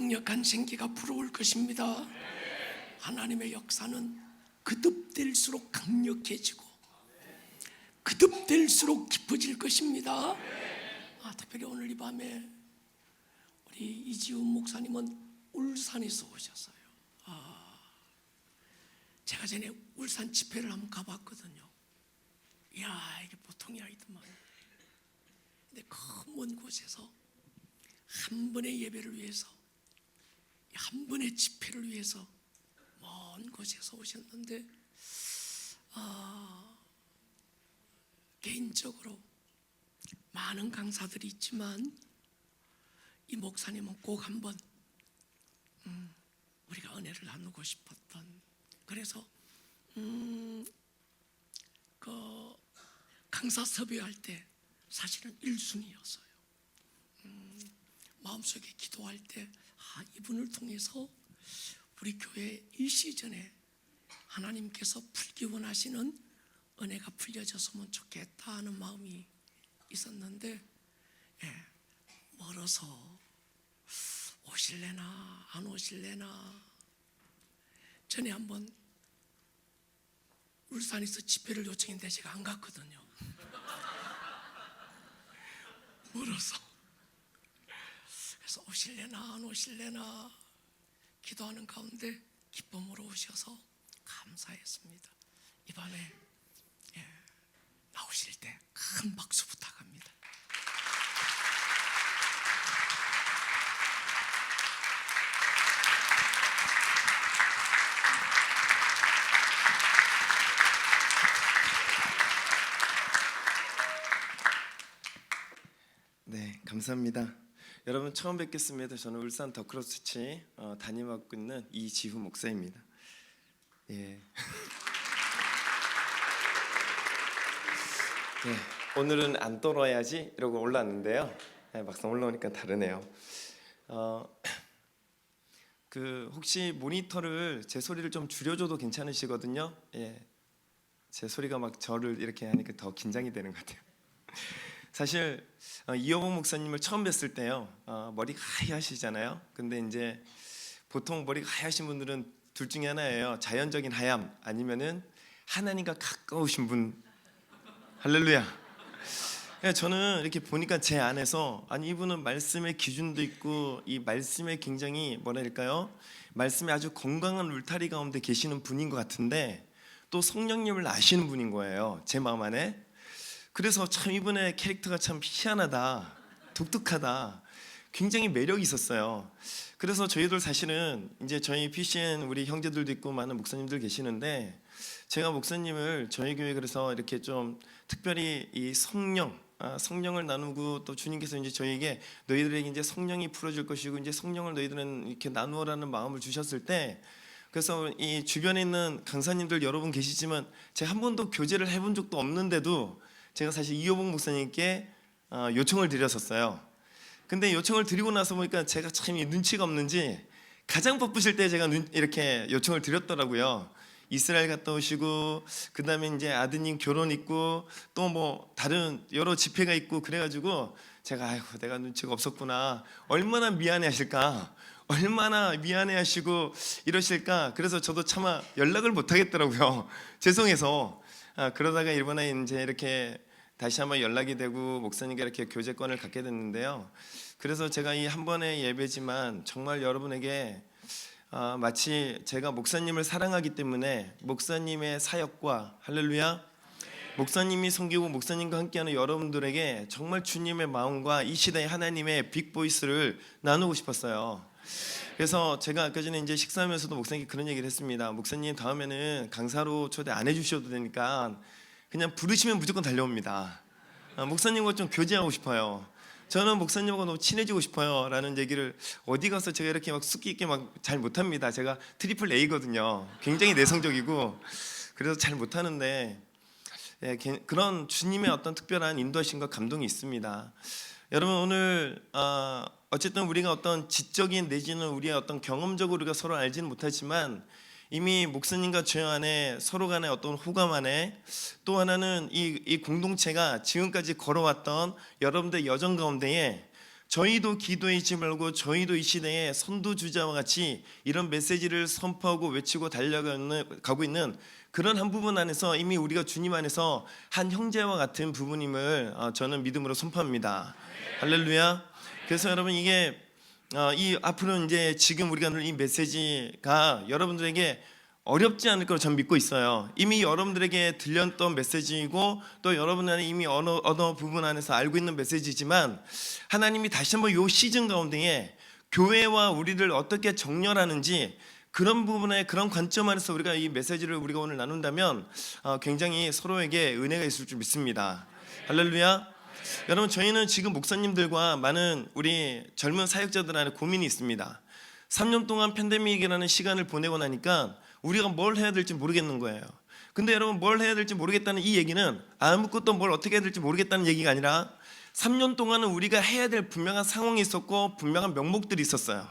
강력한 생기가 불어올 것입니다. 하나님의 역사는 거듭될수록 강력해지고 거듭될수록 깊어질 것입니다. 특별히 오늘 이 밤에 우리 이지훈 목사님은 울산에서 오셨어요. 제가 전에 울산 집회를 한번 가봤거든요. 이야, 이게 보통이 아니더만. 근데 그 먼 곳에서 한 번의 예배를 위해서, 한 번의 집회를 위해서 먼 곳에서 오셨는데, 개인적으로 많은 강사들이 있지만 이 목사님은 꼭 한번 우리가 은혜를 나누고 싶었던, 그래서 그 강사 섭외할 때 사실은 1순위였어요. 마음속에 기도할 때 이분을 통해서 우리 교회 이 시즌에 하나님께서 풀기 원하시는 은혜가 풀려졌으면 좋겠다 하는 마음이 있었는데, 멀어서 오실래나 안 오실래나. 전에 한번 울산에서 집회를 요청했는데 제가 안 갔거든요. 멀어서. 그래서 오실래나 안 오실래나 기도하는 가운데 기쁨으로 오셔서 감사했습니다. 이 밤에 나오실 때 큰 박수 부탁합니다. 네, 감사합니다. 여러분 처음 뵙겠습니다. 저는 울산 더크로스처치 담임하고 있는 이지훈 목사입니다. 오늘은 안 떨어야지 이러고 올라왔는데요. 막상 올라오니까 다르네요. 혹시 모니터를 제 소리를 좀 줄여줘도 괜찮으시거든요. 제 소리가 막 저를 이렇게 하니까 더 긴장이 되는 것 같아요. 사실 이호봉 목사님을 처음 뵀을 때요, 머리가 하얗시잖아요. 근데 이제 보통 머리가 하얗신 분들은 둘 중에 하나예요. 자연적인 하얌, 아니면은 하나님과 가까우신 분. 할렐루야. 저는 이렇게 보니까 제 안에서, 아니 이분은 말씀의 기준도 있고 이 말씀에 굉장히 뭐랄까요, 말씀에 아주 건강한 울타리 가운데 계시는 분인 것 같은데, 또 성령님을 아시는 분인 거예요, 제 마음 안에. 그래서 참 이분의 캐릭터가 참 희한하다, 독특하다, 굉장히 매력이 있었어요. 그래서 저희들 사실은 이제 저희 PCN 우리 형제들도 있고 많은 목사님들 계시는데, 제가 목사님을 저희 교회 그래서 이렇게 좀 특별히 이 성령을 나누고, 또 주님께서 이제 저희에게 너희들에게 이제 성령이 풀어줄 것이고 이제 성령을 너희들은 이렇게 나누어라는 마음을 주셨을 때, 그래서 이 주변에 있는 강사님들 여러분 계시지만 제가 한 번도 교제를 해본 적도 없는데도 제가 사실 이호봉 목사님께 요청을 드렸었어요. 근데 요청을 드리고 나서 보니까 제가 참 눈치가 없는지 가장 바쁘실 때 제가 이렇게 요청을 드렸더라고요. 이스라엘 갔다 오시고, 그 다음에 이제 아드님 결혼 있고, 또 뭐 다른 여러 집회가 있고, 그래가지고 제가 아이고 내가 눈치가 없었구나, 얼마나 미안해 하실까, 얼마나 미안해 하시고 이러실까. 그래서 저도 차마 연락을 못 하겠더라고요. 죄송해서. 그러다가 이번에 이제 이렇게 다시 한번 연락이 되고 목사님과 이렇게 교제권을 갖게 됐는데요. 그래서 제가 이 한 번의 예배지만 정말 여러분에게 마치 제가 목사님을 사랑하기 때문에 목사님의 사역과, 할렐루야, 목사님이 섬기고 목사님과 함께하는 여러분들에게 정말 주님의 마음과 이 시대의 하나님의 빅보이스를 나누고 싶었어요. 그래서 제가 아까 전에 이제 식사하면서도 목사님께 그런 얘기를 했습니다. 목사님 다음에는 강사로 초대 안 해주셔도 되니까 그냥 부르시면 무조건 달려옵니다. 목사님과 좀 교제하고 싶어요. 저는 목사님하고 너무 친해지고 싶어요 라는 얘기를, 어디 가서 제가 이렇게 막 숙기 있게 막 잘 못합니다. 제가 트리플 A거든요. 굉장히 내성적이고 그래서 잘 못하는데, 그런 주님의 어떤 특별한 인도하심과 감동이 있습니다. 여러분 오늘 어쨌든 우리가 어떤 지적인 내지는 우리의 어떤 경험적으로 우리가 서로 알지는 못하지만, 이미 목사님과 저 안에 서로 간의 어떤 호감 안에, 또 하나는 이 공동체가 지금까지 걸어왔던 여러분들의 여정 가운데에 저희도 기도에 잊지 말고 저희도 이 시대에 선두주자와 같이 이런 메시지를 선포하고 외치고 달려가고 있는 그런 한 부분 안에서 이미 우리가 주님 안에서 한 형제와 같은 부분임을 저는 믿음으로 선포합니다. 할렐루야. 그래서 여러분 이게 이 앞으로 이제 지금 우리가 누릴 이 메시지가 여러분들에게 어렵지 않을 거로 저는 믿고 있어요. 이미 여러분들에게 들렸던 메시지이고 또 여러분은 이미 어느 부분 안에서 알고 있는 메시지지만 하나님이 다시 한번 이 시즌 가운데에 교회와 우리를 어떻게 정렬하는지 그런 부분에 그런 관점 안에서 우리가 이 메시지를 우리가 오늘 나눈다면 굉장히 서로에게 은혜가 있을 줄 믿습니다. 할렐루야. 여러분 저희는 지금 목사님들과 많은 우리 젊은 사역자들 안에 고민이 있습니다. 3년 동안 팬데믹이라는 시간을 보내고 나니까 우리가 뭘 해야 될지 모르겠는 거예요. 근데 여러분 뭘 해야 될지 모르겠다는 이 얘기는 아무것도 뭘 어떻게 해야 될지 모르겠다는 얘기가 아니라 3년 동안은 우리가 해야 될 분명한 상황이 있었고 분명한 명목들이 있었어요.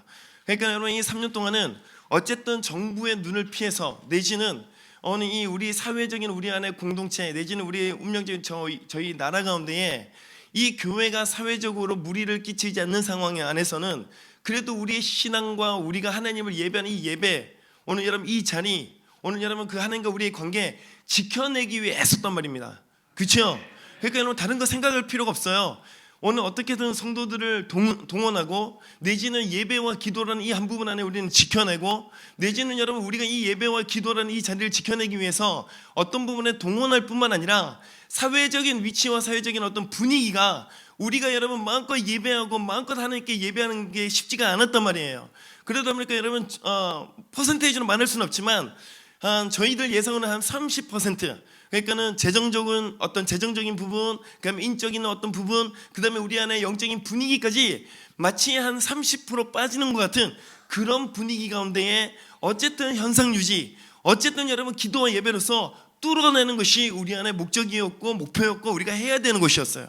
그러니까 여러분 이 3년 동안은 어쨌든 정부의 눈을 피해서 내지는 어느 이 우리 사회적인 우리 안의 공동체 내지는 우리 운명적인 저희 나라 가운데에 이 교회가 사회적으로 무리를 끼치지 않는 상황 안에서는 그래도 우리의 신앙과 우리가 하나님을 예배하는 이 예배 오늘 여러분 이 자리 오늘 여러분 그 하나님과 우리의 관계 지켜내기 위해 애썼단 말입니다. 그렇죠? 그러니까 여러분 다른 거 생각할 필요가 없어요. 오늘 어떻게든 성도들을 동원하고 내지는 예배와 기도라는 이 한 부분 안에 우리는 지켜내고 내지는 여러분 우리가 이 예배와 기도라는 이 자리를 지켜내기 위해서 어떤 부분에 동원할 뿐만 아니라 사회적인 위치와 사회적인 어떤 분위기가 우리가 여러분 마음껏 예배하고 마음껏 하나님께 예배하는 게 쉽지가 않았단 말이에요. 그러다 보니까 여러분 퍼센테이지로 많을 수는 없지만 저희들 예상은 한 30%, 그러니까는 재정적인 어떤 재정적인 부분, 그다음에 인적인 어떤 부분, 그다음에 우리 안에 영적인 분위기까지 마치 한 30% 빠지는 것 같은 그런 분위기 가운데에 어쨌든 현상 유지, 어쨌든 여러분 기도와 예배로서 뚫어내는 것이 우리 안에 목적이었고 목표였고 우리가 해야 되는 것이었어요.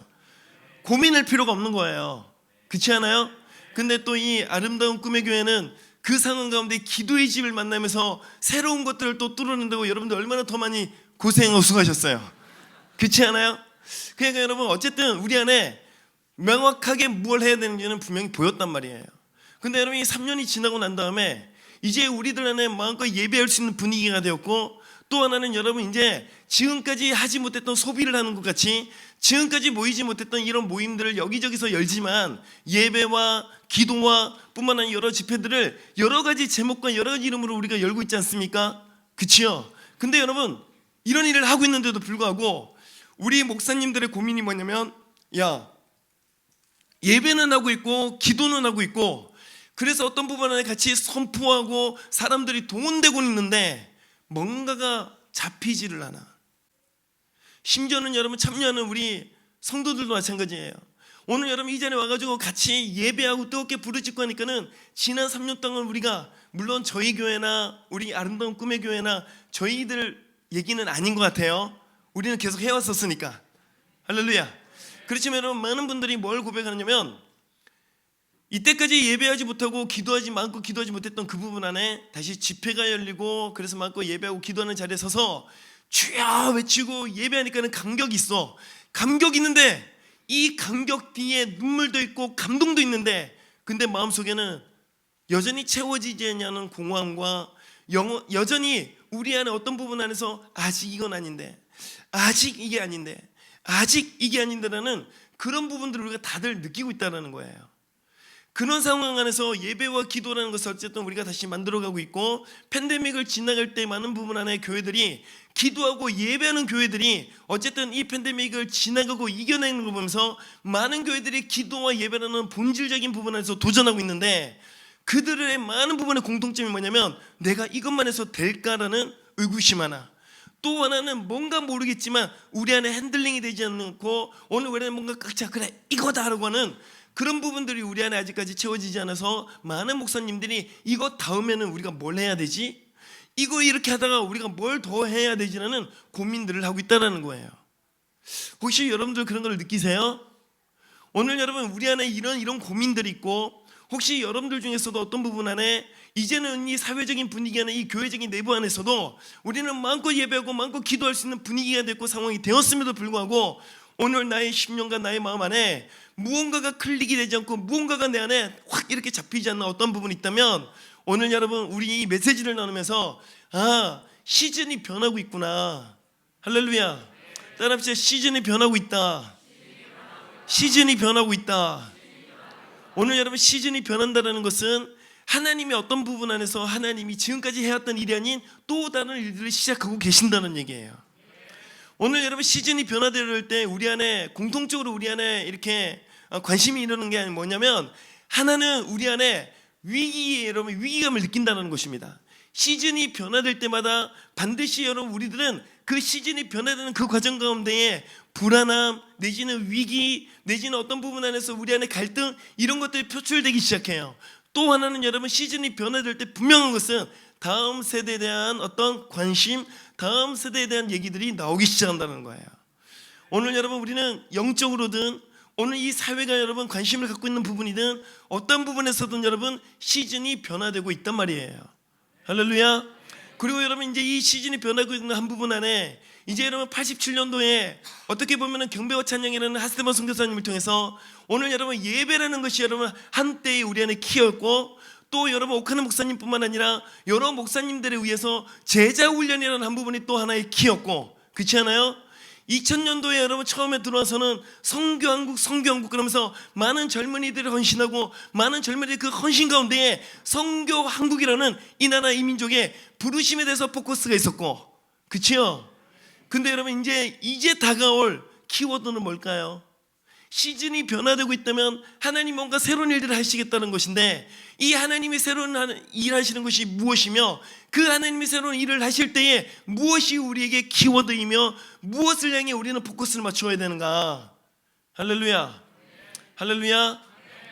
고민할 필요가 없는 거예요. 그렇지 않아요? 근데 또 이 아름다운 꿈의 교회는 그 상황 가운데 기도의 집을 만나면서 새로운 것들을 또 뚫어낸다고 여러분들 얼마나 더 많이 고생하고 수고하셨어요. 그렇지 않아요? 그러니까 여러분 어쨌든 우리 안에 명확하게 뭘 해야 되는지는 분명히 보였단 말이에요. 근데 여러분 이 3년이 지나고 난 다음에 이제 우리들 안에 마음껏 예배할 수 있는 분위기가 되었고 또 하나는 여러분 이제 지금까지 하지 못했던 소비를 하는 것 같이 지금까지 모이지 못했던 이런 모임들을 여기저기서 열지만 예배와 기도와 뿐만 아니라 여러 집회들을 여러 가지 제목과 여러 가지 이름으로 우리가 열고 있지 않습니까? 그치요? 근데 여러분 이런 일을 하고 있는데도 불구하고 우리 목사님들의 고민이 뭐냐면 야 예배는 하고 있고 기도는 하고 있고 그래서 어떤 부분 안에 같이 선포하고 사람들이 동원되고 있는데 뭔가가 잡히지를 않아. 심지어는 여러분 참여하는 우리 성도들도 마찬가지예요. 오늘 여러분 이 자리에 와가지고 같이 예배하고 뜨겁게 부르짖고 하니까는 지난 3년 동안 우리가 물론 저희 교회나 우리 아름다운 꿈의 교회나 저희들 얘기는 아닌 것 같아요. 우리는 계속 해왔었으니까. 할렐루야. 그렇지만 여러분 많은 분들이 뭘 고백하냐면 이때까지 예배하지 못하고 마음껏 기도하지 못했던 그 부분 안에 다시 집회가 열리고 그래서 마음껏 예배하고 기도하는 자리에 서서 주여 외치고 예배하니까는 감격이 있어. 감격 있는데 이 감격 뒤에 눈물도 있고 감동도 있는데 근데 마음속에는 여전히 채워지지 않는 공허함과 여전히 우리 안에 어떤 부분 안에서 아직 이건 아닌데 아직 이게 아닌데 아직 이게 아닌데라는 그런 부분들을 우리가 다들 느끼고 있다는 거예요. 그런 상황 안에서 예배와 기도라는 것을 어쨌든 우리가 다시 만들어가고 있고 팬데믹을 지나갈 때 많은 부분 안에 교회들이 기도하고 예배하는 교회들이 어쨌든 이 팬데믹을 지나가고 이겨내는 걸 보면서 많은 교회들이 기도와 예배라는 본질적인 부분 안에서 도전하고 있는데 그들의 많은 부분의 공통점이 뭐냐면 내가 이것만 해서 될까라는 의구심 하나 또 하나는 뭔가 모르겠지만 우리 안에 핸들링이 되지 않고 오늘 왜 뭔가 깍자 그래 이거다 라고 하는 그런 부분들이 우리 안에 아직까지 채워지지 않아서 많은 목사님들이 이거 다음에는 우리가 뭘 해야 되지? 이거 이렇게 하다가 우리가 뭘 더 해야 되지라는 고민들을 하고 있다는 거예요. 혹시 여러분들 그런 걸 느끼세요? 오늘 여러분 우리 안에 이런 고민들이 있고 혹시 여러분들 중에서도 어떤 부분 안에 이제는 이 사회적인 분위기 안에 이 교회적인 내부 안에서도 우리는 마음껏 예배하고 마음껏 기도할 수 있는 분위기가 됐고 상황이 되었음에도 불구하고 오늘 나의 심령과 나의 마음 안에 무언가가 클릭이 되지 않고 무언가가 내 안에 확 이렇게 잡히지 않는 어떤 부분이 있다면 오늘 여러분 우리 이 메시지를 나누면서 시즌이 변하고 있구나. 할렐루야. 따라합시다. 시즌이 변하고 있다. 시즌이 변하고 있다. 오늘 여러분 시즌이 변한다는 것은 하나님의 어떤 부분 안에서 하나님이 지금까지 해왔던 일이 아닌 또 다른 일들을 시작하고 계신다는 얘기예요. 오늘 여러분 시즌이 변화될 때 우리 안에 공통적으로 우리 안에 이렇게 관심이 일어나는 게 뭐냐면 하나는 우리 안에 여러분 위기감을 느낀다는 것입니다. 시즌이 변화될 때마다 반드시 여러분 우리들은 그 시즌이 변화되는 그 과정 가운데에 불안함 내지는 위기 내지는 어떤 부분 안에서 우리 안에 갈등 이런 것들이 표출되기 시작해요. 또 하나는 여러분 시즌이 변화될 때 분명한 것은 다음 세대에 대한 어떤 관심 다음 세대에 대한 얘기들이 나오기 시작한다는 거예요. 오늘 여러분 우리는 영적으로든 오늘 이 사회가 여러분 관심을 갖고 있는 부분이든 어떤 부분에서든 여러분 시즌이 변화되고 있단 말이에요. 할렐루야. 그리고 여러분 이제 이 시즌이 변하고 있는 한 부분 안에 이제 여러분 87년도에 어떻게 보면은 경배와 찬양이라는 하스테반 선교사님을 통해서 오늘 여러분 예배라는 것이 여러분 한때의 우리 안에 키였고 또 여러분 오카는 목사님뿐만 아니라 여러 목사님들에 의해서 제자 훈련이라는 한 부분이 또 하나의 키였고 그렇지 않아요? 2000년도에 여러분 처음에 들어와서는 성교한국 그러면서 많은 젊은이들이 헌신하고 많은 젊은이들이 그 헌신 가운데에 성교한국이라는 이 나라 이 민족의 부르심에 대해서 포커스가 있었고 그치요? 근데 여러분 이제 다가올 키워드는 뭘까요? 시즌이 변화되고 있다면 하나님 뭔가 새로운 일들을 하시겠다는 것인데 이 하나님이 새로운 일 하시는 것이 무엇이며 그 하나님이 새로운 일을 하실 때에 무엇이 우리에게 키워드이며 무엇을 향해 우리는 포커스를 맞춰야 되는가? 할렐루야. 할렐루야.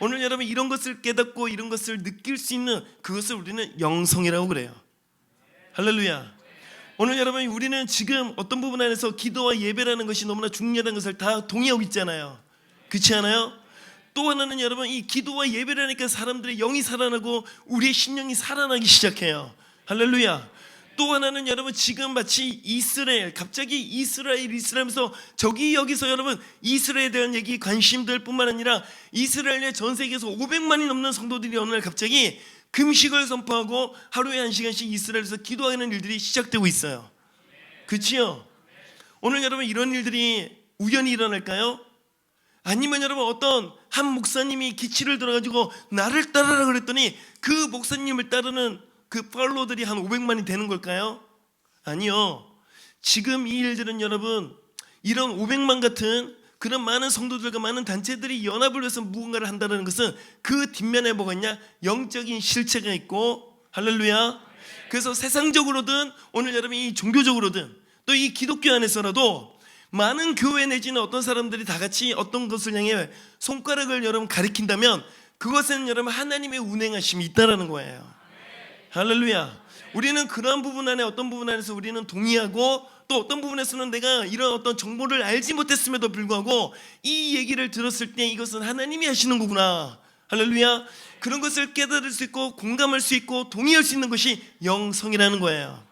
오늘 여러분 이런 것을 깨닫고 이런 것을 느낄 수 있는 그것을 우리는 영성이라고 그래요. 할렐루야. 오늘 여러분 우리는 지금 어떤 부분 안에서 기도와 예배라는 것이 너무나 중요하다는 것을 다 동의하고 있잖아요. 그렇지 않아요? 또 하나는 여러분 이 기도와 예배를 하니까 사람들의 영이 살아나고 우리의 심령이 살아나기 시작해요. 할렐루야. 또 하나는 여러분 지금 마치 갑자기 이스라엘 하면서 저기 여기서 여러분 이스라엘에 대한 얘기 관심들 뿐만 아니라 이스라엘의 전 세계에서 500만이 넘는 성도들이 어느 날 갑자기 금식을 선포하고 하루에 1시간씩 이스라엘에서 기도하는 일들이 시작되고 있어요. 그렇지요? 오늘 여러분 이런 일들이 우연히 일어날까요? 아니면 여러분 어떤 한 목사님이 기치를 들어가지고 나를 따르라 그랬더니 그 목사님을 따르는 그 팔로워들이 한 500만이 되는 걸까요? 아니요. 지금 이 일들은 여러분 이런 500만 같은 그런 많은 성도들과 많은 단체들이 연합을 해서 무언가를 한다는 것은 그 뒷면에 뭐가 있냐? 영적인 실체가 있고 할렐루야. 그래서 세상적으로든 오늘 여러분 이 종교적으로든 또 이 기독교 안에서라도 많은 교회 내지는 어떤 사람들이 다 같이 어떤 것을 향해 손가락을 여러분 가리킨다면 그것은 여러분 하나님의 운행하심이 있다라는 거예요. 할렐루야. 우리는 그러한 부분 안에 어떤 부분 안에서 우리는 동의하고 또 어떤 부분에서는 내가 이런 어떤 정보를 알지 못했음에도 불구하고 이 얘기를 들었을 때 이것은 하나님이 하시는 거구나. 할렐루야. 그런 것을 깨달을 수 있고 공감할 수 있고 동의할 수 있는 것이 영성이라는 거예요.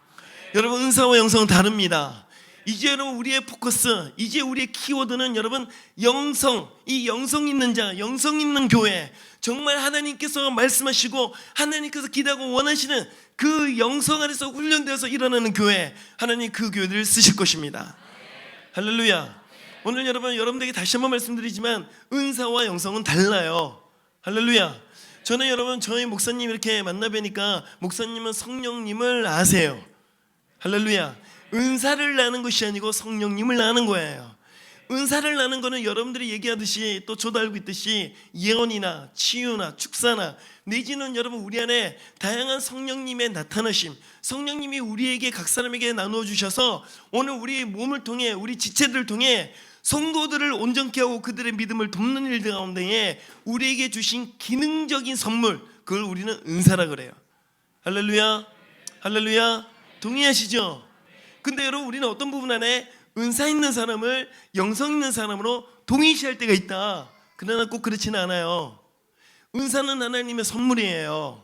여러분 은사와 영성은 다릅니다. 이제 여러분 우리의 포커스 이제 우리의 키워드는 여러분 영성 이 영성 있는 자 영성 있는 교회 정말 하나님께서 말씀하시고 하나님께서 기대하고 원하시는 그 영성 안에서 훈련되어서 일어나는 교회 하나님 그 교회들을 쓰실 것입니다. 할렐루야. 오늘 여러분들에게 다시 한번 말씀드리지만 은사와 영성은 달라요. 할렐루야. 저는 여러분 저희 목사님 이렇게 만나 뵈니까 목사님은 성령님을 아세요. 할렐루야. 은사를 나는 것이 아니고 성령님을 나는 거예요. 은사를 나는 거는 여러분들이 얘기하듯이 또 저도 알고 있듯이 예언이나 치유나 축사나 내지는 여러분 우리 안에 다양한 성령님의 나타나심 성령님이 우리에게 각 사람에게 나누어 주셔서 오늘 우리 몸을 통해 우리 지체들을 통해 성도들을 온전케 하고 그들의 믿음을 돕는 일들 가운데에 우리에게 주신 기능적인 선물 그걸 우리는 은사라 그래요. 할렐루야. 할렐루야. 동의하시죠? 근데 여러분 우리는 어떤 부분 안에 은사 있는 사람을 영성 있는 사람으로 동일시할 때가 있다. 그러나 꼭 그렇지는 않아요. 은사는 하나님의 선물이에요.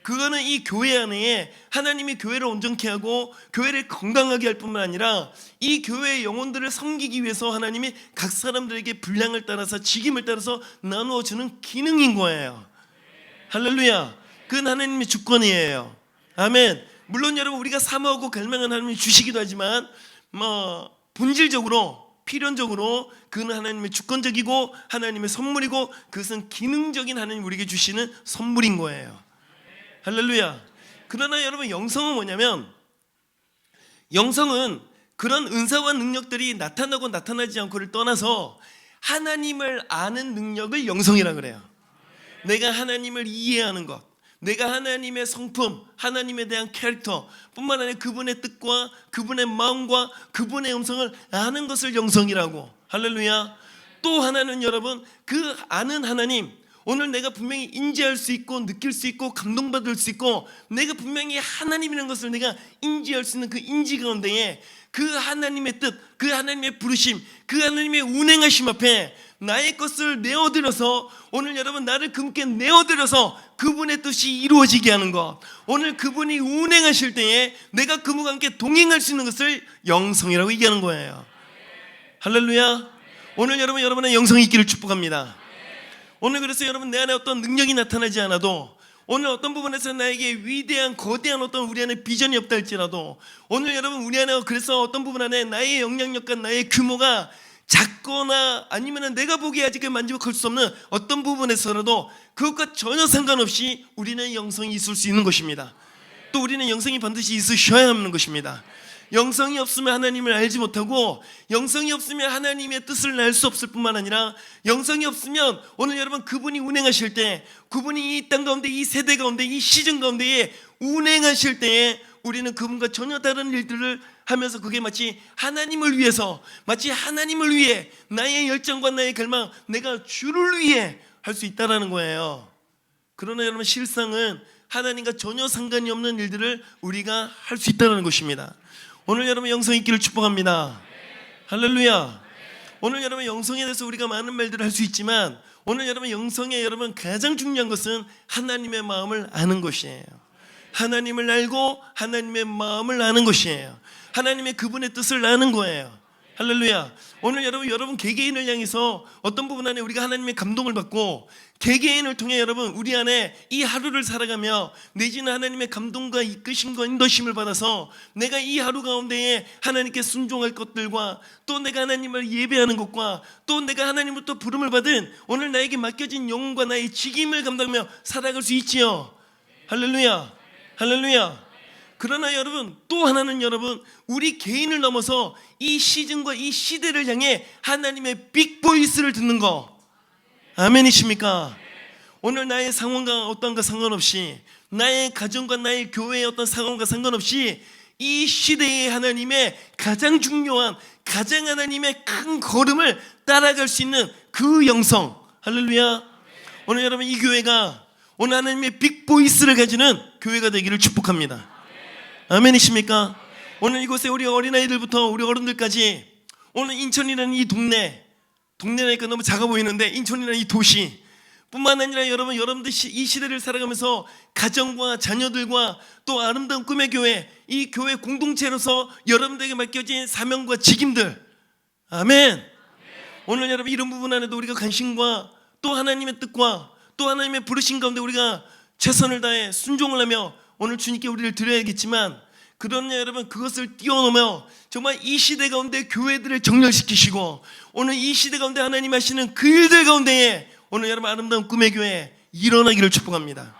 그거는 이 교회 안에 하나님이 교회를 온전케 하고 교회를 건강하게 할 뿐만 아니라 이 교회의 영혼들을 섬기기 위해서 하나님이 각 사람들에게 분량을 따라서 직임을 따라서 나누어 주는 기능인 거예요. 할렐루야. 그건 하나님의 주권이에요. 아멘. 물론 여러분 우리가 사모하고 갈망한 하나님이 주시기도 하지만 본질적으로 필연적으로 그는 하나님의 주권적이고 하나님의 선물이고 그것은 기능적인 하나님 우리에게 주시는 선물인 거예요. 할렐루야. 그러나 여러분 영성은 뭐냐면 영성은 그런 은사와 능력들이 나타나고 나타나지 않고를 떠나서 하나님을 아는 능력을 영성이라 그래요. 내가 하나님을 이해하는 것, 내가 하나님의 성품, 하나님에 대한 캐릭터 뿐만 아니라 그분의 뜻과 그분의 마음과 그분의 음성을 아는 것을 영성이라고. 할렐루야. 또 하나는 여러분 그 아는 하나님, 오늘 내가 분명히 인지할 수 있고 느낄 수 있고 감동받을 수 있고 내가 분명히 하나님이라는 것을 내가 인지할 수 있는 그 인지 가운데에 그 하나님의 뜻, 그 하나님의 부르심, 그 하나님의 운행하심 앞에 나의 것을 내어드려서 오늘 여러분 나를 그분께 내어드려서 그분의 뜻이 이루어지게 하는 것, 오늘 그분이 운행하실 때에 내가 그분과 함께 동행할 수 있는 것을 영성이라고 얘기하는 거예요. 할렐루야. 오늘 여러분의 영성이 있기를 축복합니다. 오늘 그래서 여러분 내 안에 어떤 능력이 나타나지 않아도 오늘 어떤 부분에서 나에게 위대한 거대한 어떤 우리 안에 비전이 없다 할지라도 오늘 여러분 우리 안에 그래서 어떤 부분 안에 나의 영향력과 나의 규모가 작거나 아니면 내가 보기에 아직 만족할 수 없는 어떤 부분에서라도 그것과 전혀 상관없이 우리는 영성이 있을 수 있는 것입니다. 또 우리는 영성이 반드시 있으셔야 하는 것입니다. 영성이 없으면 하나님을 알지 못하고 영성이 없으면 하나님의 뜻을 알 수 없을 뿐만 아니라 영성이 없으면 오늘 여러분 그분이 운행하실 때 그분이 이 땅 가운데 이 세대 가운데 이 시즌 가운데에 운행하실 때에 우리는 그분과 전혀 다른 일들을 하면서 그게 마치 하나님을 위해서 마치 하나님을 위해 나의 열정과 나의 갈망 내가 주를 위해 할 수 있다는 거예요. 그러나 여러분 실상은 하나님과 전혀 상관이 없는 일들을 우리가 할 수 있다는 것입니다. 오늘 여러분 영성 있기를 축복합니다. 할렐루야. 오늘 여러분 영성에 대해서 우리가 많은 말들을 할 수 있지만 오늘 여러분 영성에 여러분 가장 중요한 것은 하나님의 마음을 아는 것이에요. 하나님을 알고 하나님의 마음을 아는 것이에요. 하나님의 그분의 뜻을 아는 거예요. 할렐루야. 오늘 여러분 개개인을 향해서 어떤 부분 안에 우리가 하나님의 감동을 받고 개개인을 통해 여러분 우리 안에 이 하루를 살아가며 내지는 하나님의 감동과 이끄심과 인도심을 받아서 내가 이 하루 가운데에 하나님께 순종할 것들과 또 내가 하나님을 예배하는 것과 또 내가 하나님으로부터 부름을 받은 오늘 나에게 맡겨진 영혼과 나의 직임을 감당하며 살아갈 수 있지요. 할렐루야. 할렐루야. 그러나 여러분 또 하나는 여러분 우리 개인을 넘어서 이 시즌과 이 시대를 향해 하나님의 빅보이스를 듣는 거. 아멘이십니까? 오늘 나의 상황과 어떤가 상관없이 나의 가정과 나의 교회의 어떤 상황과 상관없이 이 시대의 하나님의 가장 중요한 가장 하나님의 큰 걸음을 따라갈 수 있는 그 영성. 할렐루야. 오늘 여러분 이 교회가 오늘 하나님의 빅보이스를 가지는 교회가 되기를 축복합니다. 아멘이십니까? 오늘 이곳에 우리 어린아이들부터 우리 어른들까지 오늘 인천이라는 이 동네라니까 너무 작아 보이는데 인천이라는 이 도시 뿐만 아니라 여러분들 이 시대를 살아가면서 가정과 자녀들과 또 아름다운 꿈의 교회 이 교회 공동체로서 여러분들에게 맡겨진 사명과 직임들. 아멘. 오늘 여러분 이런 부분 안에도 우리가 관심과 또 하나님의 뜻과 또 하나님의 부르신 가운데 우리가 최선을 다해 순종을 하며 오늘 주님께 우리를 드려야겠지만 그러나 여러분 그것을 뛰어넘어 정말 이 시대 가운데 교회들을 정렬시키시고 오늘 이 시대 가운데 하나님 하시는 그 일들 가운데에 오늘 여러분 아름다운 꿈의 교회 일어나기를 축복합니다.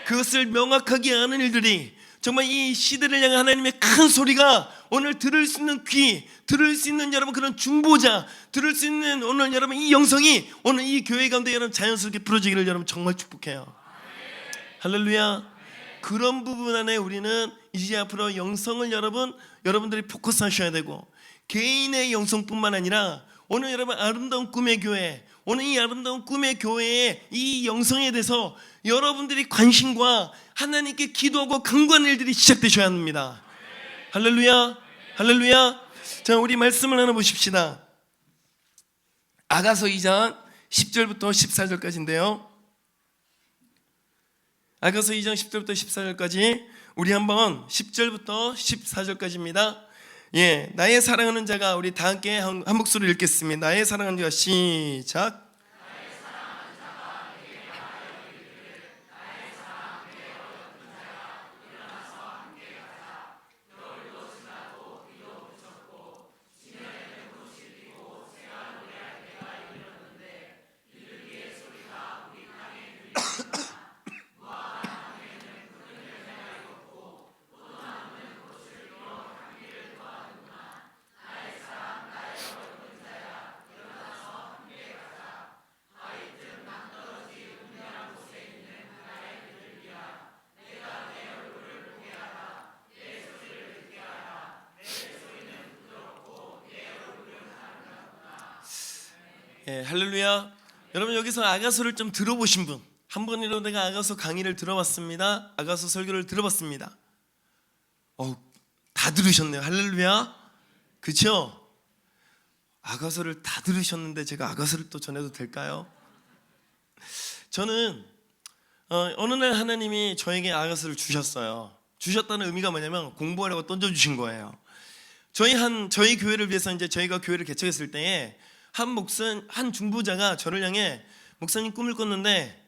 그것을 명확하게 아는 일들이 정말 이 시대를 향한 하나님의 큰 소리가 오늘 들을 수 있는 귀, 들을 수 있는 여러분 그런 중보자, 들을 수 있는 오늘 여러분 이 영성이 오늘 이 교회 가운데 여러분 자연스럽게 풀어지기를 여러분 정말 축복해요. 할렐루야. 그런 부분 안에 우리는 이제 앞으로 영성을 여러분들이 포커스하셔야 되고 개인의 영성뿐만 아니라 오늘 여러분 아름다운 꿈의 교회 오늘 이 아름다운 꿈의 교회의 이 영성에 대해서 여러분들이 관심과 하나님께 기도하고 간구하는 일들이 시작되셔야 합니다. 할렐루야. 할렐루야. 자 우리 말씀을 하나 보십시다. 아가서 2장 10절부터 14절까지인데요. 아가서 2장 10절부터 14절까지 우리 한번 10절부터 14절까지입니다. 예, 나의 사랑하는 자가, 우리 다 함께 한 목소리로 읽겠습니다. 나의 사랑하는 자가, 시작. 예, 할렐루야. 여러분, 여기서 아가서를 좀 들어보신 분, 한 번이라도 내가 아가서 강의를 들어봤습니다, 아가서 설교를 들어봤습니다. 다 들으셨네요. 할렐루야. 그렇죠? 아가서를 다 들으셨는데 제가 아가서를 또 전해도 될까요? 저는 어느 날 하나님이 저에게 아가서를 주셨어요. 주셨다는 의미가 뭐냐면 공부하라고 던져주신 거예요. 저희 교회를 위해서 이제 저희가 교회를 개척했을 때에 한 중보자가 저를 향해, 목사님 꿈을 꿨는데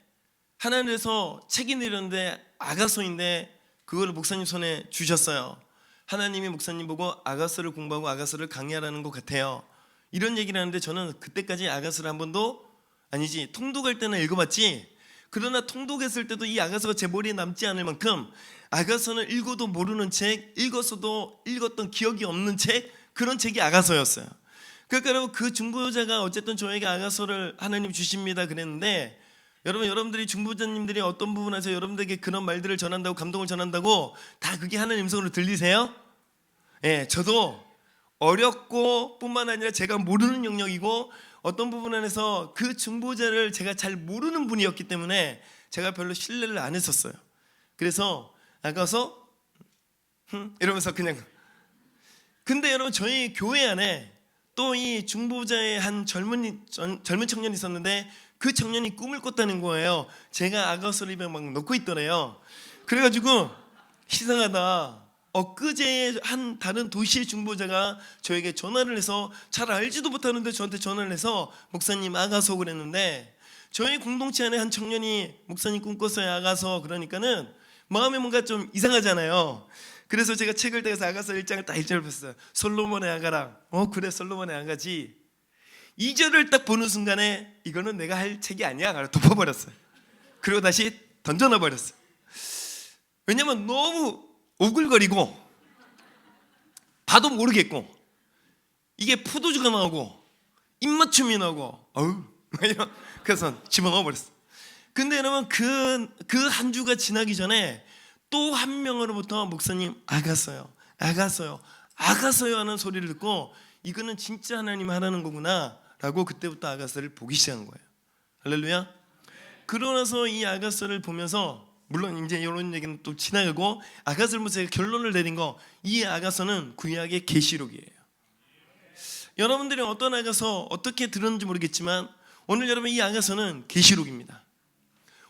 하나님께서 책이 내렸는데 아가서인데 그걸 목사님 손에 주셨어요. 하나님이 목사님 보고 아가서를 공부하고 아가서를 강의하라는 것 같아요. 이런 얘기를 하는데 저는 그때까지 아가서를 한 번도, 아니지, 통독할 때는 읽어봤지, 그러나 통독했을 때도 이 아가서가 제 머리에 남지 않을 만큼 아가서는 읽어도 모르는 책, 읽었어도 읽었던 기억이 없는 책, 그런 책이 아가서였어요. 그러니까 여러분, 그 중보자가 어쨌든 저에게 아가서를 하나님 주십니다 그랬는데, 여러분들이 중보자님들이 어떤 부분에서 여러분들에게 그런 말들을 전한다고, 감동을 전한다고 다 그게 하나님 음성으로 들리세요? 예, 저도 어렵고 뿐만 아니라 제가 모르는 영역이고 어떤 부분 안에서 그 중보자를 제가 잘 모르는 분이었기 때문에 제가 별로 신뢰를 안 했었어요. 그래서 아가서 이러면서 그냥. 근데 여러분, 저희 교회 안에 또 이 중보자의 한 젊은 청년이 있었는데 그 청년이 꿈을 꿨다는 거예요. 제가 아가서를 입에 막 넣고 있더래요. 그래가지고 이상하다, 엊그제 한 다른 도시의 중보자가 저에게 전화를 해서, 잘 알지도 못하는데 저한테 전화를 해서 목사님 아가서 그랬는데, 저희 공동체 안에 한 청년이 목사님 꿈꿨어요 아가서 그러니까는 마음에 뭔가 좀 이상하잖아요. 그래서 제가 책을 떼서 아가서 1장을 딱 1절을 봤어요. 솔로몬의 아가랑, 그래 솔로몬의 아가지. 2절을 딱 보는 순간에 이거는 내가 할 책이 아니야, 그래서 덮어버렸어요. 그리고 다시 던져놔버렸어요. 왜냐면 너무 오글거리고 봐도 모르겠고, 이게 포도주가 나오고 입맞춤이 나오고 그래서 집어넣어버렸어요. 근데 여러분, 그 한 주가 지나기 전에 또 한 명으로부터 목사님 아가서요 하는 소리를 듣고, 이거는 진짜 하나님 하라는 거구나 라고 그때부터 아가서를 보기 시작한 거예요. 할렐루야. 그러고 나서 이 아가서를 보면서, 물론 이제 이런 얘기는 또 지나가고, 아가서를 보면서 제가 결론을 내린 거, 이 아가서는 구약의 계시록이에요. 여러분들이 어떤 아가서 어떻게 들었는지 모르겠지만 오늘 여러분, 이 아가서는 계시록입니다.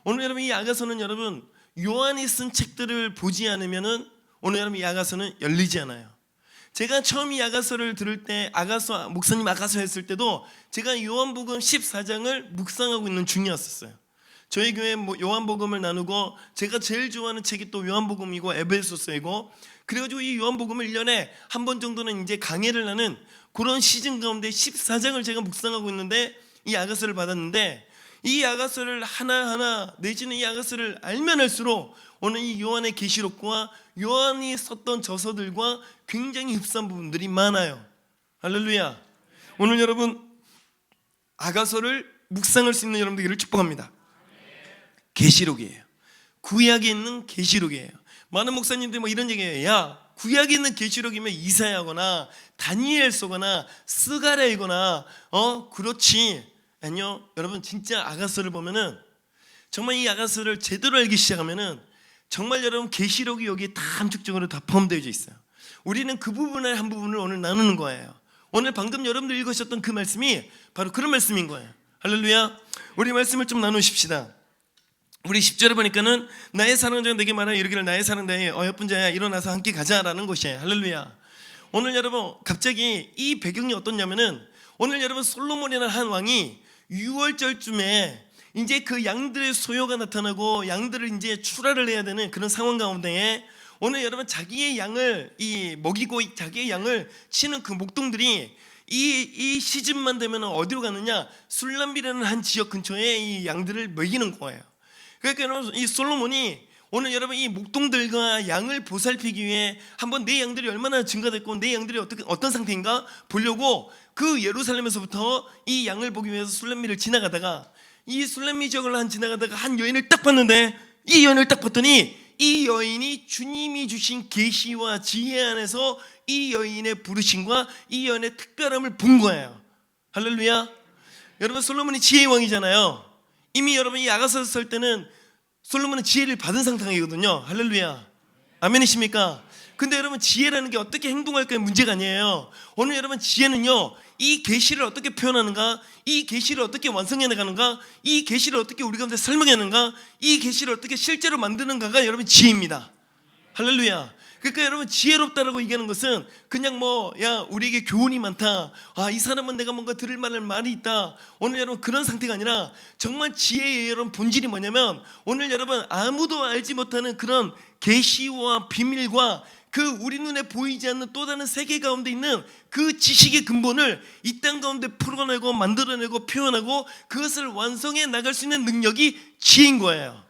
오늘 여러분, 이 아가서는 여러분, 요한이 쓴 책들을 보지 않으면은 오늘 여러분, 이 아가서는 열리지 않아요. 제가 처음 이 아가서를 들을 때, 목사님 아가서 했을 때도 제가 요한복음 14장을 묵상하고 있는 중이었어요. 저희 교회 요한복음을 나누고 제가 제일 좋아하는 책이 또 요한복음이고 에베소서이고, 그래가지고 이 요한복음을 1년에 한 번 정도는 이제 강해를 하는 그런 시즌 가운데 14장을 제가 묵상하고 있는데 이 아가서를 받았는데, 이 아가서를 하나하나 내지는 이 아가서를 알면 할수록 오늘 이 요한의 계시록과 요한이 썼던 저서들과 굉장히 흡사한 부분들이 많아요. 할렐루야. 오늘 여러분, 아가서를 묵상할 수 있는 여러분 되기를 축복합니다. 계시록이에요. 구약에 있는 계시록이에요. 많은 목사님들이 이런 얘기해요. 야, 구약에 있는 계시록이면 이사야거나 다니엘서거나 스가랴이거나 그렇지. 아니요, 여러분, 진짜 아가서를 보면은, 정말 이 아가서를 제대로 알기 시작하면은 정말 여러분, 계시록이 여기에 다 함축적으로 다 포함되어 있어요. 우리는 그 부분의 한 부분을 오늘 나누는 거예요. 오늘 방금 여러분들 읽으셨던 그 말씀이 바로 그런 말씀인 거예요. 할렐루야. 우리 말씀을 좀 나누십시다. 우리 10절에 보니까는 나의 사랑은 자 내게 말하여 이르기를 나의 사랑 나의 어여쁜 자야 일어나서 함께 가자라는 것이에요. 할렐루야. 오늘 여러분 갑자기 이 배경이 어떻냐면은 오늘 여러분 솔로몬이라는 한 왕이 6월절쯤에 이제 그 양들의 소요가 나타나고 양들을 이제 출하를 해야 되는 그런 상황 가운데에 오늘 여러분 자기의 양을 먹이고 자기의 양을 치는 그 목동들이 이 시즌만 되면 어디로 가느냐, 술람비라는 한 지역 근처에 이 양들을 먹이는 거예요. 그러니까 이 솔로몬이 오늘 여러분 이 목동들과 양을 보살피기 위해 한번 내 양들이 얼마나 증가됐고 내 양들이 어떤 상태인가 보려고 그 예루살렘에서부터 이 양을 보기 위해서 술람미를 지나가다가 이 술람미 지역을 지나가다가 한 여인을 딱 봤는데 이 여인을 딱 봤더니 이 여인이 주님이 주신 계시와 지혜 안에서 이 여인의 부르심과 이 여인의 특별함을 본 거예요. 할렐루야. 여러분 솔로몬이 지혜의 왕이잖아요. 이미 여러분 이 아가서 설 때는 솔로몬은 지혜를 받은 상황이거든요. 할렐루야. 아멘이십니까? 근데 여러분 지혜라는 게 어떻게 행동할까의 문제가 아니에요. 오늘 여러분 지혜는요, 이 계시를 어떻게 표현하는가, 이 계시를 어떻게 완성해 나가는가, 이 계시를 어떻게 우리 가운데 설명하는가, 이 계시를 어떻게 실제로 만드는가가 여러분 지혜입니다. 할렐루야. 그러니까 여러분 지혜롭다라고 얘기하는 것은 그냥 우리에게 교훈이 많다, 이 사람은 내가 뭔가 들을 만한 말이 있다, 오늘 여러분 그런 상태가 아니라 정말 지혜의 여러분 본질이 뭐냐면 오늘 여러분 아무도 알지 못하는 그런 계시와 비밀과 그 우리 눈에 보이지 않는 또 다른 세계 가운데 있는 그 지식의 근본을 이 땅 가운데 풀어내고 만들어내고 표현하고 그것을 완성해 나갈 수 있는 능력이 지혜인 거예요.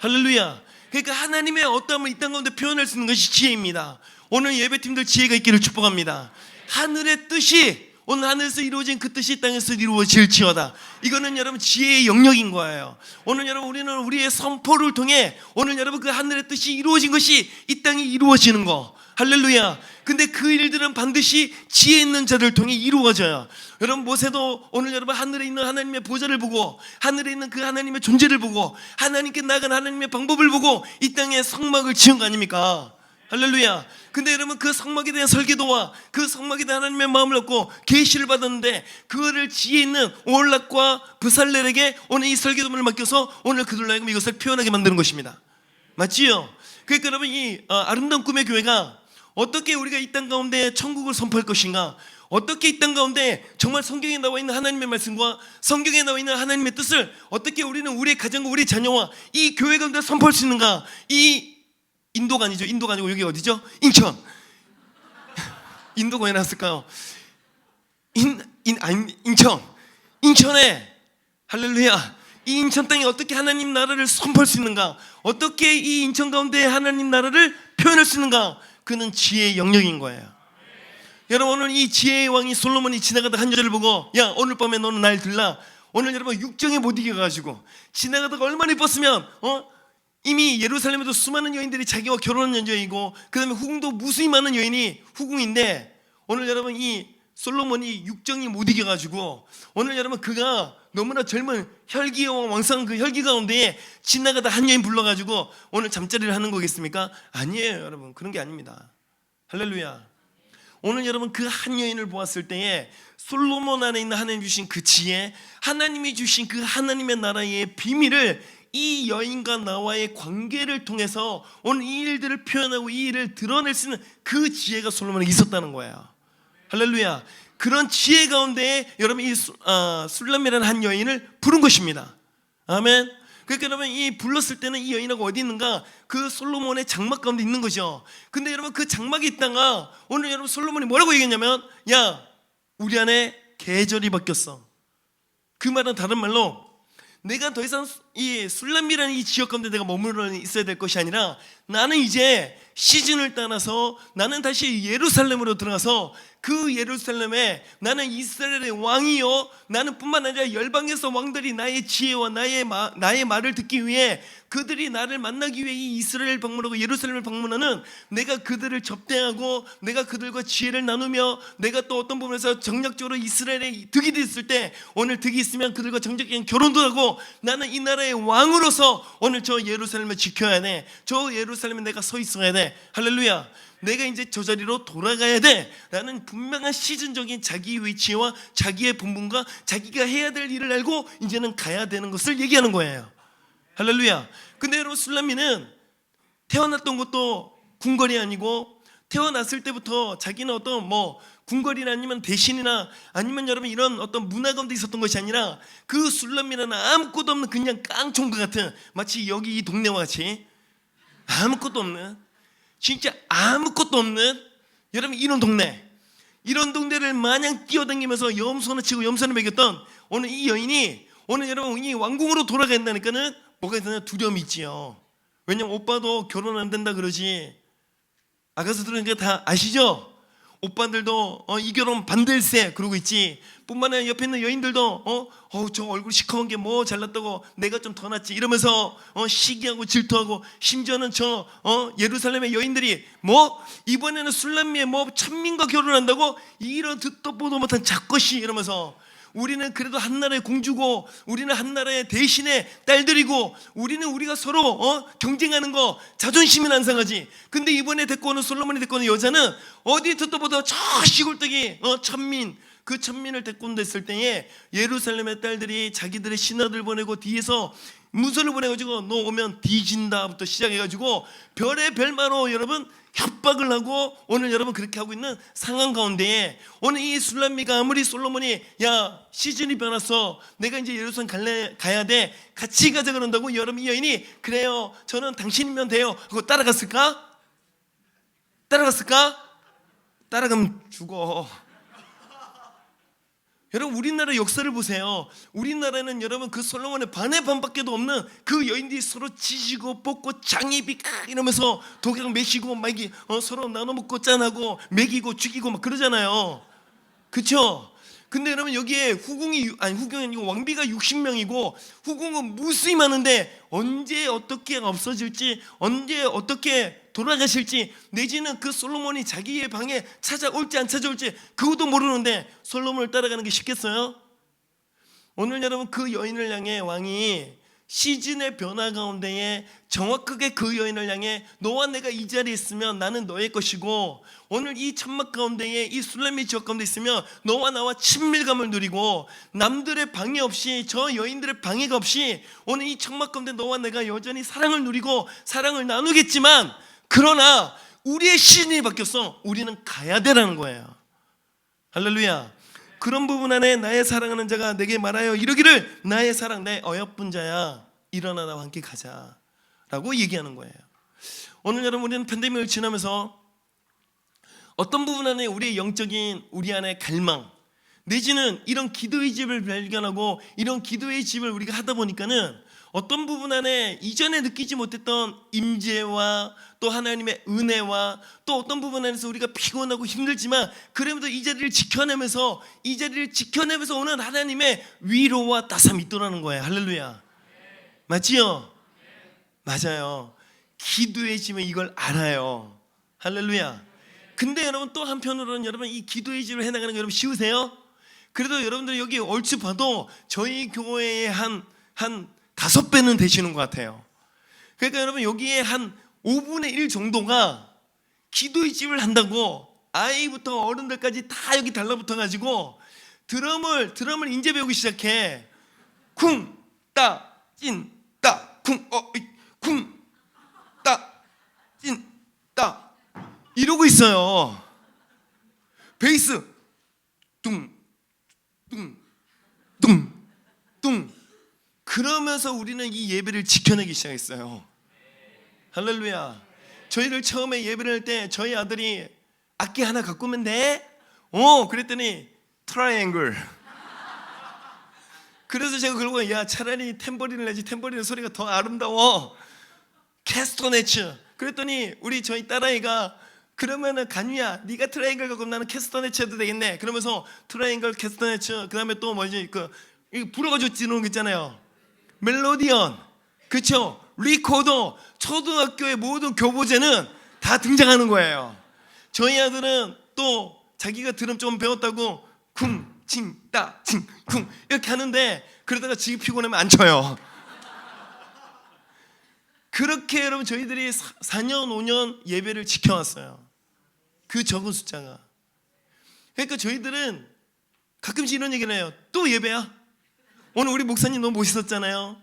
할렐루야. 그러니까 하나님의 어떠함을 이 땅 가운데 표현할 수 있는 것이 지혜입니다. 오늘 예배팀들 지혜가 있기를 축복합니다. 하늘의 뜻이 오늘 하늘에서 이루어진 그 뜻이 땅에서 이루어질지어다. 이거는 여러분 지혜의 영역인 거예요. 오늘 여러분 우리는 우리의 선포를 통해 오늘 여러분 그 하늘의 뜻이 이루어진 것이 이 땅에 이루어지는 거. 할렐루야. 근데 그 일들은 반드시 지혜 있는 자를 통해 이루어져요. 여러분 모세도 오늘 여러분 하늘에 있는 하나님의 보좌를 보고 하늘에 있는 그 하나님의 존재를 보고 하나님께 나아간 하나님의 방법을 보고 이 땅에 성막을 지은 거 아닙니까? 할렐루야. 근데 여러분 그 성막에 대한 설계도와 그 성막에 대한 하나님의 마음을 얻고 계시를 받았는데 그거를 지혜 있는 올락과 브살렐에게 오늘 이 설계도를 맡겨서 오늘 그들로 하여금 이것을 표현하게 만드는 것입니다. 맞지요? 그러니까 여러분 이 아름다운 꿈의 교회가 어떻게 우리가 이 땅 가운데 천국을 선포할 것인가, 어떻게 이 땅 가운데 정말 성경에 나와 있는 하나님의 말씀과 성경에 나와 있는 하나님의 뜻을 어떻게 우리는 우리의 가정과 우리 자녀와 이 교회 가운데 선포할 수 있는가. 이 인도가 아니죠. 인도가 아니고 여기 어디죠? 인천. 인도가 왜 나왔을까요? 인천. 인천에 할렐루야. 이 인천 땅에 어떻게 하나님 나라를 선포할 수 있는가, 어떻게 이 인천 가운데 하나님 나라를 표현할 수 있는가, 그는 지혜의 영역인 거예요. 여러분 오늘 이 지혜의 왕이 솔로몬이 지나가다 한 여자를 보고 야 오늘 밤에 너는 날 들라. 오늘 여러분 육정에 못 이겨가지고 지나가다가 얼마나 이뻤으면 이미 예루살렘에도 수많은 여인들이 자기와 결혼한 여인이고 그 다음에 후궁도 무수히 많은 여인이 후궁인데 오늘 여러분 이 솔로몬이 육정이 못 이겨가지고 오늘 여러분 그가 너무나 젊은 혈기와 왕성한 그 혈기 가운데에 지나가다 한 여인 불러가지고 오늘 잠자리를 하는 거겠습니까? 아니에요 여러분. 그런 게 아닙니다. 할렐루야. 오늘 여러분 그 한 여인을 보았을 때에 솔로몬 안에 있는 하나님 주신 그 지혜, 하나님이 주신 그 하나님의 나라의 비밀을 이 여인과 나와의 관계를 통해서 오늘 이 일들을 표현하고 이 일을 드러낼 수 있는 그 지혜가 솔로몬에 있었다는 거예요. 할렐루야. 그런 지혜 가운데 여러분 이 술람이라는 한 여인을 부른 것입니다. 아멘. 그러니까 여러분 이 불렀을 때는 이 여인하고 어디 있는가? 그 솔로몬의 장막 가운데 있는 거죠. 근데 여러분 그 장막에 있다가 오늘 여러분 솔로몬이 뭐라고 얘기했냐면 야 우리 안에 계절이 바뀌었어. 그 말은 다른 말로 내가 더 이상 이 술람이라는 이 지역 가운데 내가 머물러 있어야 될 것이 아니라 나는 이제 시즌을 따라서 나는 다시 예루살렘으로 들어가서 그 예루살렘에 나는 이스라엘의 왕이요 나는 뿐만 아니라 열방에서 왕들이 나의 지혜와 나의 말을 듣기 위해 그들이 나를 만나기 위해 이 이스라엘 방문하고 예루살렘을 방문하는 내가 그들을 접대하고 내가 그들과 지혜를 나누며 내가 또 어떤 부분에서 정략적으로 이스라엘에 득이 됐을 때 오늘 득이 있으면 그들과 정적인 결혼도 하고 나는 이 나라의 왕으로서 오늘 저 예루살렘을 지켜야 돼. 저 예루살렘에 내가 서 있어야 돼. 할렐루야. 내가 이제 저 자리로 돌아가야 돼. 라는 분명한 시즌적인 자기 위치와 자기의 본분과 자기가 해야 될 일을 알고 이제는 가야 되는 것을 얘기하는 거예요. 할렐루야. 근데 여러분 술람미는 태어났던 것도 궁궐이 아니고 태어났을 때부터 자기는 어떤 뭐 궁궐이나 아니면 대신이나 아니면 여러분 이런 어떤 문화 가운데 있었던 것이 아니라 그 술람미라는 아무것도 없는 그냥 깡총과 같은, 마치 여기 이 동네와 같이 아무것도 없는, 진짜 아무것도 없는 여러분 이런 동네를 마냥 뛰어다니면서 염소나 치고 염소를 먹였던 오늘 이 여인이 오늘 여러분 이 왕궁으로 돌아간다니까는 뭐가 있느냐, 두려움이 있지요. 왜냐면 오빠도 결혼 안 된다 그러지. 아가서들은 이제 다 아시죠? 오빠들도 이 결혼 반댈세 그러고 있지. 뿐만 아니라 옆에 있는 여인들도 저 얼굴 시커먼 게 뭐 잘났다고 내가 좀 더 낫지 이러면서 시기하고 질투하고, 심지어는 저 예루살렘의 여인들이 뭐 이번에는 술람미의 뭐 천민과 결혼한다고 이런 듣도 보도 못한 작것이 이러면서, 우리는 그래도 한 나라의 공주고 우리는 한 나라의 대신의 딸들이고 우리는 우리가 서로 경쟁하는 거 자존심이 안 상하지. 근데 이번에 데리고 오는 솔로몬이 데리고 오는 여자는 어디 듣도 보도 저 시골떡이 천민, 그 천민을 데리고 온댔을 때에 예루살렘의 딸들이 자기들의 신하들 보내고 뒤에서 문서를 보내가지고 너 오면 뒤진다부터 시작해가지고 별의 별마로 여러분 협박을 하고 오늘 여러분 그렇게 하고 있는 상황 가운데에 오늘 이 술람미가 아무리 솔로몬이 야 시즌이 변했어 내가 이제 예루살렘 가야 돼 같이 가자 그런다고 여러분 이 여인이 그래요 저는 당신이면 돼요 하고 따라갔을까? 따라가면 죽어. 여러분 우리나라 역사를 보세요. 우리나라는 여러분 그 솔로몬의 반의 반밖에도 없는 그 여인들이 서로 지지고 뽑고 장입이 이러면서 독약 매시고 막 서로 나눠 먹고 짠하고 먹이고 죽이고 막 그러잖아요. 그렇죠? 근데 여러분 여기에 후궁이 아니고 왕비가 60명이고 후궁은 무수히 많은데 언제 어떻게 없어질지, 언제 어떻게 돌아가실지, 내지는 그 솔로몬이 자기의 방에 찾아올지 안 찾아올지 그것도 모르는데 솔로몬을 따라가는 게 쉽겠어요? 오늘 여러분 그 여인을 향해 왕이 시즌의 변화 가운데에 정확하게 그 여인을 향해 너와 내가 이 자리에 있으면 나는 너의 것이고 오늘 이 천막 가운데에 이 술람미 지역 가운데 있으면 너와 나와 친밀감을 누리고 남들의 방해 없이 저 여인들의 방해가 없이 오늘 이 천막 가운데 너와 내가 여전히 사랑을 누리고 사랑을 나누겠지만 그러나 우리의 시즌이 바뀌었어. 우리는 가야 되라는 거예요. 할렐루야. 그런 부분 안에 나의 사랑하는 자가 내게 말하여 이르기를 나의 사랑 내 어여쁜 자야 일어나 나와 함께 가자 라고 얘기하는 거예요. 오늘 여러분 우리는 팬데믹을 지나면서 어떤 부분 안에 우리의 영적인 우리 안에 갈망 내지는 이런 기도의 집을 발견하고 이런 기도의 집을 우리가 하다 보니까는 어떤 부분 안에 이전에 느끼지 못했던 임재와 또 하나님의 은혜와 또 어떤 부분 안에서 우리가 피곤하고 힘들지만 그래도 이 자리를 지켜내면서 오는 하나님의 위로와 따스함이 있더라는 거예요. 할렐루야. 맞지요? 맞아요. 기도의 집은 이걸 알아요. 할렐루야. 근데 여러분 또 한편으로는 여러분 이 기도의 집을 해나가는 거 여러분 쉬우세요? 그래도 여러분들 여기 얼추 봐도 저희 교회의 한 5배는 되시는 것 같아요. 그러니까 여러분 여기에 한 5분의 1 정도가 기도의 집을 한다고 아이부터 어른들까지 다 여기 달라붙어가지고 드럼을 이제 배우기 시작해. 쿵, 따, 찐, 따, 쿵, 쿵, 따, 찐, 따 이러고 있어요. 베이스 뚱, 뚱, 뚱, 뚱 그러면서 우리는 이 예배를 지켜내기 시작했어요. 할렐루야. 저희를 처음에 예배를 할 때 저희 아들이 악기 하나 갖고 오면 돼? 그랬더니 트라이앵글. 그래서 제가 그러고 야 차라리 탬버린을 내지 탬버린 소리가 더 아름다워. 캐스터네츠. 그랬더니 우리 저희 딸아이가 그러면은 간유야 네가 트라이앵글 갖고 오면 나는 캐스터네츠 해도 되겠네. 그러면서 트라이앵글 캐스터네츠 그다음에 또 뭐지 이거 불어가지고 지르는 거 있잖아요. 멜로디언, 그렇죠? 리코더, 초등학교의 모든 교보제는 다 등장하는 거예요. 저희 아들은 또 자기가 드럼 좀 배웠다고 쿵, 칭, 따, 칭, 쿵 이렇게 하는데 그러다가 지금 피곤하면 안 쳐요. 그렇게 여러분 저희들이 4년, 5년 예배를 지켜왔어요. 그 적은 숫자가. 그러니까 저희들은 가끔씩 이런 얘기를 해요. 또 예배야? 오늘 우리 목사님 너무 멋있었잖아요.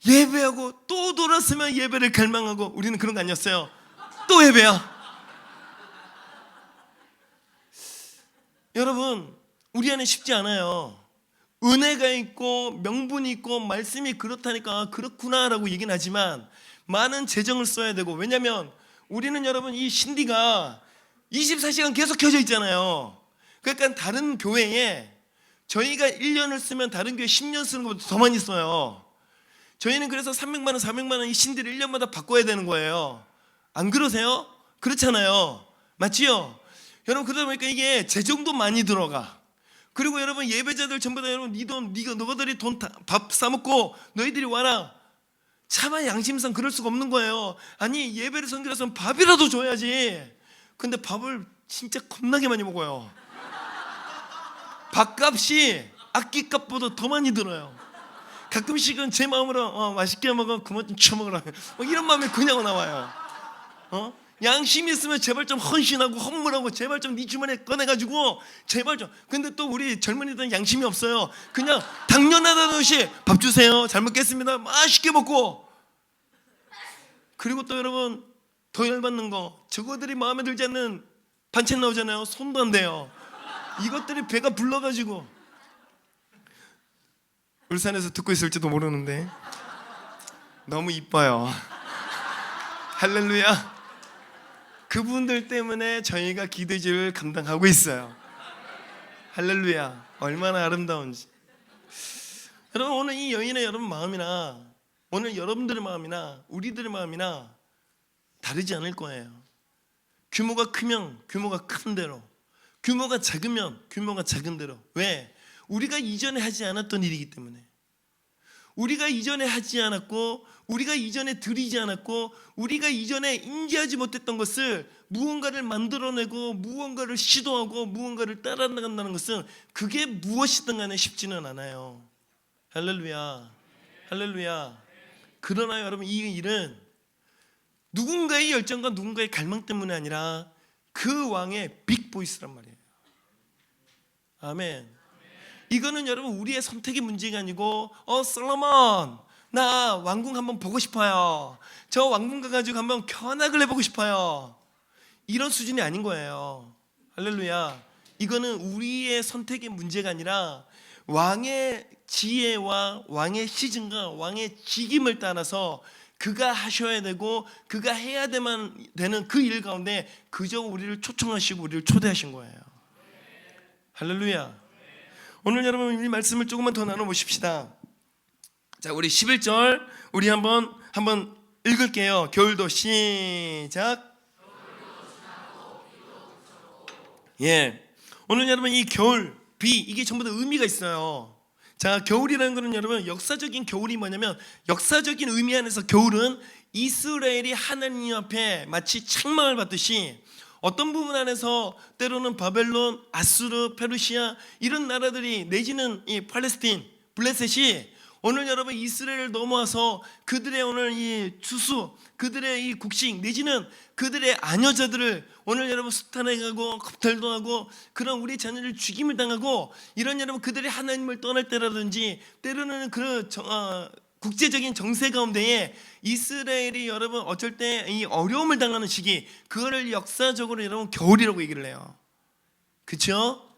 예배하고 또 돌아서면 예배를 갈망하고, 우리는 그런 거 아니었어요. 또 예배야. 여러분, 우리 안에 쉽지 않아요. 은혜가 있고 명분이 있고 말씀이 그렇다니까 그렇구나라고 얘기는 하지만 많은 재정을 써야 되고, 왜냐하면 우리는 여러분 이 신디가 24시간 계속 켜져 있잖아요. 그러니까 다른 교회에 저희가 1년을 쓰면 다른 교회 10년 쓰는 것보다 더 많이 써요. 저희는 그래서 300만 원, 400만 원 이 신디를 1년마다 바꿔야 되는 거예요. 안 그러세요? 그렇잖아요. 맞지요? 여러분, 그러다 보니까 이게 재정도 많이 들어가. 그리고 여러분, 예배자들 전부 다 여러분, 너희들이 돈 밥 싸먹고 너희들이 와라. 차마 양심상 그럴 수가 없는 거예요. 아니, 예배를 섬기려면 밥이라도 줘야지. 근데 밥을 진짜 겁나게 많이 먹어요. 밥값이 악기값보다 더 많이 들어요. 가끔씩은 제 마음으로 맛있게 먹어, 그만 좀 쳐먹으라, 이런 마음이 그냥 나와요. 양심이 있으면 제발 좀 헌신하고 헌물하고 제발 좀 네 주머니에 꺼내가지고 제발 좀. 근데 또 우리 젊은이들은 양심이 없어요. 그냥 당연하다듯이 밥 주세요, 잘 먹겠습니다, 맛있게 먹고. 그리고 또 여러분, 더 열받는 거, 저거들이 마음에 들지 않는 반찬 나오잖아요. 손도 안 대요. 이것들이 배가 불러가지고. 울산에서 듣고 있을지도 모르는데 너무 이뻐요. 할렐루야. 그분들 때문에 저희가 기도주를 감당하고 있어요. 할렐루야. 얼마나 아름다운지. 여러분, 오늘 이 여인의 여러분 마음이나 오늘 여러분들의 마음이나 우리들의 마음이나 다르지 않을 거예요. 규모가 크면 규모가 큰 대로, 규모가 작으면 규모가 작은 대로. 왜? 우리가 이전에 하지 않았던 일이기 때문에. 우리가 이전에 하지 않았고, 우리가 이전에 드리지 않았고, 우리가 이전에 인지하지 못했던 것을 무언가를 만들어내고 무언가를 시도하고 무언가를 따라나간다는 것은 그게 무엇이든 간에 쉽지는 않아요. 할렐루야. 할렐루야. 그러나 여러분, 이 일은 누군가의 열정과 누군가의 갈망 때문이 아니라 그 왕의 빅보이스란 말이에요. 아멘. 이거는 여러분 우리의 선택의 문제가 아니고, 솔로몬, 나 왕궁 한번 보고 싶어요, 저 왕궁 가가지고 한번 견학을 해보고 싶어요, 이런 수준이 아닌 거예요. 할렐루야. 이거는 우리의 선택의 문제가 아니라 왕의 지혜와 왕의 시즌과 왕의 직임을 따라서 그가 하셔야 되고 그가 해야 되는 그 일 가운데 그저 우리를 초청하시고 우리를 초대하신 거예요. 할렐루야. 오늘 여러분 이 말씀을 조금만 더 나눠보십시다. 자, 우리 11절 우리 한번 읽을게요. 겨울도 시작. 예, 오늘 여러분 이 겨울, 비, 이게 전부 다 의미가 있어요. 자, 겨울이라는 것은 여러분 역사적인 겨울이 뭐냐면, 역사적인 의미 안에서 겨울은 이스라엘이 하나님 앞에 마치 책망을 받듯이 어떤 부분 안에서 때로는 바벨론, 아수르, 페르시아 이런 나라들이, 내지는 이 팔레스틴, 블레셋이 오늘 여러분 이스라엘을 넘어와서 그들의 오늘 이 추수, 그들의 이 국식, 내지는 그들의 아녀자들을 오늘 여러분 수탄해가고 겁탈도 하고 그런 우리 자녀를 죽임을 당하고, 이런 여러분 그들의 하나님을 떠날 때라든지 때로는 그 국제적인 정세 가운데에 이스라엘이 여러분 어쩔 때 이 어려움을 당하는 시기, 그거를 역사적으로 여러분 겨울이라고 얘기를 해요. 그렇죠?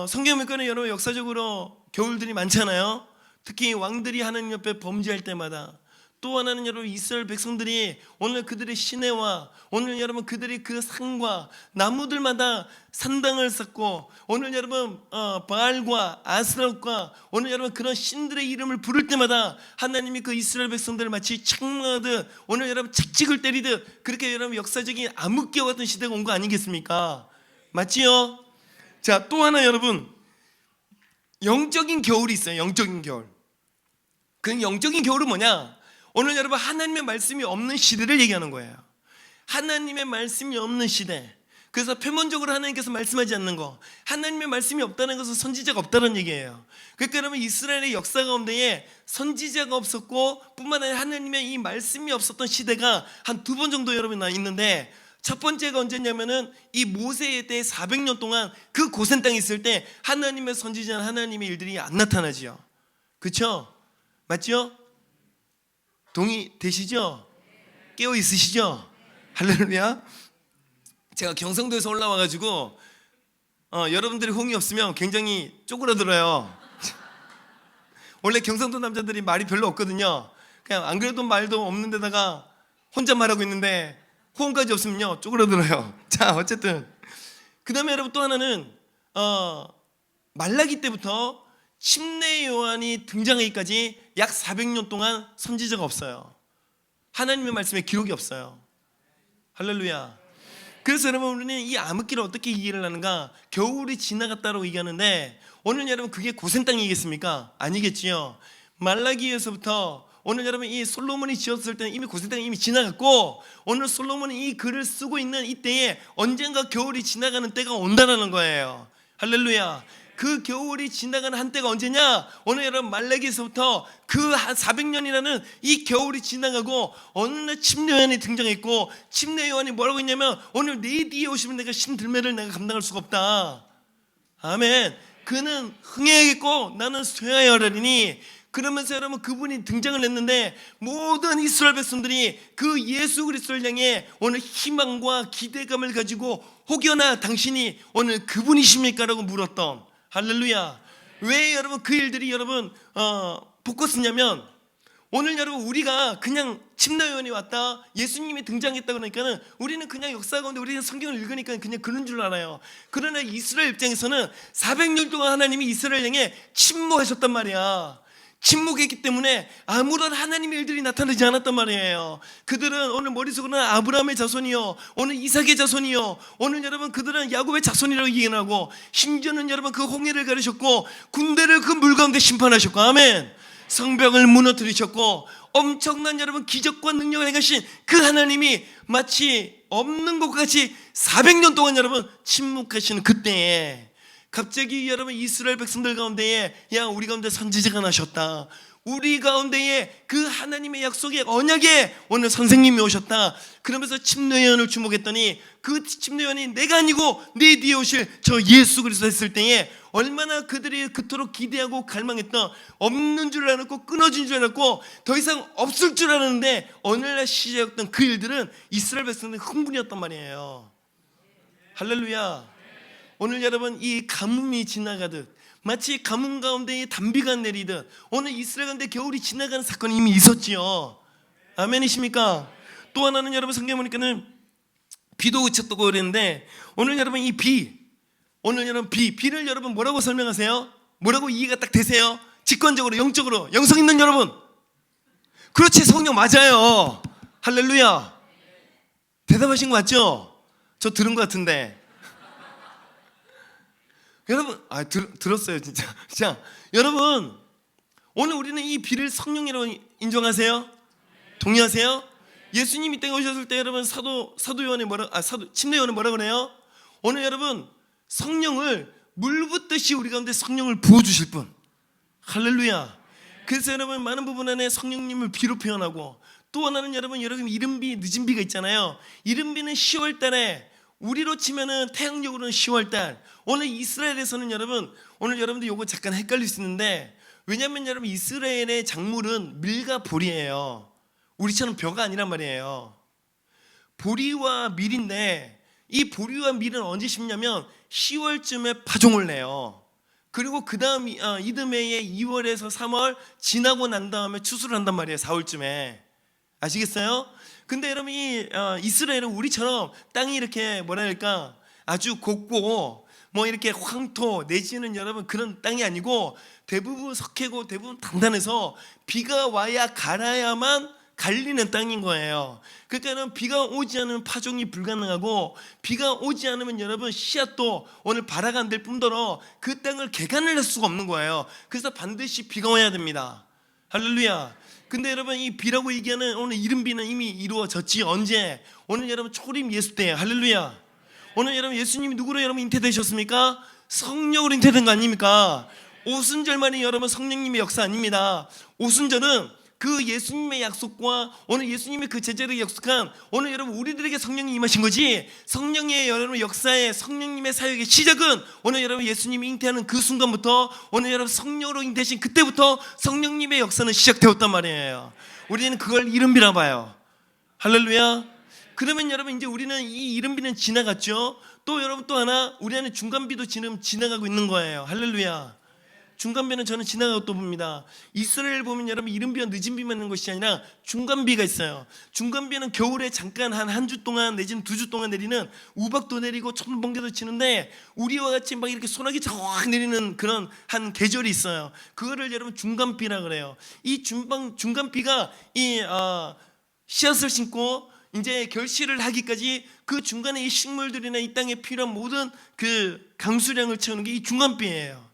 성경 문과는 여러분 역사적으로 겨울들이 많잖아요. 특히 왕들이 하나님 옆에 범죄할 때마다, 또 하나는 여러분 이스라엘 백성들이 오늘 그들의 시내와 오늘 여러분 그들이 그 산과 나무들마다 산당을 쌓고 오늘 여러분 바알과 아스라엘과 오늘 여러분 그런 신들의 이름을 부를 때마다 하나님이 그 이스라엘 백성들을 마치 책망하듯 오늘 여러분 책찍을 때리듯 그렇게 여러분 역사적인 암흑기와 같은 시대가 온 거 아니겠습니까? 맞지요? 자, 또 하나 여러분 영적인 겨울이 있어요. 영적인 겨울. 그 영적인 겨울은 뭐냐? 오늘 여러분 하나님의 말씀이 없는 시대를 얘기하는 거예요. 하나님의 말씀이 없는 시대. 그래서 표면적으로 하나님께서 말씀하지 않는 거, 하나님의 말씀이 없다는 것은 선지자가 없다는 얘기예요. 그러니까 여러분 이스라엘의 역사 가운데에 선지자가 없었고 뿐만 아니라 하나님의 이 말씀이 없었던 시대가 한 2번 정도 여러분 있는데, 첫 번째가 언제냐면은 이 모세의 때 400년 동안 그 고센 땅에 있을 때 하나님의 선지자는 하나님의 일들이 안 나타나지요. 그렇죠? 맞죠? 동의되시죠? 깨어 있으시죠? 할렐루야. 제가 경상도에서 올라와가지고 여러분들이 호응이 없으면 굉장히 쪼그라들어요. 원래 경상도 남자들이 말이 별로 없거든요. 그냥 안 그래도 말도 없는 데다가 혼자 말하고 있는데 호응까지 없으면요 쪼그라들어요. 자, 어쨌든 그 다음에 여러분 또 하나는 말라기 때부터 침례 요한이 등장하기까지 약 400년 동안 선지자가 없어요. 하나님의 말씀에 기록이 없어요. 할렐루야. 그래서 여러분 우리는 이 암흑기를 어떻게 이해를 하는가? 겨울이 지나갔다고 얘기하는데 오늘 여러분 그게 고센 땅이겠습니까? 아니겠지요. 말라기에서부터 오늘 여러분 이 솔로몬이 지었을 때는 이미 고센 땅이 이미 지나갔고 오늘 솔로몬이 이 글을 쓰고 있는 이때에 언젠가 겨울이 지나가는 때가 온다는 거예요. 할렐루야. 그 겨울이 지나가는 한때가 언제냐? 오늘 여러분 말라기에서부터 그 400년이라는 이 겨울이 지나가고 어느 날 침례 요한이 등장했고 침례 요한이 뭐라고 했냐면 오늘 내 뒤에 오시면 내가 신들매를 내가 감당할 수가 없다. 아멘. 그는 흥해야겠고 나는 쇠하여 하리니. 그러면서 여러분 그분이 등장을 했는데 모든 이스라엘 백성들이 그 예수 그리스도를 향해 오늘 희망과 기대감을 가지고 혹여나 당신이 오늘 그분이십니까? 라고 물었던 할렐루야. 왜 여러분 그 일들이 여러분 포커스냐면 오늘 여러분 우리가 그냥 침례요한이 왔다 예수님이 등장했다 그러니까는 우리는 그냥 역사 가운데 우리는 성경을 읽으니까 그냥 그런 줄 알아요. 그러나 이스라엘 입장에서는 400년 동안 하나님이 이스라엘 향해 침묵하셨단 말이야. 침묵했기 때문에 아무런 하나님의 일들이 나타나지 않았단 말이에요. 그들은 오늘 머릿속으로는 아브라함의 자손이요 오늘 이삭의 자손이요 오늘 여러분 그들은 야곱의 자손이라고 얘기하고 심지어는 여러분 그 홍해를 가르셨고 군대를 그 물 가운데 심판하셨고 아멘. 성벽을 무너뜨리셨고 엄청난 여러분 기적과 능력을 행하신 그 하나님이 마치 없는 것 같이 400년 동안 여러분 침묵하시는 그때에 갑자기 여러분 이스라엘 백성들 가운데에 야 우리 가운데 선지자가 나셨다. 우리 가운데에 그 하나님의 약속의 언약에 오늘 선생님이 오셨다. 그러면서 침례 요한을 주목했더니 그 침례 요한이 내가 아니고 내 뒤에 오실 저 예수 그리스도 했을 때에 얼마나 그들이 그토록 기대하고 갈망했던 없는 줄 알았고 끊어진 줄 알았고 더 이상 없을 줄 알았는데 오늘날 시작했던 그 일들은 이스라엘 백성들의 흥분이었단 말이에요. 할렐루야. 오늘 여러분 이 가뭄이 지나가듯 마치 가뭄 가운데에 단비가 내리듯 오늘 이스라엘 가운데 겨울이 지나가는 사건이 이미 있었지요. 아멘이십니까? 또 하나는 여러분 성경 보니까는 비도 그쳤다고 그랬는데 오늘 여러분 이 오늘 여러분 비를 여러분 뭐라고 설명하세요? 뭐라고 이해가 딱 되세요? 직관적으로 영적으로 영성 있는 여러분 그렇지 성령 맞아요. 할렐루야. 대답하신 거 맞죠? 저 들은 것 같은데 여러분 들었어요 진짜. 자 여러분 오늘 우리는 이 비를 성령이라고 인정하세요? 동의하세요? 예수님이 이 땅에 오셨을 때 여러분 사도 요한이 침례 요한이 뭐라 그래요? 오늘 여러분 성령을 물 붓듯이 우리 가운데 성령을 부어주실 분. 할렐루야. 그래서 여러분 많은 부분 안에 성령님을 비로 표현하고 또 하나는 여러분 이른비 늦은 비가 있잖아요. 이른비는 10월 달에 우리로 치면은 태양력으로는 10월 달. 오늘 이스라엘에서는 여러분 오늘 여러분들 요거 잠깐 헷갈릴 수 있는데 왜냐하면 여러분 이스라엘의 작물은 밀과 보리예요. 우리처럼 벼가 아니란 말이에요. 보리와 밀인데 이 보리와 밀은 언제 심냐면 10월쯤에 파종을 내요. 그리고 그 다음 이듬해에 2월에서 3월 지나고 난 다음에 추수를 한단 말이에요. 4월쯤에. 아시겠어요? 근데 여러분 이 이스라엘은 우리처럼 땅이 이렇게 뭐랄까 아주 곱고 뭐 이렇게 황토 내지는 여러분 그런 땅이 아니고 대부분 석회고 대부분 단단해서 비가 와야 갈아야만 갈리는 땅인 거예요. 그러니까 비가 오지 않으면 파종이 불가능하고 비가 오지 않으면 여러분 씨앗도 오늘 발화가 안 될 뿐더러 그 땅을 개간을 할 수가 없는 거예요. 그래서 반드시 비가 와야 됩니다. 할렐루야. 근데 여러분 이 비라고 얘기하는 오늘 이른비는 이미 이루어졌지. 언제? 오늘 여러분 초림 예수 때예요. 할렐루야. 오늘 여러분 예수님이 누구로 여러분 잉태되셨습니까? 성령으로 잉태된 거 아닙니까? 오순절만이 여러분 성령님의 역사 아닙니다. 오순절은 그 예수님의 약속과 오늘 예수님의 그 제자들에게 약속한 오늘 여러분 우리들에게 성령이 임하신 거지. 성령의 여러분 역사의 성령님의 사역의 시작은 오늘 여러분 예수님이 잉태하는 그 순간부터 오늘 여러분 성령으로 잉태하신 그때부터 성령님의 역사는 시작되었단 말이에요. 우리는 그걸 이른비라 봐요. 할렐루야. 그러면 여러분 이제 우리는 이 이른비는 지나갔죠. 또 여러분 또 하나 우리 안에 중간비도 지금 지나가고 있는 거예요. 할렐루야. 중간비는 저는 지나가고 또 봅니다. 이스라엘 보면 여러분 이른비와 늦은비만 있는 것이 아니라 중간비가 있어요. 중간비는 겨울에 잠깐 한 주 동안 내지는 2주 동안 내리는 우박도 내리고 천번개도 치는데 우리와 같이 막 이렇게 소나기 쫙 내리는 그런 한 계절이 있어요. 그거를 여러분 중간비라 그래요. 이 중간비가 이 씨앗을 심고 이제 결실을 하기까지 그 중간에 이 식물들이나 이 땅에 필요한 모든 그 강수량을 채우는 게 이 중간비예요.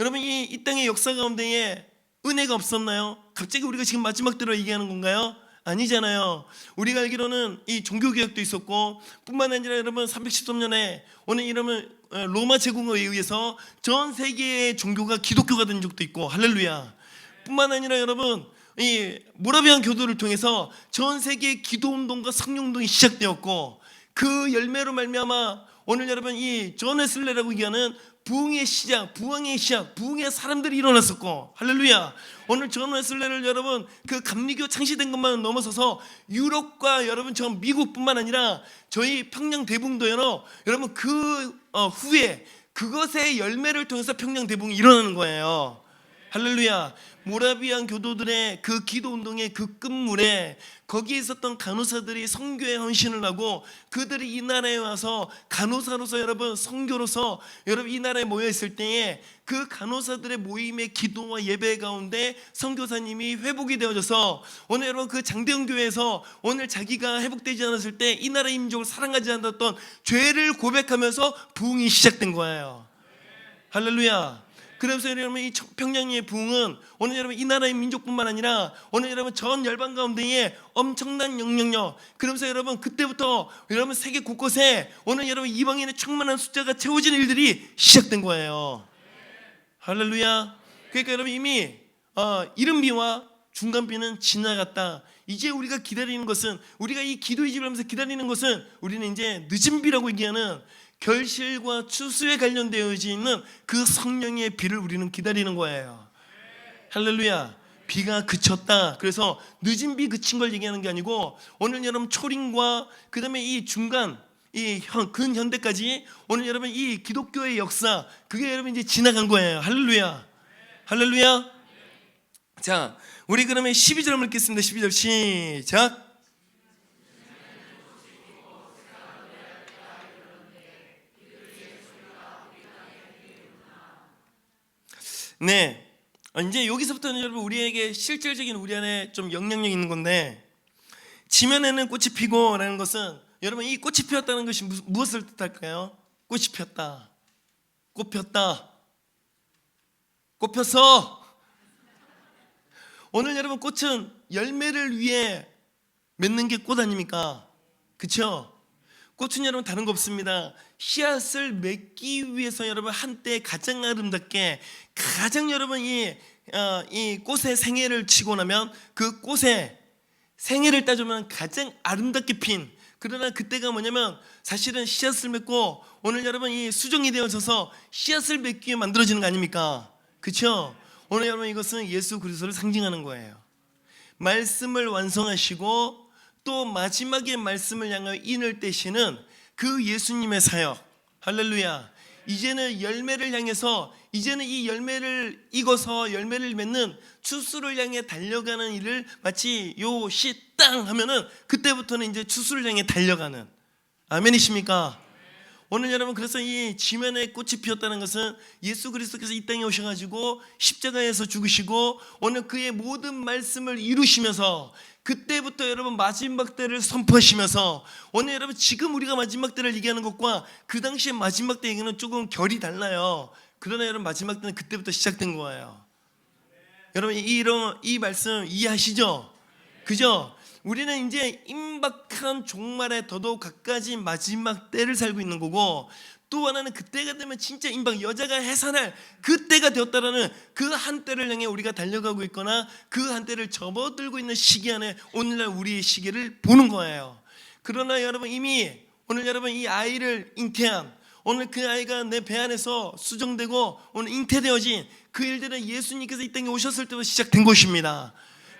여러분 이 땅의 역사 가운데에 은혜가 없었나요? 갑자기 우리가 지금 마지막 때로 얘기하는 건가요? 아니잖아요. 우리가 알기로는 이 종교개혁도 있었고 뿐만 아니라 여러분 313년에 오늘 이러면 로마 제국에 의해서 전 세계의 종교가 기독교가 된 적도 있고 할렐루야. 뿐만 아니라 여러분 이 모라비안 교도를 통해서 전 세계의 기도운동과 성령운동이 시작되었고 그 열매로 말미암아 오늘 여러분 이 존 웨슬레라고 얘기하는 부흥의 시작, 부흥의 사람들이 일어났었고 할렐루야. 오늘 존 웨슬레를 여러분 그 감리교 창시된 것만 넘어서서 유럽과 여러분 저 미국뿐만 아니라 저희 평양 대붕도 여러분 그 후에 그것의 열매를 통해서 평양 대붕이 일어나는 거예요. 할렐루야. 모라비안 교도들의 그 기도운동의 그 끝물에 거기에 있었던 간호사들이 선교에 헌신을 하고 그들이 이 나라에 와서 간호사로서 여러분 선교로서 여러분 이 나라에 모여 있을 때에 그 간호사들의 모임의 기도와 예배 가운데 선교사님이 회복이 되어져서 오늘 여러분 그 장대현 교회에서 오늘 자기가 회복되지 않았을 때 이 나라의 민족을 사랑하지 않았던 죄를 고백하면서 부흥이 시작된 거예요. 할렐루야. 그래서 여러분 이 평양의 부흥은 오늘 여러분 이 나라의 민족뿐만 아니라 오늘 여러분 전 열방 가운데에 엄청난 영향력. 그러면서 여러분 그때부터 여러분 세계 곳곳에 오늘 여러분 이방인의 충만한 숫자가 채워지는 일들이 시작된 거예요. 할렐루야. 그러니까 여러분 이미 이른비와 중간비는 지나갔다. 이제 우리가 기다리는 것은 우리가 이 기도의 집을 하면서 기다리는 것은 우리는 이제 늦은비라고 얘기하는 결실과 추수에 관련되어 있는 그 성령의 비를 우리는 기다리는 거예요. 할렐루야. 비가 그쳤다. 그래서 늦은 비 그친 걸 얘기하는 게 아니고 오늘 여러분 초림과 그 다음에 이 중간 이 근현대까지 오늘 여러분 이 기독교의 역사 그게 여러분 이제 지나간 거예요. 할렐루야. 할렐루야. 자, 우리 그러면 12절 읽겠습니다. 12절 시작. 네, 이제 여기서부터는 여러분 우리에게 실질적인 우리 안에 좀 영향력 있는 건데 지면에는 꽃이 피고라는 것은 여러분 이 꽃이 피었다는 것이 무엇을 뜻할까요? 꽃이 피었다, 꽃 폈다, 꽃 폈어. 오늘 여러분 꽃은 열매를 위해 맺는 게 꽃 아닙니까? 그렇죠? 꽃은 여러분 다른 거 없습니다. 씨앗을 맺기 위해서 여러분 한때 가장 아름답게 가장 여러분 이 꽃의 생애를 치고 나면 그 꽃의 생애를 따지면 가장 아름답게 핀 그러나 그때가 뭐냐면 사실은 씨앗을 맺고 오늘 여러분 이 수정이 되어져서 씨앗을 맺기 위해 만들어지는 거 아닙니까? 그렇죠? 오늘 여러분 이것은 예수 그리스도를 상징하는 거예요. 말씀을 완성하시고 또 마지막에 말씀을 향하여 인을 떼시는 그 예수님의 사역. 할렐루야. 이제는 열매를 향해서 이제는 이 열매를 익어서 열매를 맺는 추수를 향해 달려가는 일을 마치 요 씨 땅 하면은 그때부터는 이제 추수를 향해 달려가는 아멘이십니까? 오늘 여러분 그래서 이 지면에 꽃이 피었다는 것은 예수 그리스도께서 이 땅에 오셔가지고 십자가에서 죽으시고 오늘 그의 모든 말씀을 이루시면서 그때부터 여러분 마지막 때를 선포하시면서 오늘 여러분 지금 우리가 마지막 때를 얘기하는 것과 그 당시에 마지막 때 얘기는 조금 결이 달라요. 그러나 여러분 마지막 때는 그때부터 시작된 거예요. 여러분 이 말씀 이해하시죠? 그죠? 우리는 이제 임박한 종말에 더더욱 가까워진 마지막 때를 살고 있는 거고 또 하나는 그때가 되면 진짜 임박 여자가 해산할 그때가 되었다라는 그 한때를 향해 우리가 달려가고 있거나 그 한때를 접어들고 있는 시기 안에 오늘날 우리의 시기를 보는 거예요. 그러나 여러분 이미 오늘 여러분 이 아이를 잉태한 오늘 그 아이가 내 배 안에서 수정되고 오늘 잉태되어진 그 일들은 예수님께서 이 땅에 오셨을 때부터 시작된 것입니다.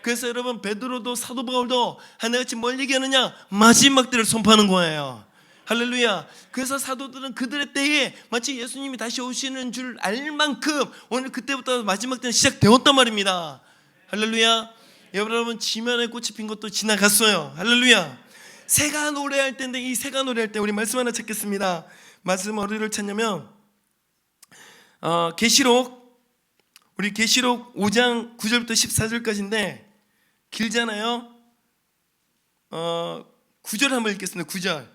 그래서 여러분 베드로도 사도 바울도 하나같이 뭘 얘기하느냐? 마지막 때를 선포하는 거예요. 할렐루야. 그래서 사도들은 그들의 때에 마치 예수님이 다시 오시는 줄 알 만큼 오늘 그때부터 마지막 때는 시작되었단 말입니다. 할렐루야. 여러분 지면에 꽃이 핀 것도 지나갔어요. 할렐루야. 새가 노래할 때인데 이 새가 노래할 때 우리 말씀 하나 찾겠습니다. 말씀 어디를 찾냐면 우리 계시록 5장 9절부터 14절까지인데 길잖아요. 9절 한번 읽겠습니다. 9절.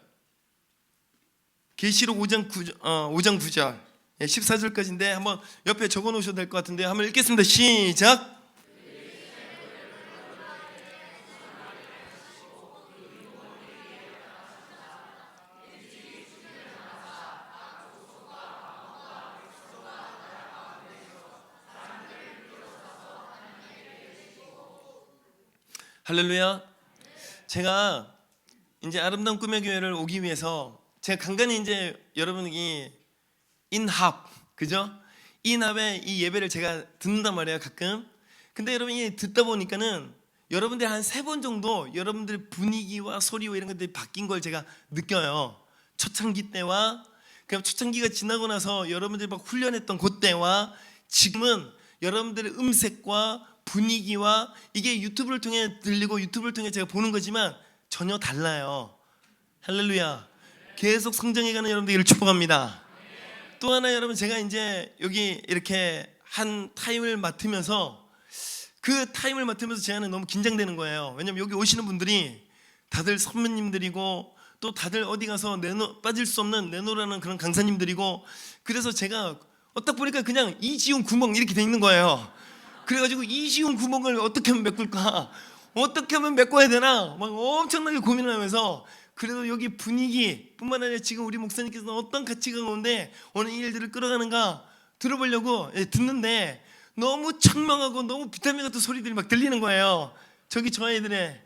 계시록 5장 9절 14절까지인데 한번 옆에 적어 놓으셔도 될 것 같은데 한번 읽겠습니다. 시작. 할렐루야. 제가 이제 아름다운 꿈의 교회를 오기 위해서 제가 간간히 이제 여러분이 인합, 그죠? 인합에 이 예배를 제가 듣는단 말이에요, 가끔. 근데 여러분이 듣다 보니까는 여러분들이 한 3번 정도 여러분들의 분위기와 소리와 이런 것들이 바뀐 걸 제가 느껴요. 초창기 때와 그냥 초창기가 지나고 나서 여러분들이 막 훈련했던 그때와 지금은 여러분들의 음색과 분위기와 이게 유튜브를 통해 들리고 유튜브를 통해 제가 보는 거지만 전혀 달라요. 할렐루야. 계속 성장해가는 여러분들을 축복합니다. 또 하나 여러분 제가 이제 여기 이렇게 한 타임을 맡으면서 그 타임을 맡으면서 제가 너무 긴장되는 거예요. 왜냐면 여기 오시는 분들이 다들 선배님들이고 또 다들 어디 가서 빠질 수 없는 내노라는 그런 강사님들이고 그래서 제가 딱 보니까 그냥 이지훈 구멍 이렇게 돼 있는 거예요. 그래가지고 이지훈 구멍을 어떻게 하면 메꿀까? 어떻게 하면 메꿔야 되나? 막 엄청나게 고민을 하면서 그래도 여기 분위기뿐만 아니라 지금 우리 목사님께서는 어떤 가치가 가운데 오늘 이 일들을 끌어가는가 들어보려고 듣는데 너무 청명하고 너무 비타민 같은 소리들이 막 들리는 거예요. 저기 저 아이들의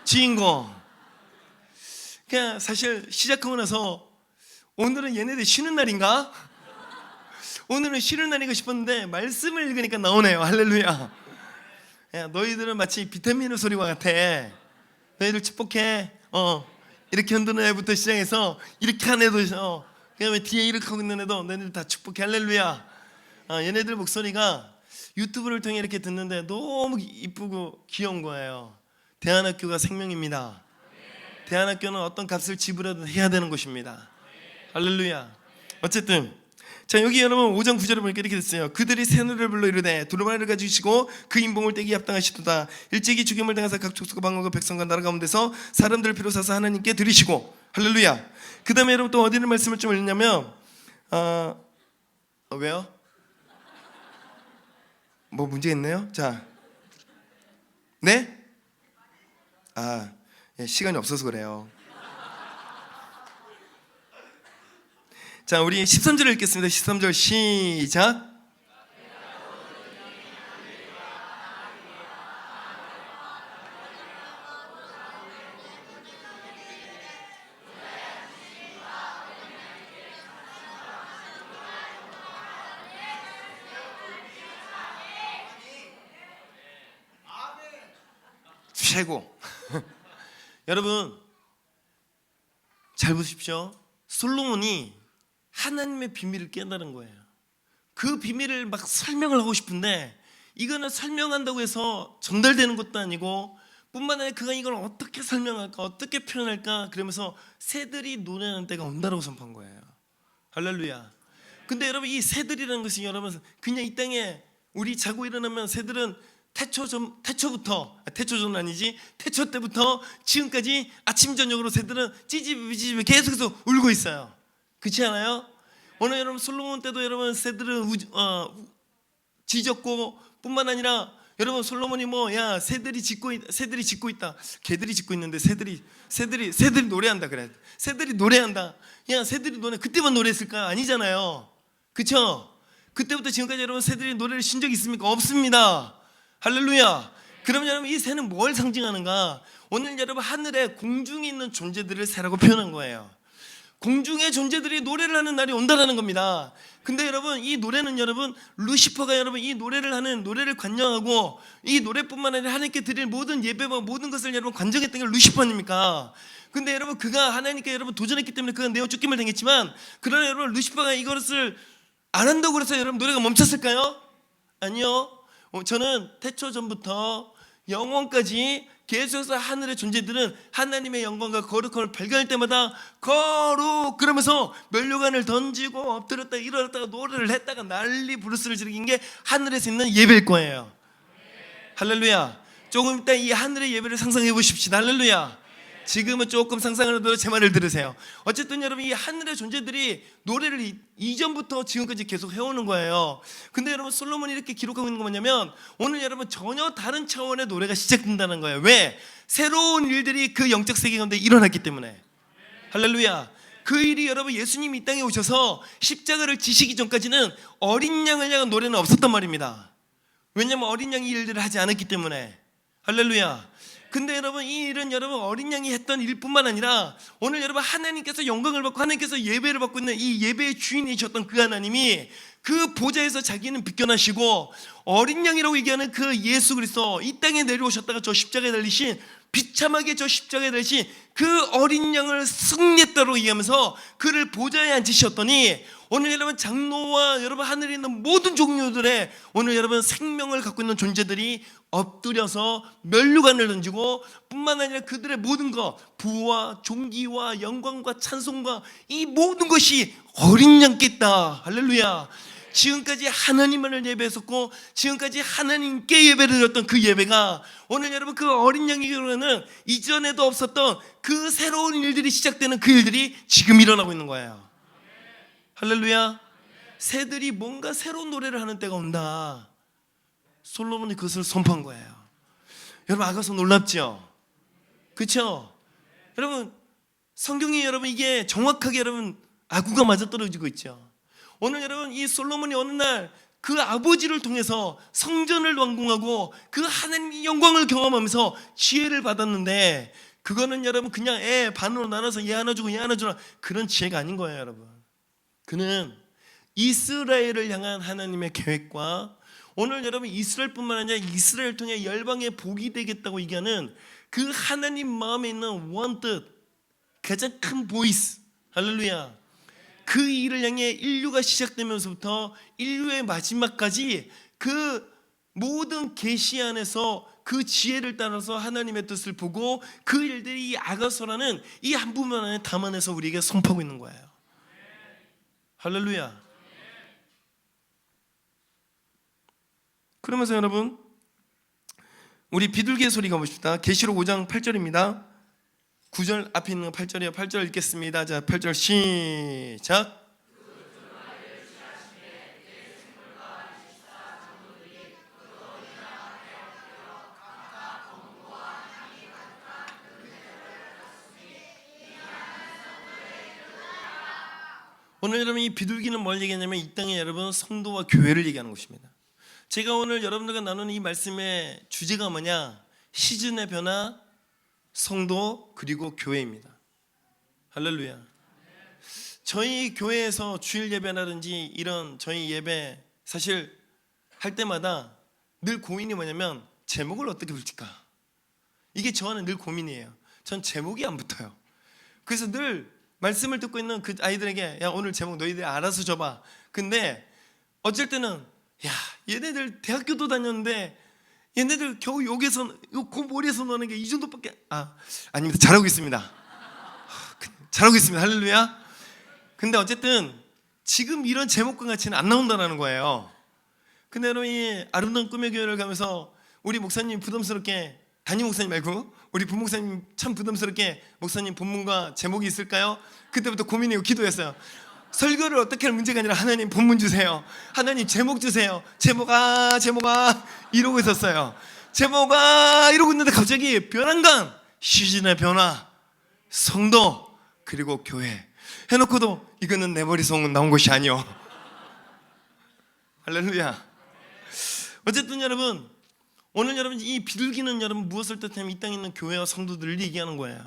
주인공. 그냥 사실 시작하고 나서 오늘은 얘네들 쉬는 날인가? 오늘은 쉬는 날인가 싶었는데 말씀을 읽으니까 나오네요. 할렐루야. 야, 너희들은 마치 비타민의 소리와 같아. 너희들 축복해. 이렇게 흔드는 애부터 시작해서 이렇게 한 애도 그다음에 뒤에 이렇게 하고 있는 애도 너희들 다 축복해. 할렐루야. 얘네들 목소리가 유튜브를 통해 이렇게 듣는데 너무 이쁘고 귀여운 거예요. 대안학교가 생명입니다. 대안학교는 어떤 값을 지불해도 해야 되는 곳입니다. 할렐루야. 어쨌든 자 여기 여러분 5장 9절을 보니까 이렇게 됐어요. 그들이 새 노래를 불러 이르되 두루마리를 가지시고 그 인봉을 떼기 합당하시도다. 일찍이 죽임을 당하사 각 족속과 방언과 백성과 나라 가운데서 사람들을 비롯하사 하나님께 드리시고. 할렐루야. 그 다음에 여러분 또 어디를 말씀을 좀 읽냐면 왜요? 뭐 문제 있나요? 자, 네? 시간이 없어서 그래요. 자, 우리 13절 읽겠습니다. 13절 시작. 최고. 여러분 잘 보십시오. 솔로몬이 하나님의 비밀을 깨달은 거예요. 그 비밀을 막 설명을 하고 싶은데 이거는 설명한다고 해서 전달되는 것도 아니고 뿐만 아니라 그가 이걸 어떻게 설명할까 어떻게 표현할까 그러면서 새들이 노래하는 때가 온다라고 선포한 거예요. 할렐루야. 근데 여러분 이 새들이라는 것이 여러분 그냥 이 땅에 우리 자고 일어나면 새들은 태초 때부터 지금까지 아침 저녁으로 새들은 찌집찌집 계속해서 울고 있어요. 그렇지 않아요? 오늘 여러분 솔로몬 때도 여러분 새들은 짖었고 뿐만 아니라 여러분 솔로몬이 새들이 짖고 있다. 개들이 짖고 있는데 새들이 노래한다 그래. 새들이 노래한다. 새들이 노래 그때만 노래했을까? 아니잖아요. 그렇죠? 그때부터 지금까지 여러분 새들이 노래를 쉰 적이 있습니까? 없습니다. 할렐루야. 그러면 여러분 이 새는 뭘 상징하는가? 오늘 여러분 하늘에 공중에 있는 존재들을 새라고 표현한 거예요. 공중의 존재들이 노래를 하는 날이 온다라는 겁니다. 근데 여러분, 이 노래는 여러분, 루시퍼가 여러분 이 노래를 하는, 노래를 관여하고 이 노래뿐만 아니라 하나님께 드릴 모든 예배와 모든 것을 여러분 관정했던 게 루시퍼 아닙니까? 근데 여러분, 그가 하나님께 여러분 도전했기 때문에 그가 내어 쫓김을 당했지만, 그러나 여러분 루시퍼가 이것을 안 한다고 그래서 여러분 노래가 멈췄을까요? 아니요. 저는 태초 전부터 영원까지 계속해서 하늘의 존재들은 하나님의 영광과 거룩함을 발견할 때마다 거룩 그러면서 면류관을 던지고 엎드렸다가 일어났다가 노래를 했다가 난리 부르스를 지르긴 게 하늘에서 있는 예배일 거예요. 할렐루야. 조금 이따 이 하늘의 예배를 상상해 보십시다. 할렐루야. 지금은 조금 상상을 해도 제 말을 들으세요. 어쨌든 여러분, 이 하늘의 존재들이 노래를 이전부터 지금까지 계속 해오는 거예요. 근데 여러분, 솔로몬이 이렇게 기록하고 있는 거 뭐냐면, 오늘 여러분 전혀 다른 차원의 노래가 시작된다는 거예요. 왜? 새로운 일들이 그 영적 세계 가운데 일어났기 때문에. 할렐루야. 그 일이 여러분, 예수님이 이 땅에 오셔서 십자가를 지시기 전까지는 어린 양을 향한 노래는 없었단 말입니다. 왜냐하면 어린 양이 일들을 하지 않았기 때문에. 할렐루야. 근데 여러분, 이 일은 여러분 어린 양이 했던 일뿐만 아니라 오늘 여러분 하나님께서 영광을 받고 하나님께서 예배를 받고 있는 이 예배의 주인이셨던 그 하나님이 그 보좌에서 자기는 비껴나시고 어린 양이라고 얘기하는 그 예수 그리스도, 이 땅에 내려오셨다가 저 십자가에 달리신, 비참하게 저 십자가에 달리신 그 어린 양을 승리했다고 얘기하면서 그를 보좌에 앉으셨더니, 오늘 여러분 장로와 여러분 하늘에 있는 모든 종류들의 오늘 여러분 생명을 갖고 있는 존재들이 엎드려서 면류관을 던지고, 뿐만 아니라 그들의 모든 것, 부와 존귀와 영광과 찬송과 이 모든 것이 어린 양께 있다. 할렐루야. 지금까지 하나님만을 예배했었고 지금까지 하나님께 예배를 드렸던 그 예배가 오늘 여러분 그 어린 양에게로는 이전에도 없었던 그 새로운 일들이 시작되는 그 일들이 지금 일어나고 있는 거예요. 할렐루야. 새들이 뭔가 새로운 노래를 하는 때가 온다. 솔로몬이 그것을 선포한 거예요. 여러분, 아가서 놀랍죠? 그렇죠? 여러분, 성경이 여러분 이게 정확하게 여러분 아구가 맞아떨어지고 있죠. 오늘 여러분, 이 솔로몬이 어느 날 그 아버지를 통해서 성전을 완공하고 그 하나님의 영광을 경험하면서 지혜를 받았는데, 그거는 여러분 그냥 애 반으로 나눠서 얘 하나 주고 얘 하나 주라 그런 지혜가 아닌 거예요. 여러분, 그는 이스라엘을 향한 하나님의 계획과 오늘 여러분 이스라엘뿐만 아니라 이스라엘 통해 열방의 복이 되겠다고 얘기하는 그 하나님 마음에 있는 원뜻, 가장 큰 보이스, 할렐루야, 그 일을 향해 인류가 시작되면서부터 인류의 마지막까지 그 모든 계시 안에서 그 지혜를 따라서 하나님의 뜻을 보고 그 일들이 이 아가서라는 이 한 부분 안에 담아내서 우리에게 선포하고 있는 거예요. 할렐루야. 그러면서 여러분, 우리 비둘기의 소리 가봅시다. 계시록 5장 8절입니다. 9절 앞에 있는 8절이요. 8절 읽겠습니다. 자, 8절 시작. 오늘 여러분 이 비둘기는 뭘 얘기하냐면 이 땅에 여러분 성도와 교회를 얘기하는 것입니다. 제가 오늘 여러분들과 나누는 이 말씀의 주제가 뭐냐? 시즌의 변화, 성도 그리고 교회입니다. 할렐루야. 저희 교회에서 주일 예배라든지 이런 저희 예배 사실 할 때마다 늘 고민이 뭐냐면 제목을 어떻게 붙일까? 이게 저와는 늘 고민이에요. 전 제목이 안 붙어요. 그래서 늘 말씀을 듣고 있는 그 아이들에게 야, 오늘 제목 너희들이 알아서 줘봐. 근데 어쩔 때는 야, 얘네들 대학교도 다녔는데 얘네들 겨우 여기서 그 머리에서 노는 게 이 정도밖에 아닙니다. 잘하고 있습니다. 잘하고 있습니다. 할렐루야. 근데 어쨌든 지금 이런 제목과 같이는 안 나온다는 거예요. 근데 여러분 이 아름다운 꿈의 교회를 가면서 우리 목사님 부담스럽게, 담임 목사님 말고 우리 부목사님 참 부담스럽게 목사님 본문과 제목이 있을까요? 그때부터 고민이고 기도했어요. 설교를 어떻게 할 문제가 아니라 하나님 본문 주세요. 하나님 제목 주세요. 제목아 이러고 있었어요. 제목아 이러고 있는데 갑자기 변환감, 시즌의 변화, 성도 그리고 교회 해놓고도 이거는 내 머릿속은 나온 것이 아니오. 할렐루야. 어쨌든 여러분, 오늘 여러분 이 비둘기는 여러분 무엇을 뜻하면 이 땅에 있는 교회와 성도들을 얘기하는 거예요.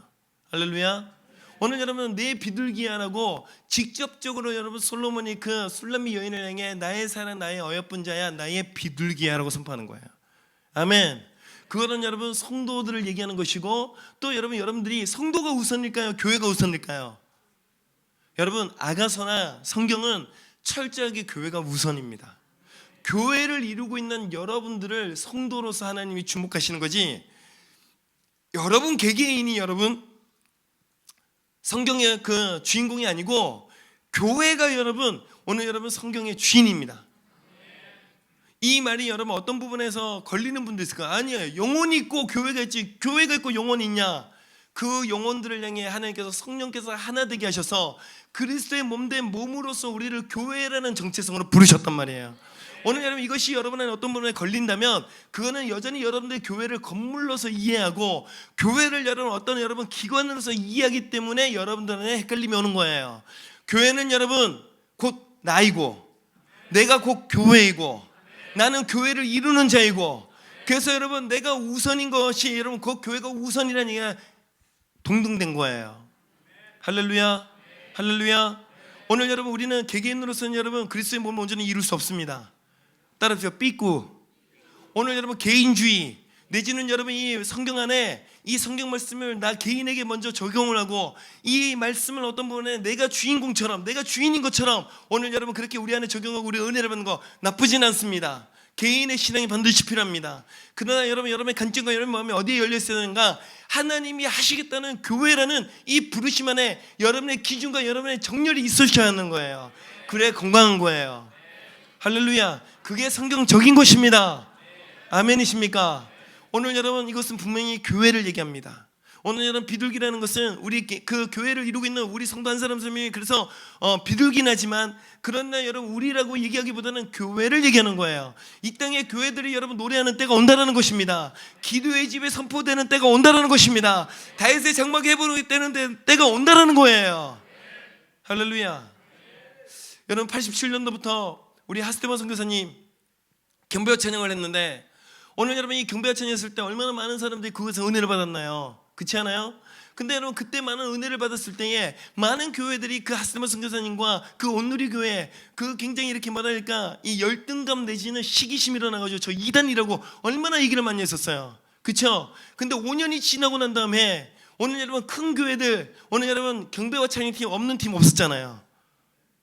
할렐루야. 오늘 여러분 내 비둘기야라고 직접적으로 여러분 솔로몬이 그 술람미 여인을 향해 나의 사랑 나의 어여쁜 자야 나의 비둘기야라고 선포하는 거예요. 아멘. 그거는 여러분 성도들을 얘기하는 것이고 또 여러분들이 성도가 우선일까요? 교회가 우선일까요? 여러분 아가서나 성경은 철저하게 교회가 우선입니다. 교회를 이루고 있는 여러분들을 성도로서 하나님이 주목하시는 거지 여러분 개개인이 여러분 성경의 그 주인공이 아니고 교회가 여러분 오늘 여러분 성경의 주인입니다. 이 말이 여러분 어떤 부분에서 걸리는 분도 있을 거예요. 아니에요. 영혼이 있고 교회가 있지 교회가 있고 영혼이 있냐. 그 영혼들을 향해 하나님께서 성령께서 하나 되게 하셔서 그리스도의 몸된 몸으로서 우리를 교회라는 정체성으로 부르셨단 말이에요. 오늘 여러분 이것이 여러분의 어떤 부분에 걸린다면 그거는 여전히 여러분들의 교회를 건물로서 이해하고 교회를 여러분 기관으로서 이해하기 때문에 여러분들한테 헷갈림이 오는 거예요. 교회는 여러분 곧 나이고 내가 곧 교회이고 나는 교회를 이루는 자이고 그래서 여러분 내가 우선인 것이 여러분 그 교회가 우선이라는 얘기가 동등된 거예요. 할렐루야 할렐루야. 오늘 여러분 우리는 개개인으로서는 여러분 그리스도의 몸을 온전히 이룰 수 없습니다. 따라서 삐꾸 오늘 여러분 개인주의 내지는 여러분 이 성경 안에 이 성경 말씀을 나 개인에게 먼저 적용을 하고 이 말씀을 어떤 부분에 내가 주인공처럼 내가 주인인 것처럼 오늘 여러분 그렇게 우리 안에 적용하고 우리 은혜를 받는 거 나쁘진 않습니다. 개인의 신앙이 반드시 필요합니다. 그러나 여러분의 관점과 여러분 마음이 어디에 열려 있어야 되는가? 하나님이 하시겠다는 교회라는 이 부르심 안에 여러분의 기준과 여러분의 정렬이 있으셔야 하는 거예요. 그래 건강한 거예요. 할렐루야. 그게 성경적인 것입니다. 아멘이십니까? 오늘 여러분 이것은 분명히 교회를 얘기합니다. 오늘 여러분 비둘기라는 것은 우리 그 교회를 이루고 있는 우리 성도 한 사람 이 그래서 비둘기는 하지만 그러나 여러분 우리라고 얘기하기보다는 교회를 얘기하는 거예요. 이 땅에 교회들이 여러분 노래하는 때가 온다라는 것입니다. 기도의 집에 선포되는 때가 온다라는 것입니다. 다윗의 장막에 해보는 때가 온다라는 거예요. 할렐루야. 여러분 87년도부터 우리 하스테반 선교사님 경배와 찬양을 했는데 오늘 여러분 이 경배와 찬양했을 때 얼마나 많은 사람들이 그것에서 은혜를 받았나요? 그렇지 않아요? 근데 여러분 그때 많은 은혜를 받았을 때에 많은 교회들이 그 하스테반 선교사님과 그 온누리 교회 그 굉장히 이렇게 말하니까 이 열등감 내지는 시기심이 일어나가지고 저 이단이라고 얼마나 얘기를 많이 했었어요. 그렇죠? 근데 5년이 지나고 난 다음에 오늘 여러분 큰 교회들 오늘 여러분 경배와 찬양팀 없는 팀 없었잖아요.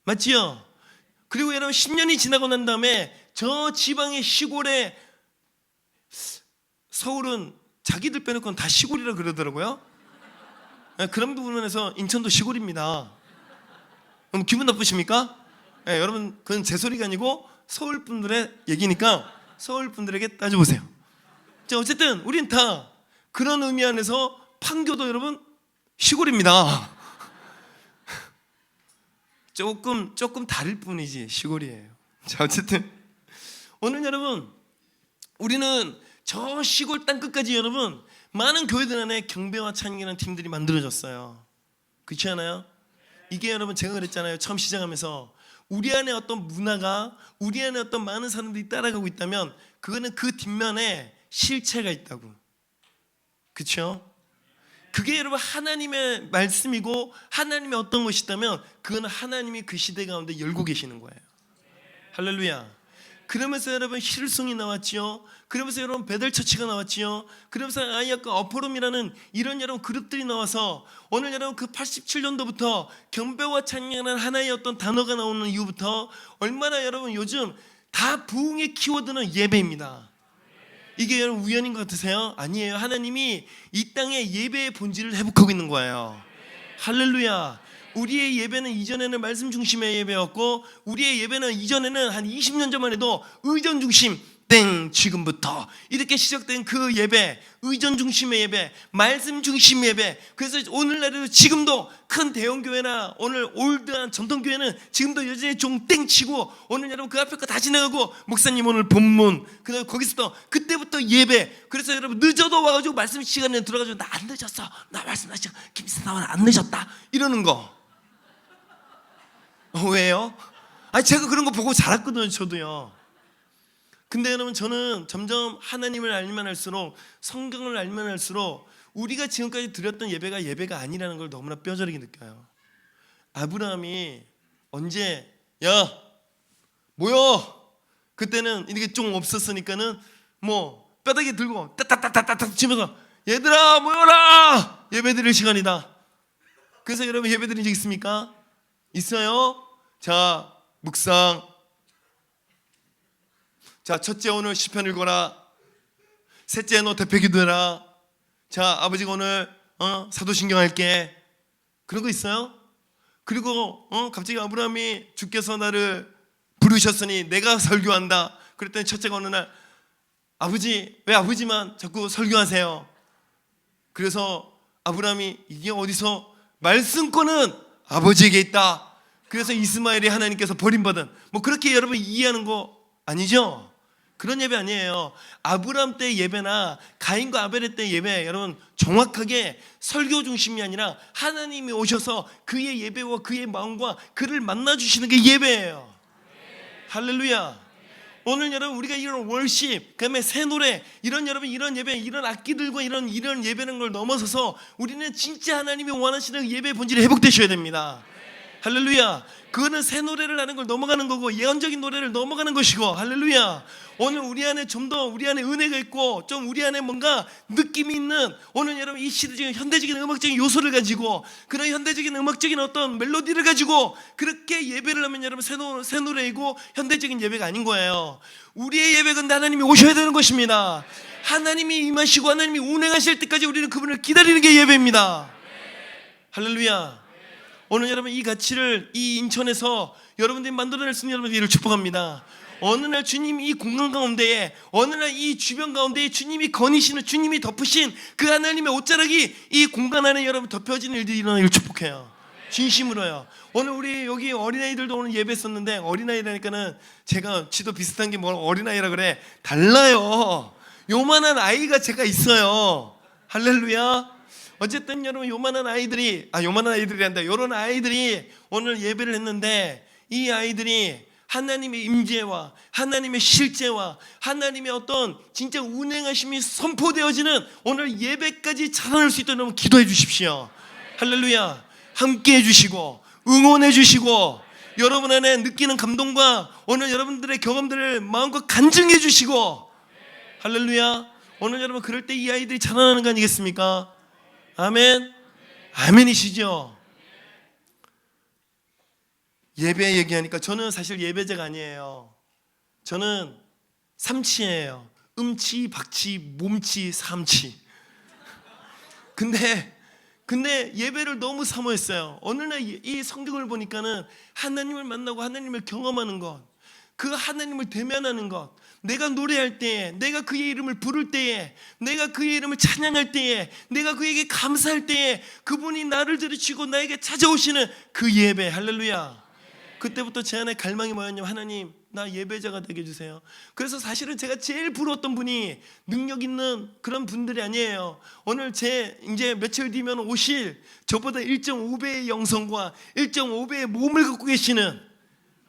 맞지요? 그리고 여러분 10년이 지나고 난 다음에 저 지방의 시골에 서울은 자기들 빼놓고는 다 시골이라 그러더라고요. 그런 부분에서 인천도 시골입니다. 그럼 기분 나쁘십니까? 네, 여러분 그건 제 소리가 아니고 서울 분들의 얘기니까 서울 분들에게 따져보세요. 자, 어쨌든 우린 다 그런 의미 안에서 판교도 여러분 시골입니다. 조금 다를 뿐이지 시골이에요. 자, 어쨌든 오늘 여러분 우리는 저 시골 땅끝까지 여러분 많은 교회들 안에 경배와 찬양이라는 팀들이 만들어졌어요. 그렇지 않아요? 이게 여러분 제가 그랬잖아요. 처음 시작하면서 우리 안에 어떤 문화가 우리 안에 어떤 많은 사람들이 따라가고 있다면 그거는 그 뒷면에 실체가 있다고. 그렇죠? 그게 여러분 하나님의 말씀이고 하나님의 어떤 것이 있다면 그건 하나님이 그 시대 가운데 열고 계시는 거예요. 할렐루야. 그러면서 여러분 힐송이 나왔지요. 그러면서 여러분 베델처치가 나왔지요. 그러면서 아이약과 어포럼이라는 이런 여러분 그룹들이 나와서 오늘 여러분 그 87년도부터 경배와 찬양이라는 하나의 어떤 단어가 나오는 이후부터 얼마나 여러분 요즘 다 부흥의 키워드는 예배입니다. 이게 여러분 우연인 것 같으세요? 아니에요. 하나님이 이 땅에 예배의 본질을 회복하고 있는 거예요. 할렐루야. 우리의 예배는 이전에는 말씀 중심의 예배였고 우리의 예배는 이전에는 한 20년 전만 해도 의전 중심 지금부터 이렇게 시작된 그 예배, 의전 중심의 예배, 말씀 중심의 예배. 그래서 오늘날에도 지금도 큰 대형교회나 오늘 올드한 전통교회는 지금도 여전히 좀 치고 오늘 여러분 그 앞에 거 다 지나가고 목사님 오늘 본문 그다음에 거기서도 그때부터 예배. 그래서 여러분 늦어도 와가지고 말씀 시간에 들어가지고 나 안 늦었어, 나 말씀하시고 김사나와 안 늦었다 이러는 거. 왜요? 제가 그런 거 보고 자랐거든요. 저도요. 근데 여러분 저는 점점 하나님을 알면 할수록 성경을 알면 할수록 우리가 지금까지 드렸던 예배가 아니라는 걸 너무나 뼈저리게 느껴요. 아브라함이 언제 야 모여, 그때는 이게 좀 없었으니까는 뭐 뼈다귀 들고 따따따따따 치면서 얘들아 모여라, 예배드릴 시간이다. 그래서 여러분 예배드린 적 있습니까? 있어요? 자 묵상, 자 첫째 오늘 시편 읽어라, 셋째 너 대표기도 해라, 자 아버지가 오늘 사도신경 할게, 그런 거 있어요? 그리고 갑자기 아브라함이 주께서 나를 부르셨으니 내가 설교한다. 그랬더니 첫째가 어느 날 아버지 왜 아버지만 자꾸 설교하세요? 그래서 아브라함이 이게 어디서 말씀권은 아버지에게 있다. 그래서 이스마엘이 하나님께서 버림받은, 뭐 그렇게 여러분 이해하는 거 아니죠? 그런 예배 아니에요. 아브라함 때 예배나 가인과 아벨의 때 예배, 여러분 정확하게 설교 중심이 아니라 하나님이 오셔서 그의 예배와 그의 마음과 그를 만나주시는 게 예배예요. 할렐루야. 오늘 여러분 우리가 이런 월십, 그다음에 새 노래, 이런 여러분 이런 예배, 이런 악기들과 이런 예배는 걸 넘어서서 우리는 진짜 하나님이 원하시는 예배의 본질이 회복되셔야 됩니다. 할렐루야. 그거는 새 노래를 하는 걸 넘어가는 거고 예언적인 노래를 넘어가는 것이고, 할렐루야. 오늘 우리 안에 좀 더 우리 안에 은혜가 있고 좀 우리 안에 뭔가 느낌이 있는, 오늘 여러분 이 시대적인 현대적인 음악적인 요소를 가지고 그런 현대적인 음악적인 어떤 멜로디를 가지고 그렇게 예배를 하면 여러분 새 노래이고 현대적인 예배가 아닌 거예요. 우리의 예배는 하나님이 오셔야 되는 것입니다. 하나님이 임하시고 하나님이 운행하실 때까지 우리는 그분을 기다리는 게 예배입니다. 할렐루야. 오늘 여러분 이 가치를 이 인천에서 여러분들이 만들어낼 수 있는 여러분들을 축복합니다. 어느 날 주님 이 공간 가운데에, 어느 날 이 주변 가운데에 주님이 거니시는, 주님이 덮으신 그 하나님의 옷자락이 이 공간 안에 여러분 덮여지는 일들이 일어나기를 축복해요. 진심으로요. 오늘 우리 여기 어린아이들도 오늘 예배했었는데, 어린아이라니까는 제가 지도 비슷한 게 뭐 어린아이라 그래, 달라요. 요만한 아이가 제가 있어요. 할렐루야. 어쨌든 여러분 요만한 아이들이 요런 아이들이 오늘 예배를 했는데, 이 아이들이 하나님의 임재와 하나님의 실제와 하나님의 어떤 진짜 운행하심이 선포되어지는 오늘 예배까지 자라날 수 있도록 여러분 기도해 주십시오. 할렐루야. 함께 해주시고 응원해 주시고 여러분 안에 느끼는 감동과 오늘 여러분들의 경험들을 마음껏 간증해 주시고, 할렐루야. 오늘 여러분 그럴 때 이 아이들이 자라나는 거 아니겠습니까? 아멘. 아멘이시죠? 예배 얘기하니까 저는 사실 예배자가 아니에요. 저는 삼치예요. 음치, 박치, 몸치, 삼치. 근데 예배를 너무 사모했어요. 어느 날 이 성경을 보니까는 하나님을 만나고 하나님을 경험하는 것, 그 하나님을 대면하는 것, 내가 노래할 때에, 내가 그의 이름을 부를 때에, 내가 그의 이름을 찬양할 때에, 내가 그에게 감사할 때에 그분이 나를 들으시고 나에게 찾아오시는 그 예배. 할렐루야. 그때부터 제 안에 갈망이 뭐였냐면, 하나님 나 예배자가 되게 해주세요. 그래서 사실은 제가 제일 부러웠던 분이 능력 있는 그런 분들이 아니에요. 오늘 이제 며칠 뒤면 오실 저보다 1.5배의 영성과 1.5배의 몸을 갖고 계시는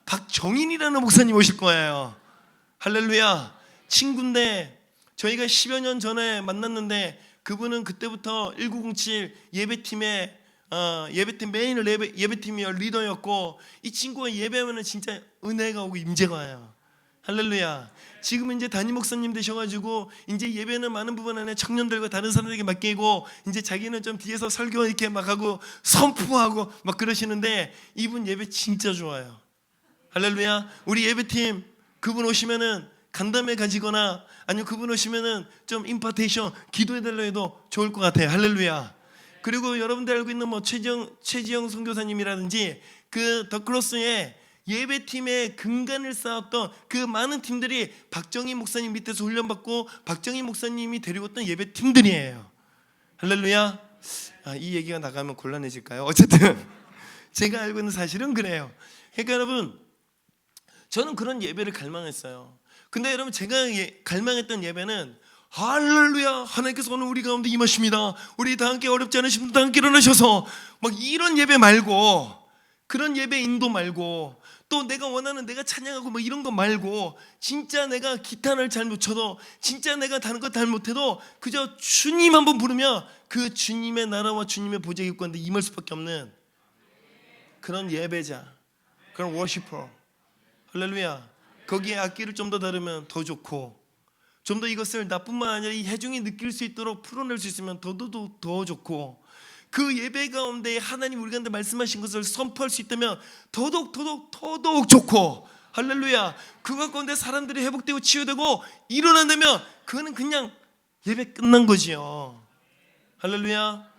박정인이라는 목사님 오실 거예요. 할렐루야. 친구인데 저희가 10여 년 전에 만났는데, 그분은 그때부터 1907 예배팀의 예배팀 메인 예배팀이요 리더였고, 이 친구가 예배하면 진짜 은혜가 오고 임재가 와요. 할렐루야. 지금 이제 담임 목사님 되셔가지고 이제 예배는 많은 부분 안에 청년들과 다른 사람들에게 맡기고, 이제 자기는 좀 뒤에서 설교 이렇게 막 하고 선포하고 막 그러시는데, 이분 예배 진짜 좋아요. 할렐루야. 우리 예배팀 그분 오시면은 간담회 가지거나 아니면 그분 오시면은 좀 임파테이션 기도해달라 해도 좋을 것 같아요. 할렐루야. 그리고 여러분들 알고 있는 뭐 최지영 선교사님이라든지 그 더크로스의 예배팀의 근간을 쌓았던 그 많은 팀들이 박정희 목사님 밑에서 훈련받고 박정희 목사님이 데리고 왔던 예배팀들이에요. 할렐루야. 이 얘기가 나가면 곤란해질까요? 어쨌든 제가 알고 있는 사실은 그래요. 그러니까 여러분 저는 그런 예배를 갈망했어요. 근데 여러분 제가 갈망했던 예배는 할렐루야, 하나님께서 오늘 우리 가운데 임하십니다, 우리 다 함께 어렵지 않으신 분들 다 함께 일어나셔서 막 이런 예배 말고, 그런 예배 인도 말고, 또 내가 원하는 내가 찬양하고 뭐 이런 거 말고, 진짜 내가 기타를 잘 못 쳐도, 진짜 내가 다른 거 잘 못해도 그저 주님 한번 부르면 그 주님의 나라와 주님의 보좌의 가운데 임할 수밖에 없는 그런 예배자, 그런 워시퍼. 할렐루야. 거기에 악기를 좀 더 다루면 더 좋고, 좀 더 이것을 나뿐만 아니라 이 회중이 느낄 수 있도록 풀어낼 수 있으면 더 좋고, 그 예배 가운데 하나님 우리 가운데 말씀하신 것을 선포할 수 있다면 더더욱 좋고, 할렐루야. 그것 가운데 사람들이 회복되고 치유되고 일어난다면 그거는 그냥 예배 끝난 거지요. 할렐루야.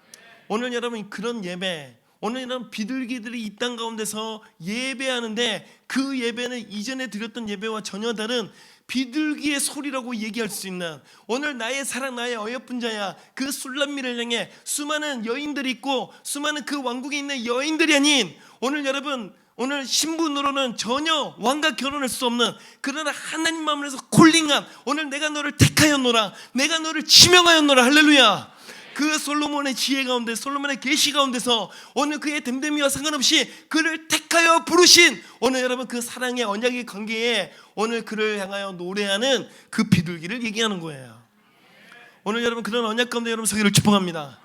오늘 여러분 그런 예배, 오늘 이런 비둘기들이 이 땅 가운데서 예배하는데, 그 예배는 이전에 드렸던 예배와 전혀 다른 비둘기의 소리라고 얘기할 수 있는, 오늘 나의 사랑, 나의 어여쁜 자야, 그 술람미를 향해 수많은 여인들이 있고 수많은 그 왕국에 있는 여인들이 아닌, 오늘 여러분 오늘 신분으로는 전혀 왕과 결혼할 수 없는, 그러나 하나님 마음에서 콜링한, 오늘 내가 너를 택하였노라, 내가 너를 지명하였노라. 할렐루야. 그 솔로몬의 지혜 가운데, 솔로몬의 계시 가운데서 오늘 그의 됨됨이와 상관없이 그를 택하여 부르신, 오늘 여러분 그 사랑의 언약의 관계에 오늘 그를 향하여 노래하는 그 비둘기를 얘기하는 거예요. 오늘 여러분 그런 언약 가운데 여러분 서기를 축복합니다.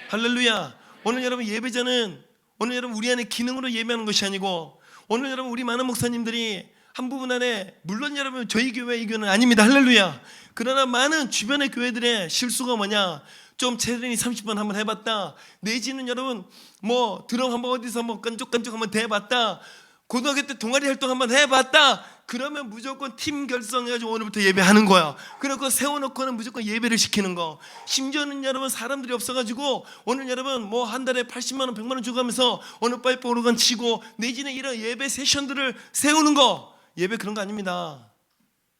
할렐루야. 오늘 여러분 예배자는, 오늘 여러분 우리 안에 기능으로 예배하는 것이 아니고, 오늘 여러분 우리 많은 목사님들이 한 부분 안에, 물론 여러분 저희 교회 이 교회는 아닙니다. 할렐루야. 그러나 많은 주변의 교회들의 실수가 뭐냐, 좀 체르니 30번 한번 해봤다, 내지는 여러분 뭐 드럼 한번 어디서 한번 깐족깐족 한번 대봤다, 고등학교 때 동아리 활동 한번 해봤다, 그러면 무조건 팀 결성해가지고 오늘부터 예배하는 거야. 그리고 세워놓고는 무조건 예배를 시키는 거. 심지어는 여러분 사람들이 없어가지고 오늘 여러분 뭐 한 달에 80만 원 100만 원 주고 하면서 어느 파이프 오르간 치고, 내지는 이런 예배 세션들을 세우는 거, 예배 그런 거 아닙니다.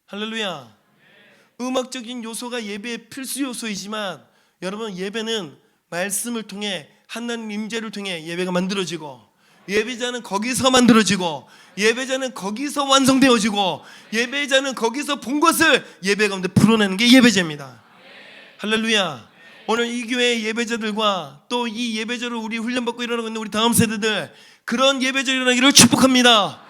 할렐루야. 음악적인 요소가 예배의 필수 요소이지만, 여러분 예배는 말씀을 통해, 하나님 임재를 통해 예배가 만들어지고, 예배자는 거기서 만들어지고, 예배자는 거기서 완성되어지고, 예배자는 거기서 본 것을 예배 가운데 풀어내는 게 예배자입니다. 할렐루야. 오늘 이 교회의 예배자들과 또 이 예배자를 우리 훈련받고 일어나고 있는 우리 다음 세대들, 그런 예배자 일어나기를 축복합니다.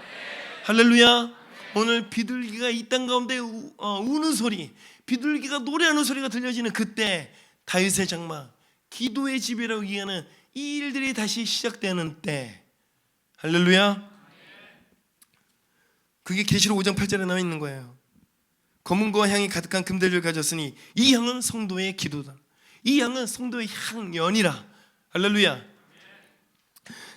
할렐루야. 오늘 비둘기가 이 땅 가운데 우는 소리, 비둘기가 노래하는 소리가 들려지는 그때, 다윗의 장막, 기도의 집이라고 얘기하는 이 일들이 다시 시작되는 때, 할렐루야. 그게 계시록 5장 8절에 나와 있는 거예요. 검은고와 향이 가득한 금대를 가졌으니 이 향은 성도의 기도다. 이 향은 성도의 향연이라. 할렐루야.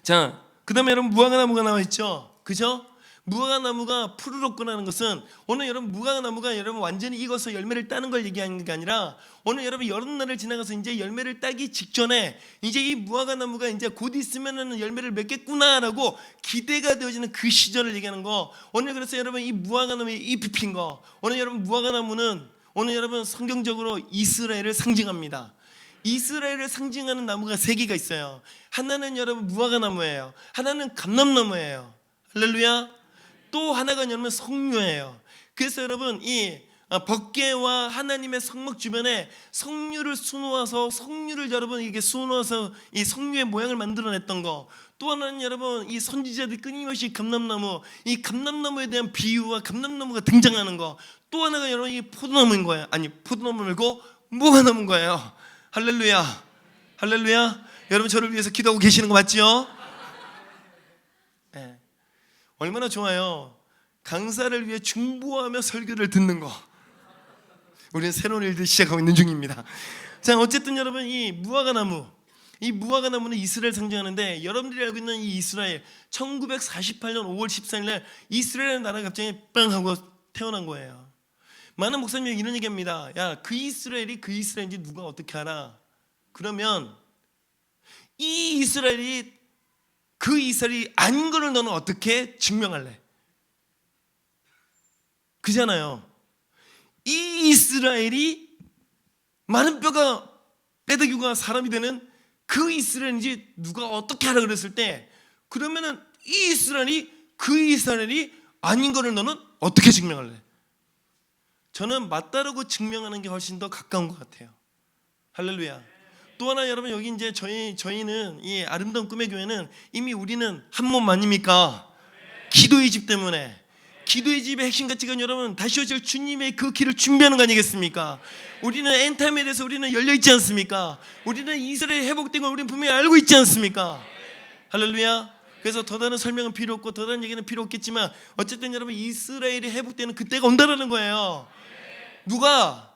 자, 그 다음에 여러분 무화과나무가 나와 있죠. 그죠? 무화과나무가 푸르렀구나는 것은, 오늘 여러분 무화과나무가 여러분 완전히 익어서 열매를 따는 걸 얘기하는 게 아니라, 오늘 여러분 여름날을 지나가서 이제 열매를 따기 직전에 이제 이 무화과나무가 이제 곧 있으면은 열매를 맺겠구나라고 기대가 되어지는 그 시절을 얘기하는 거. 오늘 그래서 여러분 이 무화과나무에 잎이 핀 거, 오늘 여러분 무화과나무는 오늘 여러분 성경적으로 이스라엘을 상징합니다. 이스라엘을 상징하는 나무가 3개가 있어요. 하나는 여러분 무화과나무예요. 하나는 감람나무예요. 할렐루야. 또 하나가 여러분 석류예요. 그래서 여러분 이 법궤와 하나님의 성막 주변에 석류를 수놓아서, 석류를 여러분 이게 수놓아서 이 석류의 모양을 만들어냈던 거. 또 하나는 여러분 이 선지자들이 끊임없이 감람나무, 이 감람나무에 대한 비유와 감람나무가 등장하는 거. 또 하나가 여러분 이 포도나무인 거예요. 아니 포도나무 말고 무화과나무인 거예요. 할렐루야. 할렐루야. 여러분 저를 위해서 기도하고 계시는 거 맞죠? 네. 얼마나 좋아요. 강사를 위해 중보하며 설교를 듣는 거. 우리는 새로운 일들 시작하고 있는 중입니다. 자, 어쨌든 여러분 이 무화과나무, 이 무화과나무는 이스라엘 상징하는데, 여러분들이 알고 있는 이 이스라엘, 1948년 5월 14일 날 이스라엘 나라가 갑자기 빵 하고 태어난 거예요. 많은 목사님이 이런 얘기합니다. 야, 그 이스라엘이 그 이스라엘인지 누가 어떻게 알아? 그러면 이 이스라엘이 그 이스라엘이 아닌 거를 너는 어떻게 증명할래? 그잖아요. 이 이스라엘이 많은 뼈가 빼대기가 사람이 되는 그 이스라엘인지 누가 어떻게 하라 그랬을 때, 그러면은 이 이스라엘이 그 이스라엘이 아닌 거를 너는 어떻게 증명할래? 저는 맞다라고 증명하는 게 훨씬 더 가까운 것 같아요. 할렐루야. 또 하나 여러분, 여기 이제 저희는 이 아름다운 꿈의 교회는 이미 우리는 한 몸 아닙니까? 기도의 집 때문에. 기도의 집의 핵심 가치가 여러분, 다시 오실 주님의 그 길을 준비하는 거 아니겠습니까? 우리는 엔타임에 대해서 우리는 열려 있지 않습니까? 우리는 이스라엘 회복된 걸 우리는 분명히 알고 있지 않습니까? 할렐루야. 그래서 더 다른 설명은 필요 없고 더 다른 얘기는 필요 없겠지만 어쨌든 여러분, 이스라엘이 회복되는 그때가 온다라는 거예요. 누가?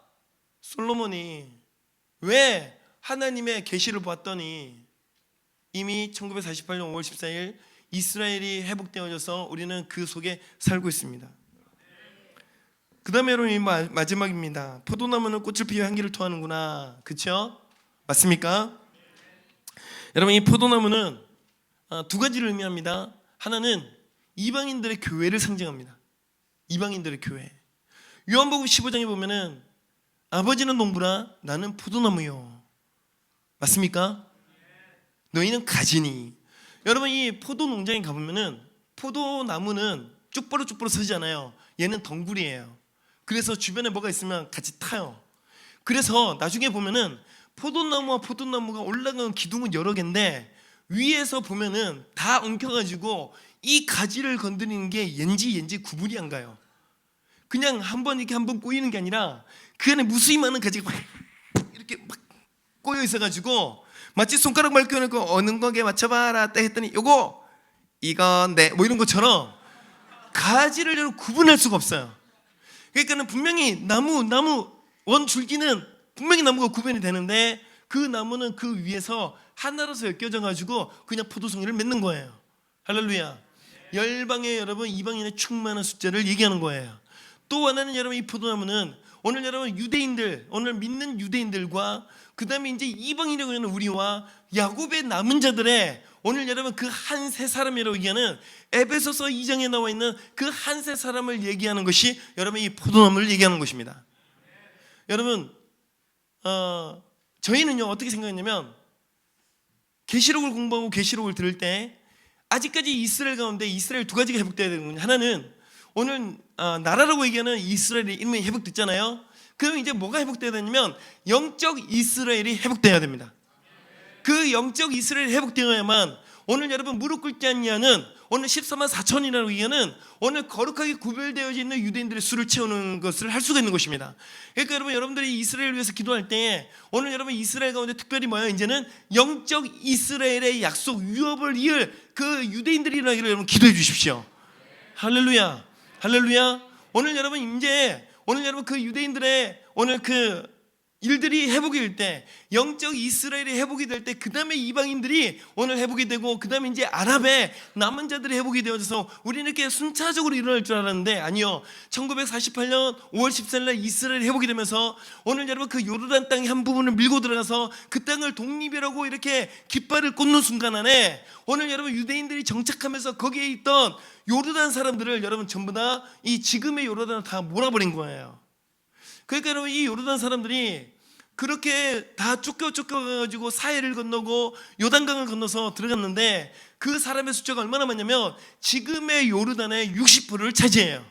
솔로몬이. 왜? 하나님의 계시를 봤더니 이미 1948년 5월 14일 이스라엘이 회복되어져서 우리는 그 속에 살고 있습니다. 그 다음에 여러분, 이 마지막입니다. 포도나무는 꽃을 피워 향기를 토하는구나. 그렇죠? 맞습니까? 여러분, 이 포도나무는 두 가지를 의미합니다. 하나는 이방인들의 교회를 상징합니다. 이방인들의 교회. 요한복음 15장에 보면은 아버지는 농부라 나는 포도나무요. 맞습니까? 너희는 가지니. 여러분, 이 포도 농장에 가보면은 포도나무는 쭉벌어 서지잖아요. 얘는 덩굴이에요. 그래서 주변에 뭐가 있으면 같이 타요. 그래서 나중에 보면은 포도나무와 포도나무가 올라가는 기둥은 여러 개인데 위에서 보면은 다 엉켜가지고 이 가지를 건드리는 게 옌지 구분이 안 가요. 그냥 한번 이렇게 한번 꼬이는 게 아니라 그 안에 무수히 많은 가지가 막 이렇게 막 꼬여 있어가지고 마치 손가락 말 껴놓고 어느 거에 맞춰봐라 딱 했더니 이건 네 뭐 이런 것처럼 가지를 구분할 수가 없어요. 그러니까는 분명히 나무 원 줄기는 분명히 나무가 구분이 되는데 그 나무는 그 위에서 하나로서 엮여져 가지고 그냥 포도송이를 맺는 거예요. 할렐루야. 열방의 여러분, 이방인의 충만한 숫자를 얘기하는 거예요. 또 하나는 여러분, 이 포도나무는 오늘 여러분 유대인들, 오늘 믿는 유대인들과 그 다음에 이제 이방인이라고 하는 우리와 야곱의 남은 자들의 오늘 여러분 그 한 세 사람이라고 얘기하는 에베소서 2장에 나와 있는 그 한 세 사람을 얘기하는 것이 여러분 이 포도나무를 얘기하는 것입니다. 여러분, 저희는요 어떻게 생각했냐면 계시록을 공부하고 계시록을 들을 때 아직까지 이스라엘 가운데 이스라엘 두 가지가 회복돼야 되는군요. 하나는 오늘 나라라고 얘기하는 이스라엘의 이름이 회복됐잖아요. 그럼 이제 뭐가 회복돼야 되냐면 영적 이스라엘이 회복돼야 됩니다. 그 영적 이스라엘이 회복되어야만 오늘 여러분 무릎 꿇지 않냐는 오늘 14만 4천이라고 얘기하는 오늘 거룩하게 구별되어져 있는 유대인들의 수를 채우는 것을 할 수가 있는 것입니다. 그러니까 여러분, 여러분들이 이스라엘을 위해서 기도할 때 오늘 여러분 이스라엘 가운데 특별히 뭐예요? 이제는 영적 이스라엘의 약속 유업을 이을 그 유대인들이 일어나기를 여러분 기도해 주십시오. 할렐루야. 할렐루야. 오늘 여러분 그 유대인들의 오늘 그 일들이 회복이 될 때 영적 이스라엘이 회복이 될 때 그 다음에 이방인들이 오늘 회복이 되고 그 다음에 이제 아랍의 남은 자들이 회복이 되어져서 우리는 이렇게 순차적으로 일어날 줄 알았는데 아니요. 1948년 5월 14일 날 이스라엘이 회복이 되면서 오늘 여러분 그 요르단 땅의 한 부분을 밀고 들어가서 그 땅을 독립이라고 이렇게 깃발을 꽂는 순간 안에 오늘 여러분 유대인들이 정착하면서 거기에 있던 요르단 사람들을 여러분 전부 다 이 지금의 요르단을 다 몰아버린 거예요. 그러니까 여러분 이 요르단 사람들이 그렇게 다 쫓겨가지고 사해를 건너고 요단강을 건너서 들어갔는데 그 사람의 숫자가 얼마나 많냐면 지금의 요르단의 60%를 차지해요.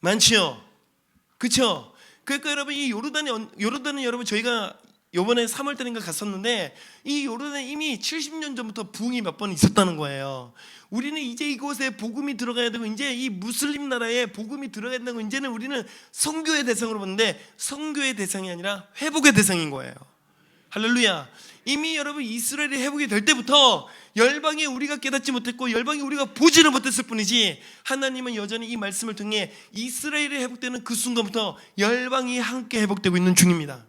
많지요? 그렇죠? 그러니까 여러분 이 요르단은 여러분 저희가 이번에 3월달인가 갔었는데 이 요르단에 이미 70년 전부터 부흥이 몇 번 있었다는 거예요. 우리는 이제 이곳에 복음이 들어가야 되고 이제 이 무슬림 나라에 복음이 들어가야 된다고 이제는 우리는 선교의 대상으로 봤는데 선교의 대상이 아니라 회복의 대상인 거예요. 할렐루야. 이미 여러분 이스라엘이 회복이 될 때부터 열방에 우리가 깨닫지 못했고 열방에 우리가 보지는 못했을 뿐이지 하나님은 여전히 이 말씀을 통해 이스라엘이 회복되는 그 순간부터 열방이 함께 회복되고 있는 중입니다.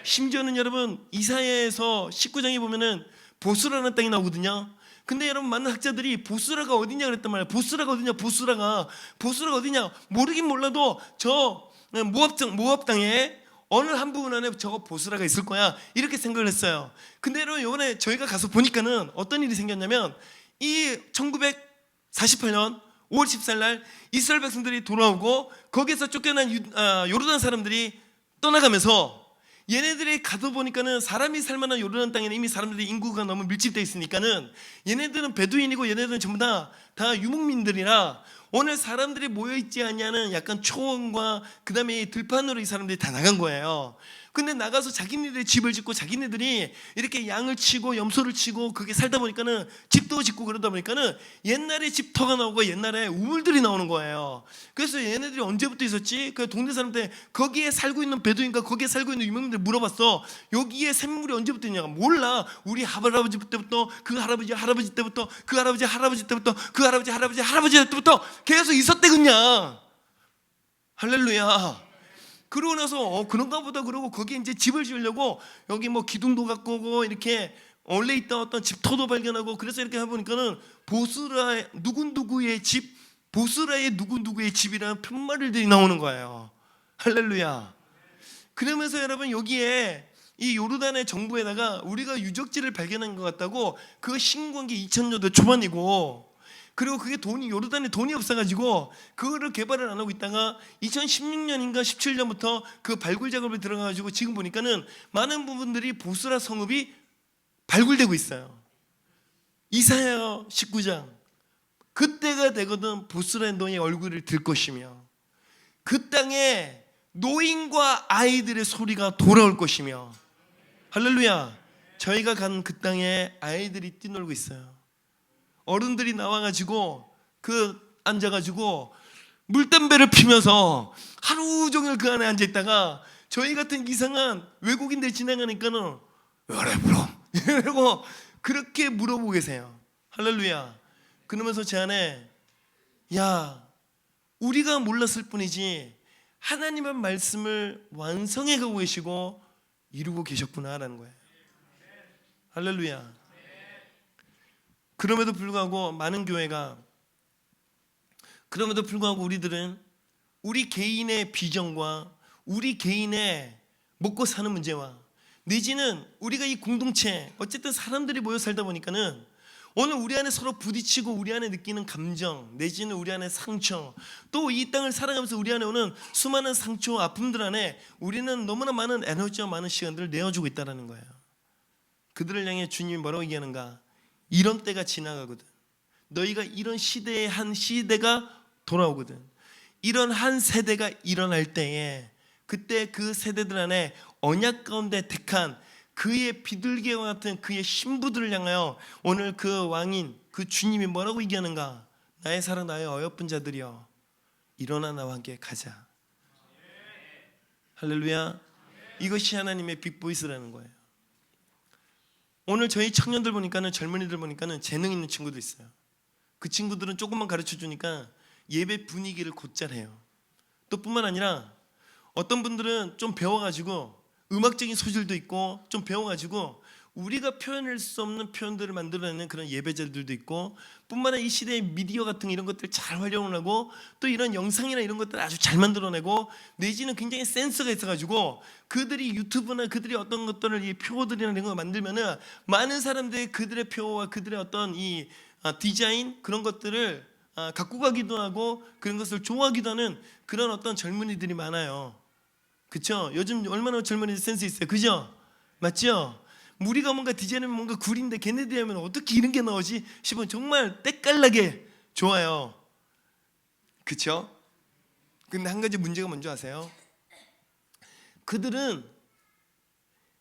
심지어는 여러분 이사야에서 19장에 보면은 보스라는 땅이 나오거든요. 근데 여러분 많은 학자들이 보스라가 어디냐 그랬단 말이에요. 보스라가 어디냐? 보스라가 어디냐? 모르긴 몰라도 저 모압 땅에 어느 한 부분 안에 저거 보스라가 있을 거야 이렇게 생각을 했어요. 근데 여러분 이번에 저희가 가서 보니까는 어떤 일이 생겼냐면 이 1948년 5월 14일 날 이스라엘 백성들이 돌아오고 거기에서 쫓겨난 요르단 사람들이 떠나가면서 얘네들이 가다 보니까는 사람이 살만한 요르단 땅에는 이미 사람들이 인구가 너무 밀집되어 있으니까는 얘네들은 베두인이고 얘네들은 전부 다 유목민들이라 오늘 사람들이 모여있지 않냐는 약간 초원과 그 다음에 들판으로 이 사람들이 다 나간 거예요. 근데 나가서 자기네들의 집을 짓고 자기네들이 이렇게 양을 치고 염소를 치고 그게 살다 보니까는 집도 짓고 그러다 보니까는 옛날에 집터가 나오고 옛날에 우물들이 나오는 거예요. 그래서 얘네들이 언제부터 있었지? 그 동네 사람들 거기에 살고 있는 베두인과 거기에 살고 있는 유명인들 물어봤어. 여기에 샘물이 언제부터 있냐고. 몰라. 우리 할아버지 때부터 그 할아버지 때부터 그 할아버지 때부터 그 할아버지 때부터 계속 있었대 그냥. 할렐루야. 그러고 나서 그런가 보다 그러고 거기에 이제 집을 지으려고 여기 뭐 기둥도 갖고 오고 이렇게 원래 있던 어떤 집터도 발견하고 그래서 이렇게 해보니까는 보스라 누구누구의 집, 보스라의 누구누구의 집이라는 편말들이 나오는 거예요. 할렐루야. 그러면서 여러분 여기에 이 요르단의 정부에다가 우리가 유적지를 발견한 것 같다고 그 신광기 2000년대 초반이고, 그리고 그게 요르단에 돈이 없어가지고 그거를 개발을 안 하고 있다가 2016년인가 17년부터 그 발굴 작업에 들어가가지고 지금 보니까는 많은 부분들이 보스라 성읍이 발굴되고 있어요. 이사야 19장 그때가 되거든 보스라 너의 얼굴을 들 것이며 그 땅에 노인과 아이들의 소리가 돌아올 것이며. 할렐루야. 저희가 간 그 땅에 아이들이 뛰놀고 있어요. 어른들이 나와가지고 앉아가지고 물담배를 피면서 하루 종일 그 안에 앉아있다가 저희 같은 이상한 외국인들 지나가니까는 왜래 물어? 이러고 그렇게 물어보고 계세요. 할렐루야. 그러면서 제 안에 야, 우리가 몰랐을 뿐이지 하나님의 말씀을 완성해 가고 계시고 이루고 계셨구나라는 거예요. 할렐루야. 그럼에도 불구하고 많은 교회가, 그럼에도 불구하고 우리들은 우리 개인의 비전과 우리 개인의 먹고 사는 문제와 내지는 우리가 이 공동체 어쨌든 사람들이 모여 살다 보니까는 오늘 우리 안에 서로 부딪히고 우리 안에 느끼는 감정 내지는 우리 안에 상처, 또 이 땅을 살아가면서 우리 안에 오는 수많은 상처와 아픔들 안에 우리는 너무나 많은 에너지와 많은 시간들을 내어주고 있다는 거예요. 그들을 향해 주님이 뭐라고 얘기하는가? 이런 때가 지나가거든. 너희가 이런 시대의 한 시대가 돌아오거든. 이런 한 세대가 일어날 때에 그때 그 세대들 안에 언약 가운데 택한 그의 비둘기와 같은 그의 신부들을 향하여 오늘 그 왕인 그 주님이 뭐라고 얘기하는가? 나의 사랑 나의 어여쁜 자들이여 일어나 나와 함께 가자. 할렐루야. 이것이 하나님의 빅보이스라는 거예요. 오늘 저희 청년들 보니까는 젊은이들 보니까는 재능 있는 친구도 있어요. 그 친구들은 조금만 가르쳐 주니까 예배 분위기를 곧잘 해요. 또 뿐만 아니라 어떤 분들은 좀 배워가지고 음악적인 소질도 있고 좀 배워가지고 우리가 표현할 수 없는 표현들을 만들어내는 그런 예배자들도 있고, 뿐만 아니라 이 시대의 미디어 같은 이런 것들 잘 활용을 하고 또 이런 영상이나 이런 것들 아주 잘 만들어내고 내지는 굉장히 센스가 있어가지고 그들이 유튜브나 그들이 어떤 것들을 이 표어들이나 이런 거 만들면은 많은 사람들이 그들의 표어와 그들의 어떤 이 디자인 그런 것들을 갖고 가기도 하고 그런 것을 좋아하기도 하는 그런 어떤 젊은이들이 많아요. 그렇죠? 요즘 얼마나 젊은이들 센스 있어요. 그죠? 맞죠? 우리가 뭔가 디자인하면 뭔가 구린데 걔네들이 하면 어떻게 이런 게 나오지 싶으면 정말 때깔나게 좋아요. 그렇죠? 근데 한 가지 문제가 뭔지 아세요? 그들은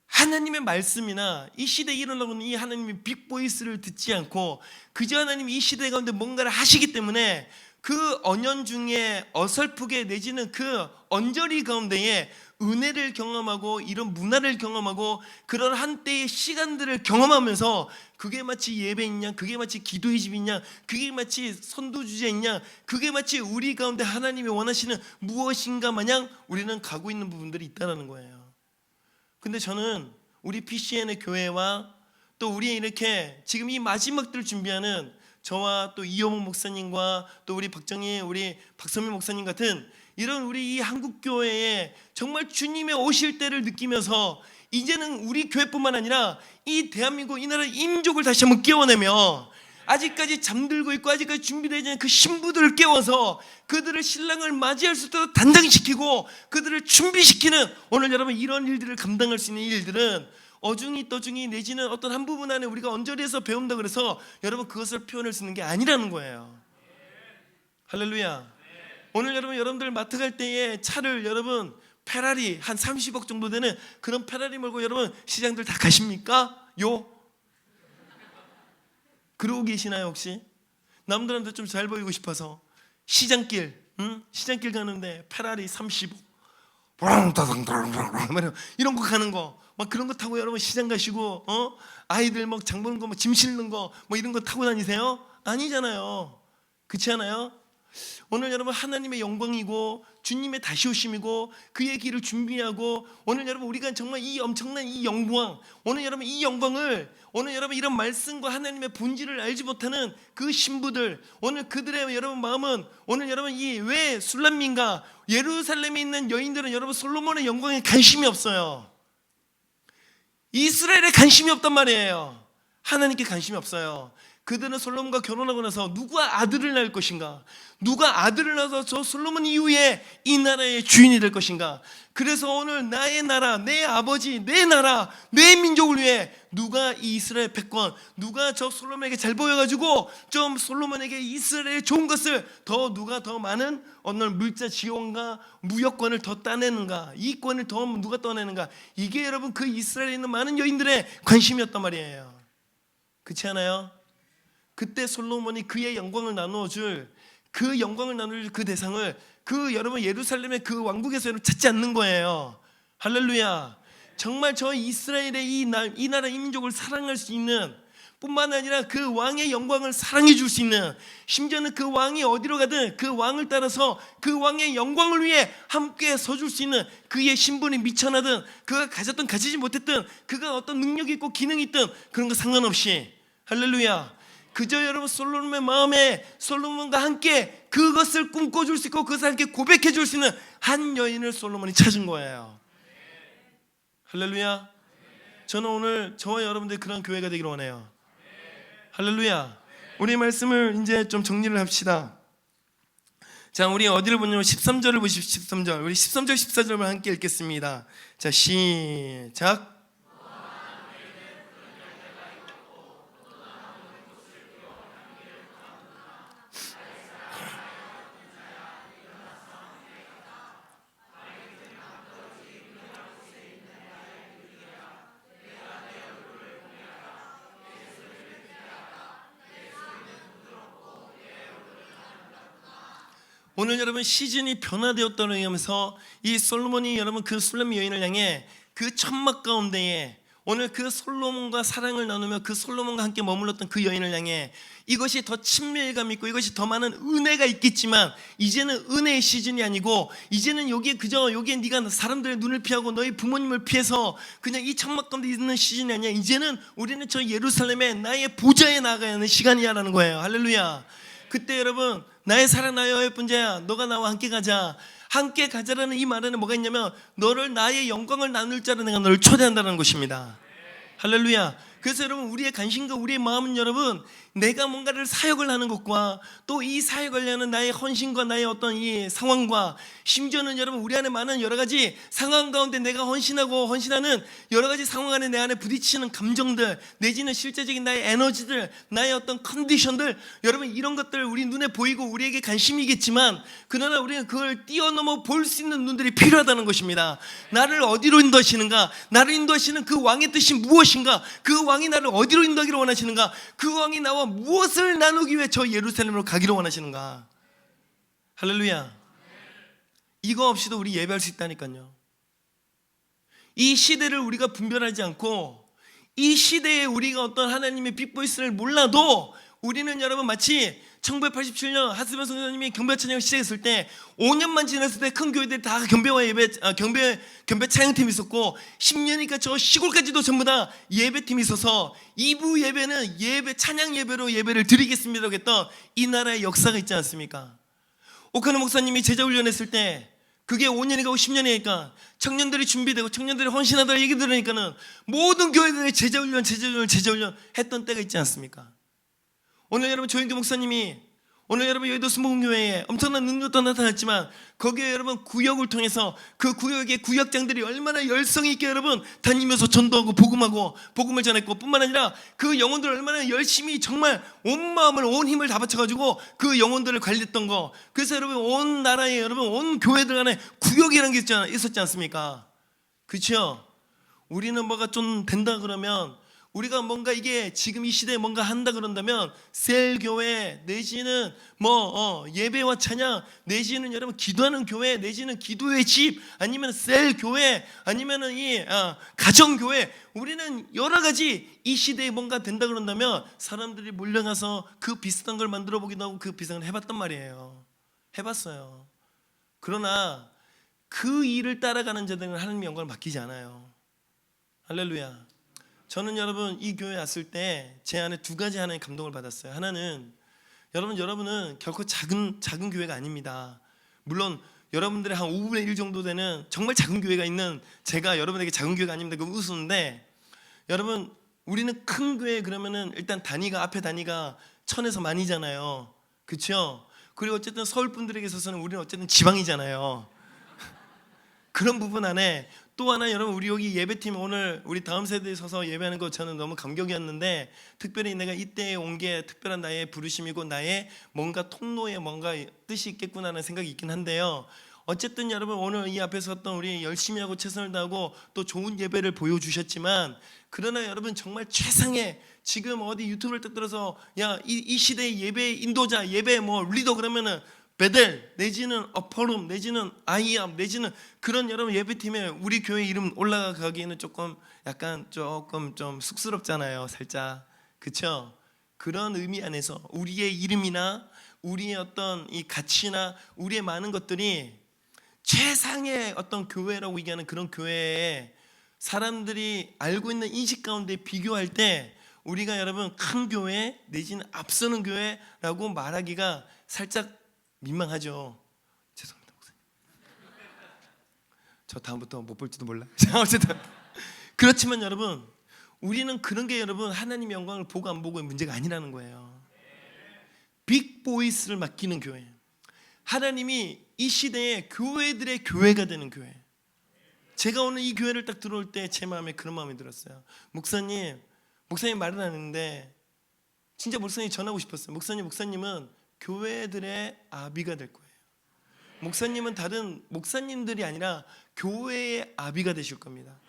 하나님의 말씀이나 이 시대에 일어나고 있는 이 하나님의 빅보이스를 듣지 않고 그저 하나님이 이 시대 가운데 뭔가를 하시기 때문에 그 언연중에 어설프게 내지는 그 언저리 가운데에 은혜를 경험하고 이런 문화를 경험하고 그런 한때의 시간들을 경험하면서 그게 마치 예배이냐, 그게 마치 기도의 집이냐, 그게 마치 선두주제이냐, 그게 마치 우리 가운데 하나님이 원하시는 무엇인가 마냥 우리는 가고 있는 부분들이 있다는 거예요. 근데 저는 우리 PCN의 교회와 또 우리 이렇게 지금 이 마지막들을 준비하는 저와 또 이호목 목사님과 또 우리 박정희 우리 박선민 목사님 같은 이런 우리 이 한국교회에 정말 주님의 오실 때를 느끼면서 이제는 우리 교회뿐만 아니라 이 대한민국 이 나라 인족을 다시 한번 깨워내며 아직까지 잠들고 있고 아직까지 준비되지 않은 그 신부들을 깨워서 그들을 신랑을 맞이할 수 있도록 단장시키고 그들을 준비시키는 오늘 여러분 이런 일들을 감당할 수 있는 일들은 어중이 떠중이 내지는 어떤 한 부분 안에 우리가 언저리에서 배운다 그래서 여러분 그것을 표현할 수 있는 게 아니라는 거예요. 할렐루야. 오늘 여러분들 마트 갈 때에 차를 여러분 페라리 한 30억 정도 되는 그런 페라리 몰고 여러분 시장들 다 가십니까? 그러고 계시나요 혹시? 남들한테 좀 잘 보이고 싶어서 시장길 시장길 가는데 페라리 30억 이런 거 가는 거 막 그런 거 타고 여러분 시장 가시고 아이들 막 장 보는 거 짐 실는 거 뭐 이런 거 타고 다니세요? 아니잖아요. 그렇지 않아요? 오늘 여러분 하나님의 영광이고 주님의 다시 오심이고 그의 길을 준비하고 오늘 여러분 우리가 정말 이 엄청난 이 영광 오늘 여러분 이 영광을 오늘 여러분 이런 말씀과 하나님의 본질을 알지 못하는 그 신부들 오늘 그들의 여러분 마음은 오늘 여러분 이 왜 술람민가 예루살렘에 있는 여인들은 여러분 솔로몬의 영광에 관심이 없어요. 이스라엘에 관심이 없단 말이에요. 하나님께 관심이 없어요. 그들은 솔로몬과 결혼하고 나서 누가 아들을 낳을 것인가? 누가 아들을 낳아서 저 솔로몬 이후에 이 나라의 주인이 될 것인가? 그래서 오늘 나의 나라, 내 아버지, 내 나라, 내 민족을 위해 누가 이 이스라엘 패권, 누가 저 솔로몬에게 잘 보여가지고 좀 솔로몬에게 이스라엘의 좋은 것을 더 누가 더 많은 오늘 물자 지원과 무역권을 더 따내는가? 이권을 더 누가 떠내는가? 이게 여러분 그 이스라엘에 있는 많은 여인들의 관심이었단 말이에요. 그렇지 않아요? 그때 솔로몬이 그의 영광을 나누어줄 그 영광을 나눌 그 대상을 그 여러분 예루살렘의 그 왕국에서 찾지 않는 거예요. 할렐루야. 정말 저 이스라엘의 이 나라 이 민족을 사랑할 수 있는 뿐만 아니라 그 왕의 영광을 사랑해 줄 수 있는 심지어는 그 왕이 어디로 가든 그 왕을 따라서 그 왕의 영광을 위해 함께 서줄 수 있는 그의 신분이 미천하든 그가 가졌든 가지지 못했든 그가 어떤 능력이 있고 기능이 있든 그런 거 상관없이 할렐루야. 그저 여러분 솔로몬의 마음에 솔로몬과 함께 그것을 꿈꿔줄 수 있고 그것을 함께 고백해줄 수 있는 한 여인을 솔로몬이 찾은 거예요. 할렐루야. 저는 오늘 저와 여러분들이 그런 교회가 되기를 원해요. 할렐루야. 우리 말씀을 이제 좀 정리를 합시다. 자, 우리 어디를 보냐면 13절을 보십시오. 13절. 우리 13절 14절을 함께 읽겠습니다. 자, 시작. 오늘 여러분 시즌이 변화되었다고 하면서 이 솔로몬이 여러분 그 술람 여인을 향해 그 천막 가운데에 오늘 그 솔로몬과 사랑을 나누며 그 솔로몬과 함께 머물렀던 그 여인을 향해 이것이 더 친밀감 있고 이것이 더 많은 은혜가 있겠지만 이제는 은혜의 시즌이 아니고 이제는 여기에 네가 사람들의 눈을 피하고 너희 부모님을 피해서 그냥 이 천막 가운데 있는 시즌이 아니야. 이제는 우리는 저 예루살렘에 나의 보좌에 나가야 하는 시간이야라는 거예요. 할렐루야. 그때 여러분 나의 사랑 나의 여여분자야 너가 나와 함께 가자. 함께 가자라는 이 말에는 뭐가 있냐면 너를 나의 영광을 나눌 자로 내가 너를 초대한다는 것입니다. 할렐루야. 그래서 여러분 우리의 관심과 우리의 마음은 여러분 내가 뭔가를 사역을 하는 것과 또 이 사역을 하는 나의 헌신과 나의 어떤 이 상황과 심지어는 여러분 우리 안에 많은 여러 가지 상황 가운데 내가 헌신하는 여러 가지 상황 안에 내 안에 부딪히는 감정들 내지는 실제적인 나의 에너지들 나의 어떤 컨디션들 여러분 이런 것들 우리 눈에 보이고 우리에게 관심이겠지만 그러나 우리는 그걸 뛰어넘어 볼 수 있는 눈들이 필요하다는 것입니다. 나를 어디로 인도하시는가? 나를 인도하시는 그 왕의 뜻이 무엇인가? 그 왕이 나를 어디로 인도하기를 원하시는가? 그 왕이 나와 무엇을 나누기 위해 저 예루살렘으로 가기를 원하시는가? 할렐루야. 이거 없이도 우리 예배할 수 있다니까요. 이 시대를 우리가 분별하지 않고 이 시대에 우리가 어떤 하나님의 빅보이스를 몰라도 우리는 여러분 마치 1987년 하스변 선생님이 경배 찬양을 시작했을 때 5년만 지났을 때 큰 교회들이 다 경배 찬양팀이 있었고 10년이니까 저 시골까지도 전부 다 예배팀이 있어서 2부 예배는 찬양 예배로 예배를 드리겠습니다라고 했던 이 나라의 역사가 있지 않습니까? 오카노 목사님이 제자훈련했을 때 그게 5년이 가고 10년이니까 청년들이 준비되고 청년들이 헌신하다는 얘기 들으니까는 모든 교회들이 제자훈련 했던 때가 있지 않습니까? 오늘 여러분 조인규 목사님이 오늘 여러분 여의도 수목교회에 엄청난 능력도 나타났지만 거기에 여러분 구역을 통해서 그 구역의 구역장들이 얼마나 열성이 있게 여러분 다니면서 전도하고 복음하고 복음을 전했고 뿐만 아니라 그 영혼들을 얼마나 열심히 정말 온 마음을 온 힘을 다 바쳐가지고 그 영혼들을 관리했던 거. 그래서 여러분 온 나라에 여러분 온 교회들 안에 구역이라는 게 있었지 않습니까? 그렇죠? 우리는 뭐가 좀 된다 그러면 우리가 뭔가 이게 지금 이 시대에 뭔가 한다 그런다면 셀교회 내지는 예배와 찬양 내지는 여러분 기도하는 교회 내지는 기도의 집 아니면 셀교회 아니면은 가정교회 우리는 여러 가지 이 시대에 뭔가 된다 그런다면 사람들이 몰려가서 그 비슷한 걸 만들어 보기도 하고 그 비슷한 걸 해봤단 말이에요. 해봤어요. 그러나 그 일을 따라가는 자들은 하나님의 영광을 맡기지 않아요. 할렐루야. 저는 여러분 이 교회 왔을 때 제 안에 두 가지 하나의 감동을 받았어요. 하나는 여러분은 결코 작은 교회가 아닙니다. 물론 여러분들의 한 5분의 1 정도 되는 정말 작은 교회가 있는 제가 여러분에게 작은 교회가 아닙니다. 그거 웃으는데 여러분 우리는 큰 교회 그러면은 일단 앞에 단위가 1000에서 만이잖아요. 그렇죠? 그리고 어쨌든 서울 분들에게 있어서는 우리는 어쨌든 지방이잖아요. 그런 부분 안에 또 하나 여러분 우리 여기 예배팀 오늘 우리 다음 세대에 서서 예배하는 거 저는 너무 감격이었는데 특별히 내가 이때에 온 게 특별한 나의 부르심이고 나의 뭔가 통로에 뭔가 뜻이 있겠구나라는 생각이 있긴 한데요. 어쨌든 여러분 오늘 이 앞에 섰던 우리 열심히 하고 최선을 다하고 또 좋은 예배를 보여주셨지만 그러나 여러분 정말 최상의 지금 어디 유튜브를 딱 들어서 이 시대의 예배 인도자 예배 리더 그러면은 베델 내지는 어퍼룸 내지는 아이암 내지는 그런 여러분 예배팀에 우리 교회 이름 올라가기에는 조금 좀 쑥스럽잖아요. 살짝 그렇죠? 그런 의미 안에서 우리의 이름이나 우리의 어떤 이 가치나 우리의 많은 것들이 최상의 어떤 교회라고 얘기하는 그런 교회에 사람들이 알고 있는 인식 가운데 비교할 때 우리가 여러분 큰 교회 내지는 앞서는 교회라고 말하기가 살짝 민망하죠. 죄송합니다 목사님. 저 다음부터 못 볼지도 몰라. 어쨌든 그렇지만 여러분 우리는 그런 게 여러분 하나님의 영광을 보고 안 보고의 문제가 아니라는 거예요. 빅보이스를 맡기는 교회, 하나님이 이 시대에 교회들의 교회가 되는 교회. 제가 오늘 이 교회를 딱 들어올 때 제 마음에 그런 마음이 들었어요. 목사님 말은 안 했는데 진짜 목사님 전하고 싶었어요. 목사님은 교회들의 아비가 될 거예요. 목사님은 다른 목사님들이 아니라 교회의 아비가 되실 겁니다.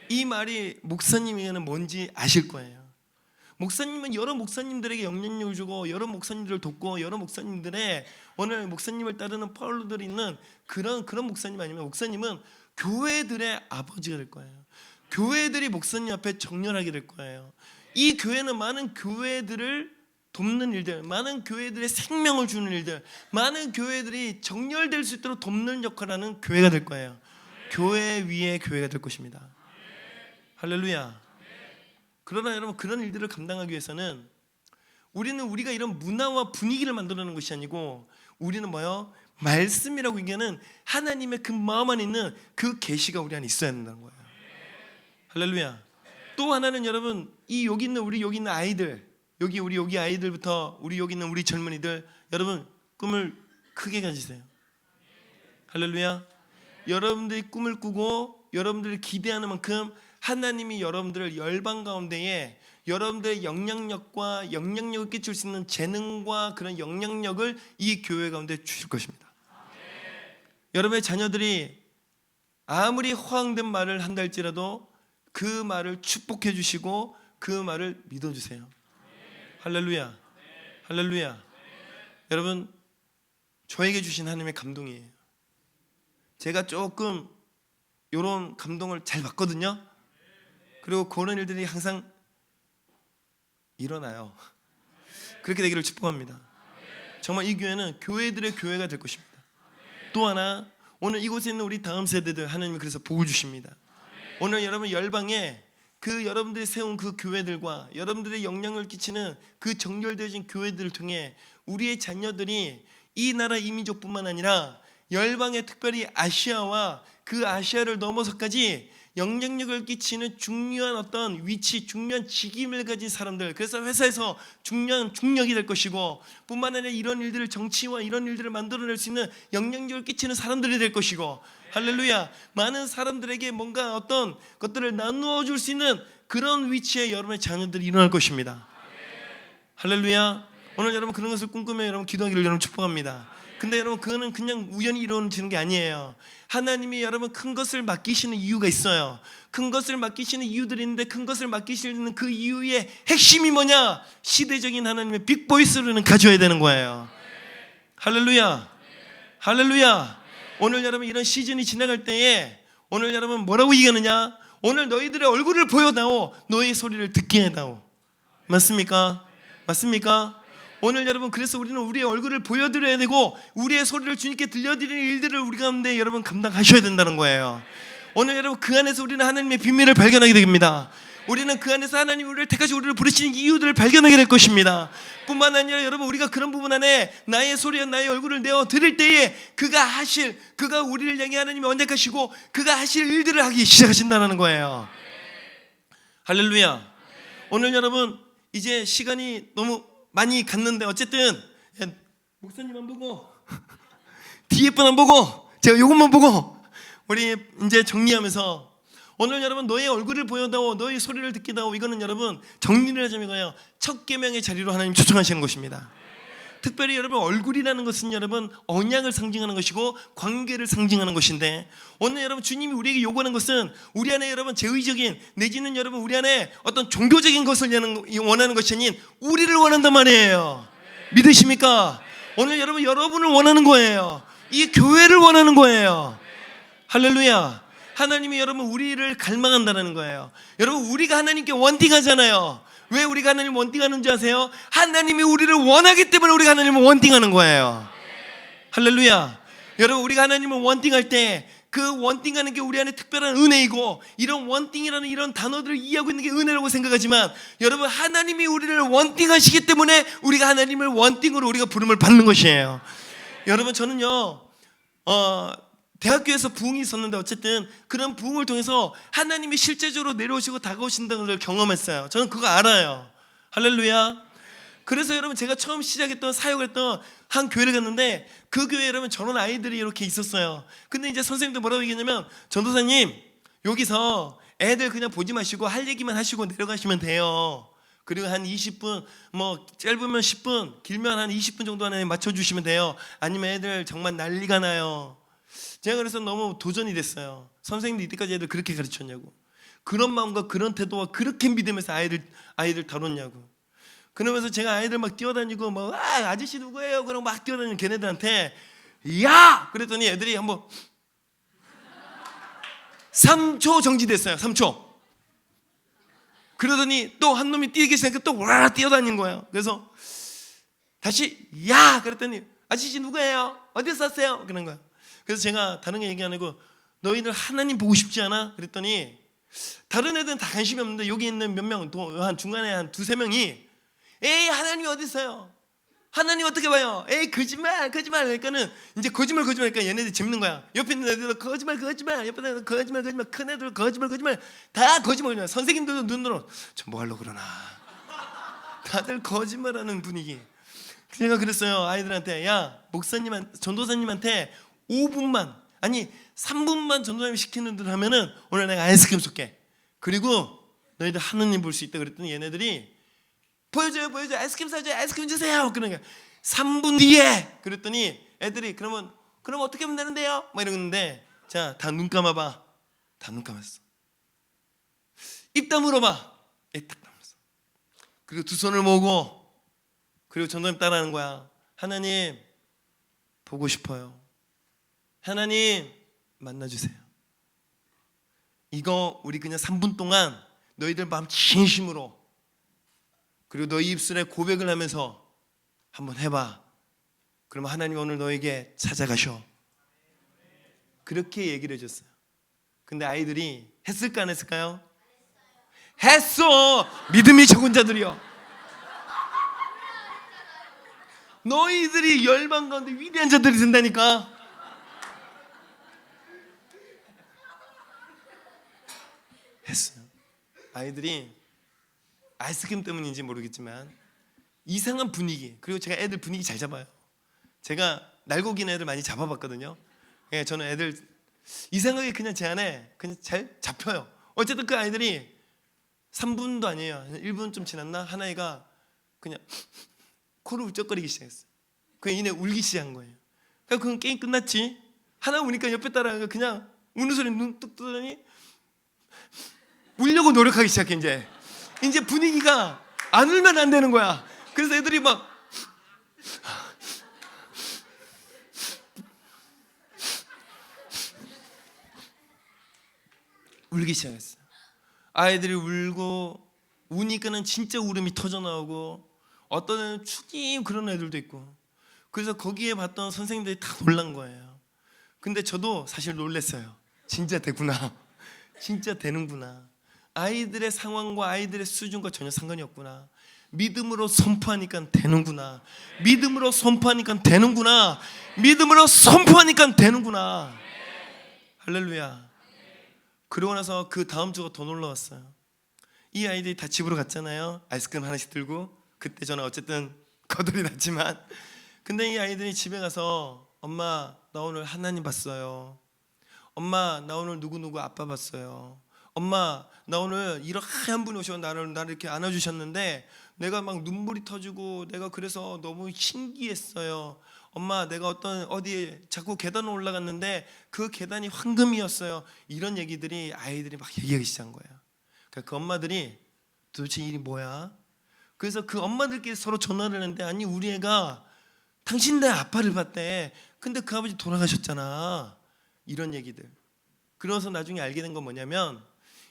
이 말이 목사님에게는 뭔지 아실 거예요. 목사님은 여러 목사님들에게 영향력을 주고 여러 목사님들을 돕고 여러 목사님들의 오늘 목사님을 따르는 파울들이 있는 그런 목사님 아니면 목사님은 교회들의 아버지가 될 거예요. 교회들이 목사님 앞에 정렬하게 될 거예요. 이 교회는 많은 교회들을 돕는 일들, 많은 교회들의 생명을 주는 일들, 많은 교회들이 정렬될 수 있도록 돕는 역할을 하는 교회가 될 거예요. 교회 위에 교회가 될 것입니다. 할렐루야. 그러나 여러분 그런 일들을 감당하기 위해서는 우리가 이런 문화와 분위기를 만들어내는 것이 아니고 우리는 말씀이라고 얘기하는 하나님의 그 마음 안에 있는 그 계시가 우리 안에 있어야 된다는 거예요. 할렐루야. 또 하나는 여러분 여기 있는 아이들 여기 아이들부터 여기 있는 우리 젊은이들 여러분 꿈을 크게 가지세요. 할렐루야. 여러분들이 꿈을 꾸고 여러분들이 기대하는 만큼 하나님이 여러분들을 열방 가운데에 여러분들의 영향력과 영향력을 끼칠 수 있는 재능과 그런 영향력을 이 교회 가운데 주실 것입니다. 여러분의 자녀들이 아무리 허황된 말을 한다 할지라도 그 말을 축복해 주시고 그 말을 믿어주세요. 할렐루야. 할렐루야. 여러분 저에게 주신 하나님의 감동이에요. 제가 조금 이런 감동을 잘 받거든요. 그리고 그런 일들이 항상 일어나요. 그렇게 되기를 축복합니다. 정말 이 교회는 교회들의 교회가 될 것입니다. 또 하나 오늘 이곳에 있는 우리 다음 세대들 하나님이 그래서 복을 주십니다. 오늘 여러분 열방에 그 여러분들이 세운 그 교회들과 여러분들의 영향을 끼치는 그 정렬되어진 교회들을 통해 우리의 자녀들이 이 나라 이민족뿐만 아니라 열방의 특별히 아시아와 그 아시아를 넘어서까지 영향력을 끼치는 중요한 어떤 위치, 중요한 직임을 가진 사람들, 그래서 회사에서 중요한 중력이 될 것이고, 뿐만 아니라 이런 일들을, 정치와 이런 일들을 만들어낼 수 있는 영향력을 끼치는 사람들이 될 것이고, 할렐루야, 많은 사람들에게 뭔가 어떤 것들을 나누어 줄 수 있는 그런 위치에 여러분의 자녀들이 일어날 것입니다. 할렐루야. 오늘 여러분 그런 것을 꿈꾸며 여러분 기도하기를 여러분 축복합니다. 근데 여러분 그거는 그냥 우연히 이루어지는 게 아니에요. 하나님이 여러분 큰 것을 맡기시는 이유가 있어요. 큰 것을 맡기시는 이유들이 있는데, 큰 것을 맡기시는 그 이유의 핵심이 뭐냐? 시대적인 하나님의 빅보이스를 가져야 되는 거예요. 할렐루야. 할렐루야. 오늘 여러분 이런 시즌이 지나갈 때에 오늘 여러분 뭐라고 얘기하느냐? 오늘 너희들의 얼굴을 보여다오, 너희 소리를 듣게 해다오. 맞습니까? 맞습니까? 오늘 여러분 그래서 우리는 우리의 얼굴을 보여드려야 되고, 우리의 소리를 주님께 들려드리는 일들을 우리 가운데 여러분 감당하셔야 된다는 거예요. 오늘 여러분 그 안에서 우리는 하나님의 비밀을 발견하게 됩니다. 우리는 그 안에서 하나님이 우리를 택하시고 우리를 부르시는 이유들을 발견하게 될 것입니다. 뿐만 아니라 여러분 우리가 그런 부분 안에 나의 소리와 나의 얼굴을 내어 드릴 때에 그가 우리를 향해 하나님이 언약하시고 그가 하실 일들을 하기 시작하신다는 거예요. 할렐루야. 오늘 여러분 이제 시간이 너무 많이 갔는데, 어쨌든 목사님 안 보고 뒤에 분 안 보고 제가 요것만 보고 우리 이제 정리하면서, 오늘 여러분 너의 얼굴을 보여다오, 너의 소리를 듣기다오, 이거는 여러분 정리를 하자면 이거예요. 첫 계명의 자리로 하나님 초청하시는 것입니다. 특별히 여러분 얼굴이라는 것은 여러분 언약을 상징하는 것이고 관계를 상징하는 것인데, 오늘 여러분 주님이 우리에게 요구하는 것은 우리 안에 여러분 제의적인, 내지는 여러분 우리 안에 어떤 종교적인 것을 원하는 것이 아닌 우리를 원한단 말이에요. 믿으십니까? 오늘 여러분을 원하는 거예요. 이 교회를 원하는 거예요. 할렐루야. 하나님이 여러분 우리를 갈망한다는 거예요. 여러분 우리가 하나님께 원팅하잖아요. 왜 우리가 하나님을 원팅하는 줄 아세요? 하나님이 우리를 원하기 때문에 우리가 하나님을 원팅하는 거예요. 할렐루야. 여러분 우리가 하나님을 원팅할 때 그 원팅하는 게 우리 안에 특별한 은혜이고, 이런 원팅이라는 이런 단어들을 이해하고 있는 게 은혜라고 생각하지만, 여러분 하나님이 우리를 원팅하시기 때문에 우리가 하나님을 원팅으로 우리가 부름을 받는 것이에요. 여러분 저는요 대학교에서 부흥이 있었는데, 어쨌든 그런 부흥을 통해서 하나님이 실제적으로 내려오시고 다가오신다는 걸 경험했어요. 저는 그거 알아요. 할렐루야. 그래서 여러분 제가 처음 시작했던 사역을 했던 한 교회를 갔는데, 그 교회에 여러분 저런 아이들이 이렇게 있었어요. 근데 이제 선생님도 뭐라고 얘기했냐면, 전도사님 여기서 애들 그냥 보지 마시고 할 얘기만 하시고 내려가시면 돼요. 그리고 한 20분, 뭐 짧으면 10분, 길면 한 20분 정도 안에 맞춰주시면 돼요. 아니면 애들 정말 난리가 나요. 제가 그래서 너무 도전이 됐어요. 선생님도 이때까지 애들 그렇게 가르쳤냐고, 그런 마음과 그런 태도와 그렇게 믿으면서 아이들 다뤘냐고. 그러면서 제가 아이들 막 뛰어다니고 막 아저씨 누구예요? 그럼 막 뛰어다니는 걔네들한테 야! 그랬더니 애들이 한번 3초 정지됐어요. 3초. 그러더니 또 한 놈이 뛰기 시작하니까 또 와 뛰어다닌 거예요. 그래서 다시 야! 그랬더니 아저씨 누구예요? 어디서 왔어요? 그런 거야. 그래서 제가 다른 게 얘기 안 하고, 너희들 하나님 보고 싶지 않아? 그랬더니 다른 애들은 다 관심이 없는데 여기 있는 몇 명, 한 중간에 한 두세 명이 에이 하나님이 어디 있어요? 하나님 어떻게 봐요? 에이 거짓말 그러니까는 이제 거짓말 하니까 얘네들이 재밌는 거야. 옆에 있는 애들도 거짓말, 옆에 있는 애들 거짓말, 큰 애들 거짓말, 다 거짓말. 선생님들도 눈으로 저 뭐 하려고 그러나, 다들 거짓말하는 분위기. 제가 그랬어요 아이들한테, 야 전도사님한테 5분만 아니 3분만 전도사님 시키는 대로 하면은 오늘 내가 아이스크림 쏠게. 그리고 너희들 하느님 볼 수 있다. 그랬더니 얘네들이 보여줘요 아이스크림 사줘요, 아이스크림 주세요. 그러니까 3분 뒤에. 그랬더니 애들이 그럼 어떻게 하면 되는데요? 막 이러는데, 자 다 눈 감아봐. 다 눈 감았어. 입 다물어봐. 입 딱 다물었어. 그리고 두 손을 모으고, 그리고 전도사님 따라하는 거야. 하나님 보고 싶어요. 하나님 만나주세요. 이거 우리 그냥 3분 동안 너희들 마음 진심으로, 그리고 너희 입술에 고백을 하면서 한번 해봐. 그러면 하나님 오늘 너에게 찾아가셔. 그렇게 얘기를 해줬어요. 근데 아이들이 했을까 안 했을까요? 했어. 믿음이 적은 자들이여, 너희들이 열방 가운데 위대한 자들이 된다니까. 했어요. 아이들이 아이스크림 때문인지 모르겠지만 이상한 분위기, 그리고 제가 애들 분위기 잘 잡아요. 제가 날고기는 애들 많이 잡아봤거든요. 예, 저는 애들 이상하게 그냥 제 안에 그냥 잘 잡혀요. 어쨌든 그 아이들이 3분도 아니에요, 1분 좀 지났나? 하나이가 그냥 코를 울적거리기 시작했어요. 그 얘네 울기 시작한 거예요. 그러니까 그건 게임 끝났지. 하나 우니까 옆에 따라 그냥 우는 소리 눈 뚝 뜨더니 울려고 노력하기 시작해. 이제 분위기가 안 울면 안 되는 거야. 그래서 애들이 막 울기 시작했어요. 아이들이 울고 우니까는 진짜 울음이 터져 나오고 어떤 애는 축이 그런 애들도 있고. 그래서 거기에 봤던 선생님들이 다 놀란 거예요. 근데 저도 사실 놀랐어요. 진짜 되구나. 진짜 되는구나. 아이들의 상황과 아이들의 수준과 전혀 상관이 없구나. 믿음으로 선포하니까 되는구나. 믿음으로 선포하니까 되는구나. 믿음으로 선포하니까 되는구나. 할렐루야. 그러고 나서 그 다음 주가 더 놀라웠어요. 이 아이들이 다 집으로 갔잖아요. 아이스크림 하나씩 들고. 그때 저는 어쨌든 거들이 났지만, 근데 이 아이들이 집에 가서 엄마 나 오늘 하나님 봤어요. 엄마 나 오늘 누구누구 아빠 봤어요. 엄마 나 오늘 이렇게 한 분이 오셔서 나를 이렇게 안아주셨는데 내가 막 눈물이 터지고 내가 그래서 너무 신기했어요. 엄마 내가 어디에 자꾸 계단을 올라갔는데 그 계단이 황금이었어요. 이런 얘기들이 아이들이 막 얘기하기 시작한 거예요. 그러니까 그 엄마들이 도대체 일이 뭐야? 그래서 그 엄마들끼리 서로 전화를 했는데, 아니 우리 애가 당신네 아빠를 봤대. 근데 그 아버지 돌아가셨잖아. 이런 얘기들. 그래서 나중에 알게 된 건 뭐냐면,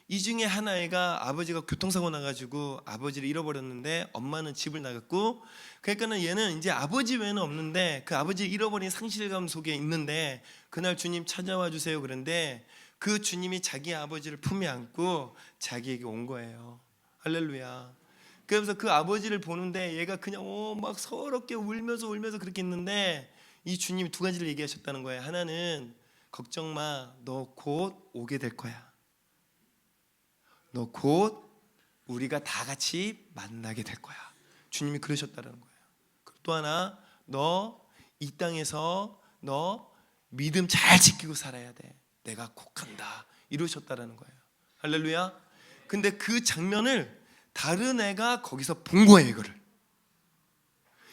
이 중에 하나애가 아버지가 교통사고 나가지고 아버지를 잃어버렸는데 엄마는 집을 나갔고, 그러니까는 얘는 이제 아버지 외에는 없는데 그 아버지를 잃어버린 상실감 속에 있는데, 그날 주님 찾아와 주세요 그런데 그 주님이 자기 아버지를 품에 안고 자기에게 온 거예요. 할렐루야. 그래서 그 아버지를 보는데 얘가 그냥 막 서럽게 울면서 그렇게 있는데, 이 주님이 두 가지를 얘기하셨다는 거예요. 하나는 걱정 마, 너 곧 오게 될 거야. 너 곧 우리가 다 같이 만나게 될 거야. 주님이 그러셨다는 거예요. 또 하나, 너 이 땅에서 너 믿음 잘 지키고 살아야 돼. 내가 꼭 간다. 이러셨다는 거예요. 할렐루야. 근데 그 장면을 다른 애가 거기서 본 거예요. 이거를,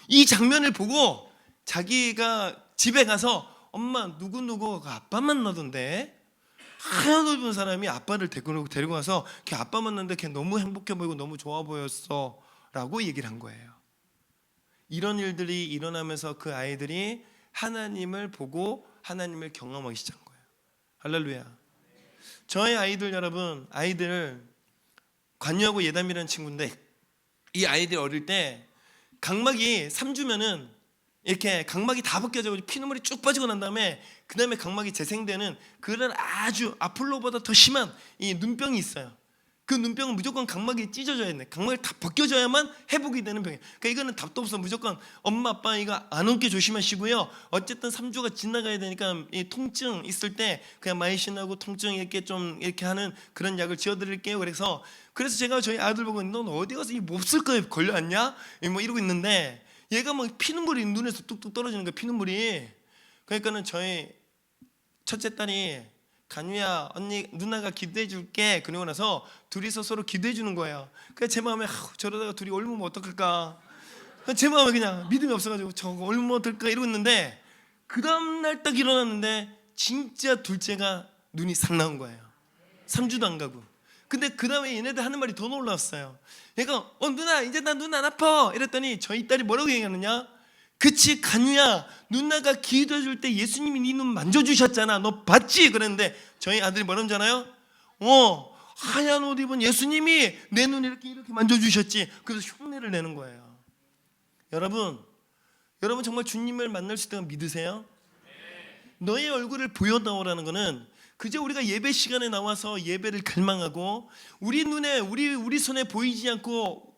이 장면을 보고 자기가 집에 가서 엄마 누구누구가 아빠 만나던데, 하나도 없는 사람이 아빠를 데리고 가서 걔 아빠 만났는데 걔 너무 행복해 보이고 너무 좋아 보였어 라고 얘기를 한 거예요. 이런 일들이 일어나면서 그 아이들이 하나님을 보고 하나님을 경험하기 시작한 거예요. 할렐루야. 저의 아이들, 여러분, 아이들 관유하고 예담이라는 친구인데, 이 아이들 어릴 때 각막이 3주면은 이렇게 각막이 다 벗겨져 피눈물이 쭉 빠지고 난 다음에 그 다음에 각막이 재생되는 그런 아주 아폴로보다 더 심한 이 눈병이 있어요. 그 눈병은 무조건 각막이 찢어져야 돼. 각막이 다 벗겨져야만 회복이 되는 병이에요. 그러니까 이거는 답도 없어. 무조건 엄마 아빠 이거 안 오게 조심하시고요. 어쨌든 3주가 지나가야 되니까 이 통증 있을 때 그냥 마이신하고 통증 이렇게 좀 이렇게 하는 그런 약을 지어드릴게요. 그래서 제가 저희 아들 보고 넌 어디 가서 이 몹쓸 거에 걸려왔냐? 뭐 이러고 있는데 얘가 막 피눈물이 눈에서 뚝뚝 떨어지는 거야. 피눈물이. 그러니까는 저희 첫째 딸이 간유야 언니 누나가 기도해 줄게. 그러고 나서 둘이서 서로 기도해 주는 거예요. 그래서 제 마음에 저러다가 둘이 옮으면 어떡할까. 제 마음에 그냥 믿음이 없어가지고 저거 옮으면 어떨까 이러고 있는데, 그 다음날 딱 일어났는데 진짜 둘째가 눈이 싹 나온 거예요. 3주도 안 가고. 근데 그 다음에 얘네들 하는 말이 더 놀라웠어요. 얘가 누나 이제 나 눈 안 아파 이랬더니 저희 딸이 뭐라고 얘기하느냐, 그치 간유야 누나가 기도해 줄 때 예수님이 네 눈 만져주셨잖아. 너 봤지? 그랬는데 저희 아들이 뭐라는 줄 알아요? 하얀 옷 입은 예수님이 내 눈 이렇게 만져주셨지. 그래서 흉내를 내는 거예요. 여러분 정말 주님을 만날 수 있다는 거 믿으세요? 너의 얼굴을 보여다오라는 거는 그저 우리가 예배 시간에 나와서 예배를 갈망하고 우리 눈에 우리 손에 보이지 않고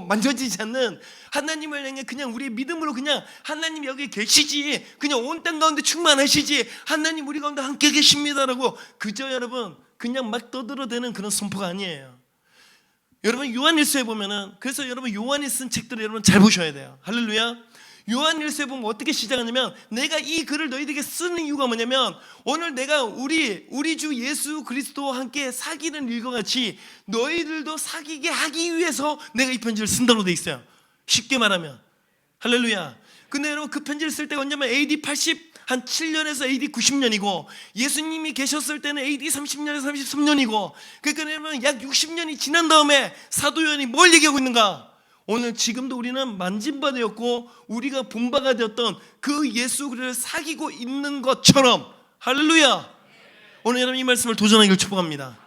만져지지 않는 하나님을 향해 그냥 우리의 믿음으로 그냥 하나님 여기 계시지, 그냥 온 땅 가운데 충만하시지, 하나님 우리 가운데 함께 계십니다라고 그저 여러분 그냥 막 떠들어대는 그런 선포가 아니에요. 여러분 요한일서에 보면은, 그래서 여러분 요한이 쓴 책들을 여러분 잘 보셔야 돼요. 할렐루야. 요한일서에 보면 어떻게 시작하냐면, 내가 이 글을 너희들에게 쓰는 이유가 뭐냐면, 오늘 내가 우리 주 예수 그리스도와 함께 사귀는 일과 같이 너희들도 사귀게 하기 위해서 내가 이 편지를 쓴다고 돼 있어요. 쉽게 말하면. 할렐루야. 근데 여러분 그 편지를 쓸 때가 언제면 AD 87년에서 AD 90년이고, 예수님이 계셨을 때는 AD 30년에서 33년이고, 그러니까 여러분 약 60년이 지난 다음에 사도 요한이 뭘 얘기하고 있는가? 오늘 지금도 우리는 만진 바 되었고 우리가 본 바가 되었던 그 예수 그리스도를 사귀고 있는 것처럼. 할렐루야. 오늘 여러분 이 말씀을 도전하기를 축복합니다.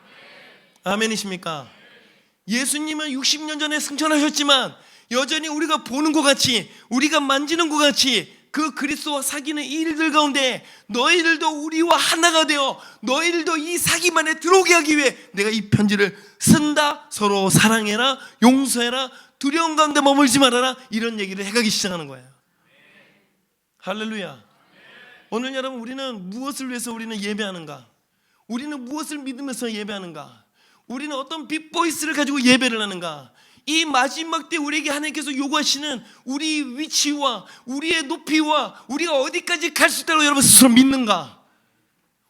아멘이십니까? 예수님은 60년 전에 승천하셨지만 여전히 우리가 보는 것 같이, 우리가 만지는 것 같이 그 그리스도와 사귀는 이 일들 가운데 너희들도 우리와 하나가 되어 너희들도 이 사귐 안에 들어오게 하기 위해 내가 이 편지를 쓴다. 서로 사랑해라, 용서해라, 두려움 가운데 머물지 말아라, 이런 얘기를 해가기 시작하는 거예요. 할렐루야. 오늘 여러분 우리는 무엇을 위해서 우리는 예배하는가? 우리는 무엇을 믿으면서 예배하는가? 우리는 어떤 빅보이스를 가지고 예배를 하는가? 이 마지막 때 우리에게 하나님께서 요구하시는 우리 위치와 우리의 높이와 우리가 어디까지 갈 수 있다고 여러분 스스로 믿는가?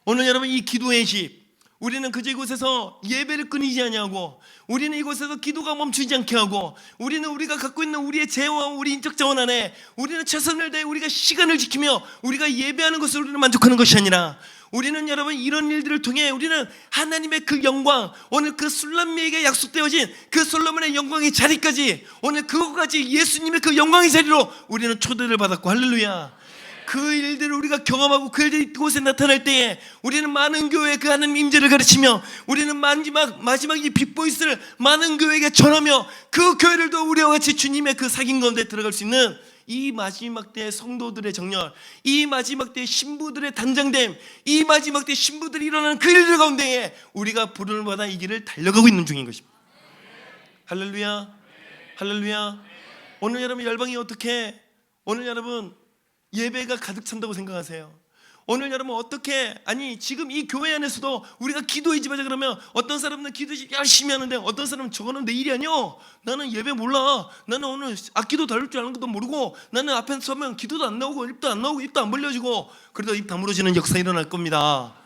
오늘 여러분 이 기도의 집, 우리는 그저 이곳에서 예배를 끊이지 아니하고, 우리는 이곳에서 기도가 멈추지 않게 하고, 우리는 우리가 갖고 있는 우리의 재화와 우리 인적 자원 안에 우리는 최선을 다해 우리가 시간을 지키며 우리가 예배하는 것으로 우리는 만족하는 것이 아니라, 우리는 여러분 이런 일들을 통해 우리는 하나님의 그 영광, 오늘 그 술람미에게 약속되어진 그 솔로몬의 영광의 자리까지, 오늘 그것까지 예수님의 그 영광의 자리로 우리는 초대를 받았고, 할렐루야. 그 일들을 우리가 경험하고 그 일들이 그곳에 나타날 때에 우리는 많은 교회에 그 하나님 임재를 가르치며, 우리는 마지막 이 빅보이스를 많은 교회에게 전하며, 그 교회들도 우리와 같이 주님의 그 사귐 가운데 들어갈 수 있는 이 마지막 때의 성도들의 정렬, 이 마지막 때의 신부들의 단장됨, 이 마지막 때 신부들이 일어나는 그 일들 가운데에 우리가 부름을 받아 이 길을 달려가고 있는 중인 것입니다. 할렐루야. 할렐루야. 오늘 여러분 열방이 어떻게, 오늘 여러분 예배가 가득 찬다고 생각하세요? 오늘 여러분 어떻게, 아니 지금 이 교회 안에서도 우리가 기도의 집 하자 그러면 어떤 사람은 기도의 집 열심히 하는데 어떤 사람은 저거는 내 일이 아니요, 나는 예배 몰라, 나는 오늘 악기도 다룰 줄 아는 것도 모르고, 나는 앞에 서면 기도도 안 나오고 입도 안 나오고 입도 안 벌려지고, 그러다 입 다물어지는 역사 일어날 겁니다.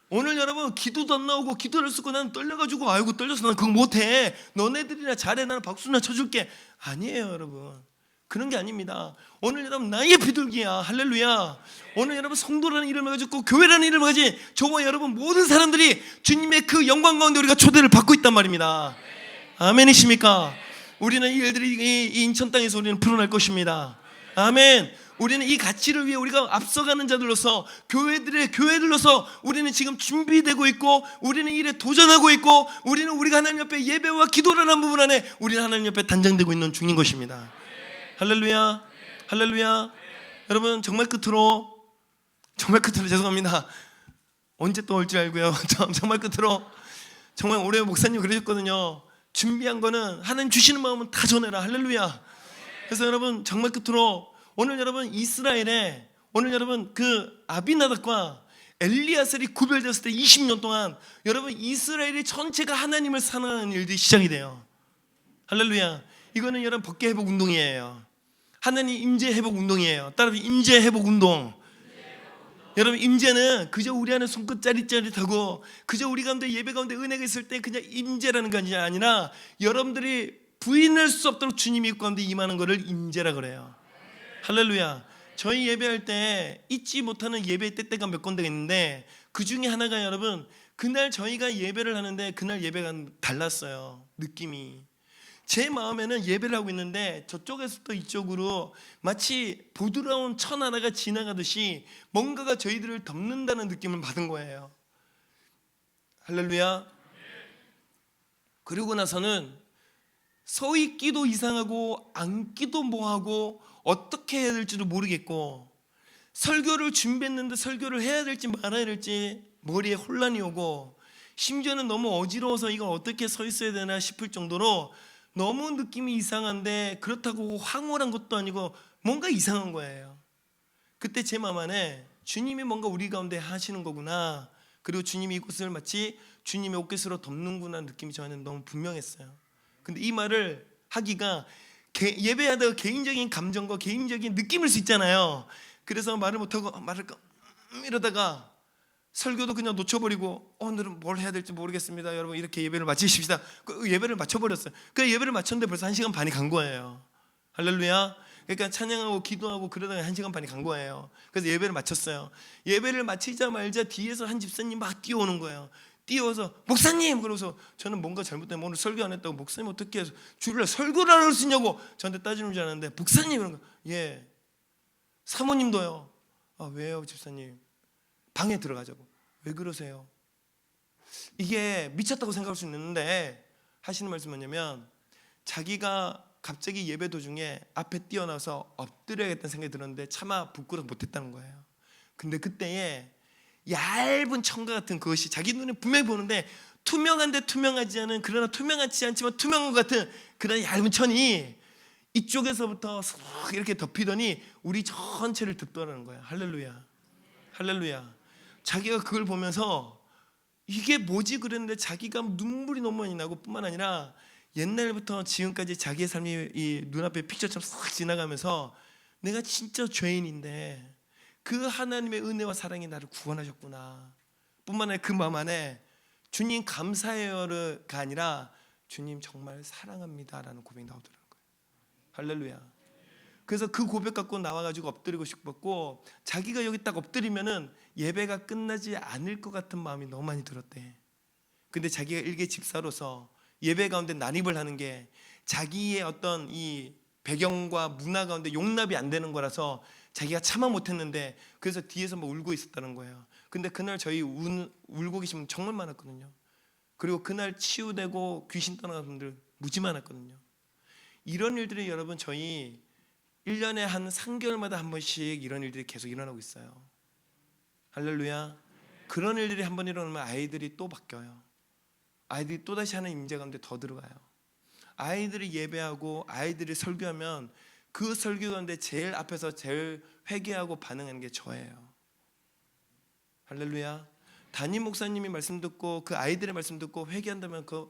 오늘 여러분 기도도 안 나오고 기도를 쓰고 나는 떨려가지고 아이고 떨려서 난 그거 못해, 너네들이나 잘해, 나는 박수나 쳐줄게, 아니에요 여러분. 그런 게 아닙니다. 오늘 여러분 나의 비둘기야. 할렐루야. 오늘 여러분 성도라는 이름을 가지고 교회라는 이름을 가진 저와 여러분 모든 사람들이 주님의 그 영광 가운데 우리가 초대를 받고 있단 말입니다. 아멘이십니까? 우리는 이 일들이 이 인천 땅에서 우리는 풀어날 것입니다. 아멘. 우리는 이 가치를 위해 우리가 앞서가는 자들로서, 교회들로서 우리는 지금 준비되고 있고, 우리는 이 일에 도전하고 있고, 우리는 우리가 하나님 옆에 예배와 기도라는 부분 안에 우리는 하나님 옆에 단장되고 있는 중인 것입니다. 할렐루야. 할렐루야. 여러분 정말 끝으로 죄송합니다. 언제 또 올 줄 알고요. 정말 끝으로, 정말 올해 목사님 그러셨거든요. 준비한 거는 하나님 주시는 마음은 다 전해라. 할렐루야. 그래서 여러분 정말 끝으로, 오늘 여러분 이스라엘에, 오늘 여러분 그 아비나답과 엘리야셀이 구별되었을 때 20년 동안 여러분 이스라엘이 전체가 하나님을 사랑하는 일들이 시작이 돼요. 할렐루야. 이거는 여러분 법계 회복 운동이에요. 하나님 임재 회복 운동이에요. 따라서 임재 회복 운동. 여러분 임재는 그저 우리 안에 손끝 짜릿짜릿하고 그저 우리 가운데 예배 가운데 은혜가 있을 때 그냥 임재라는 것이 아니라, 여러분들이 부인할 수 없도록 주님이 가운데 임하는 것을 임재라 그래요. 할렐루야. 저희 예배할 때 잊지 못하는 예배 때가 몇 군데가 있는데, 그 중에 하나가 여러분, 그날 저희가 예배를 하는데 그날 예배가 달랐어요. 느낌이. 제 마음에는 예배를 하고 있는데 저쪽에서부터 이쪽으로 마치 부드러운 천 하나가 지나가듯이 뭔가가 저희들을 덮는다는 느낌을 받은 거예요. 할렐루야. 그리고 나서는 서 있기도 이상하고 앉기도 뭐하고 어떻게 해야 될지도 모르겠고, 설교를 준비했는데 설교를 해야 될지 말아야 될지 머리에 혼란이 오고, 심지어는 너무 어지러워서 이걸 어떻게 서 있어야 되나 싶을 정도로 너무 느낌이 이상한데, 그렇다고 황홀한 것도 아니고 뭔가 이상한 거예요. 그때 제 마음 안에 주님이 뭔가 우리 가운데 하시는 거구나, 그리고 주님이 이곳을 마치 주님의 옷깃으로 덮는구나 느낌이 저한테는 너무 분명했어요. 근데 이 말을 하기가 예배하다가 개인적인 감정과 개인적인 느낌일 수 있잖아요. 그래서 말을 못하고 이러다가 설교도 그냥 놓쳐버리고 오늘은 뭘 해야 될지 모르겠습니다. 여러분 이렇게 예배를 마치십시다. 그 예배를 마쳐버렸어요. 그 예배를 마쳤는데 벌써 1시간 반이 간 거예요. 할렐루야. 그러니까 찬양하고 기도하고 그러다가 1시간 반이 간 거예요. 그래서 예배를 마쳤어요. 예배를 마치자마자 뒤에서 한 집사님 막 뛰어오는 거예요. 뛰어와서 목사님! 그러면서 저는 뭔가 잘못되면 오늘 설교 안 했다고 목사님 어떻게 해서 주일날 설교를 안 할 수 있냐고 저한테 따지는 줄 알았는데 목사님! 그런 거. 예. 사모님도요. 아, 왜요 집사님? 방에 들어가자고. 왜 그러세요? 이게 미쳤다고 생각할 수 있는데 하시는 말씀은 뭐냐면 자기가 갑자기 예배 도중에 앞에 뛰어나서 엎드려야겠다는 생각이 들었는데 차마 부끄러워서 못했다는 거예요. 근데 그때에 얇은 청과 같은 그것이 자기 눈에 분명히 보는데 투명한데 투명하지 않은, 그러나 투명하지 않지만 투명한 것 같은 그런 얇은 천이 이쪽에서부터 쏙 이렇게 덮이더니 우리 전체를 덮더라는 거예요. 할렐루야. 할렐루야. 자기가 그걸 보면서 이게 뭐지 그랬는데 자기가 눈물이 너무 많이 나고 뿐만 아니라 옛날부터 지금까지 자기의 삶이 이 눈앞에 픽처처럼 싹 지나가면서 내가 진짜 죄인인데 그 하나님의 은혜와 사랑이 나를 구원하셨구나 뿐만 아니라 그 마음 안에 주님 감사해요가 아니라 주님 정말 사랑합니다라는 고백이 나오더라는 거예요. 할렐루야. 그래서 그 고백 갖고 나와가지고 엎드리고 싶었고 자기가 여기 딱 엎드리면은 예배가 끝나지 않을 것 같은 마음이 너무 많이 들었대. 근데 자기가 일개 집사로서 예배 가운데 난입을 하는 게 자기의 어떤 이 배경과 문화 가운데 용납이 안 되는 거라서 자기가 참아 못했는데 그래서 뒤에서 막 울고 있었다는 거예요. 근데 그날 저희 울고 계신 분 정말 많았거든요. 그리고 그날 치유되고 귀신 떠나간 분들 무지 많았거든요. 이런 일들이 여러분 저희 1년에 한 3개월마다 한 번씩 이런 일들이 계속 일어나고 있어요. 할렐루야. 그런 일들이 한 번 일어나면 아이들이 또 바뀌어요. 아이들이 또다시 하는 임재 가운데 더 들어가요. 아이들이 예배하고 아이들이 설교하면 그 설교 가운데 제일 앞에서 제일 회개하고 반응하는 게 저예요. 할렐루야. 담임 목사님이 말씀 듣고 그 아이들의 말씀 듣고 회개한다면 그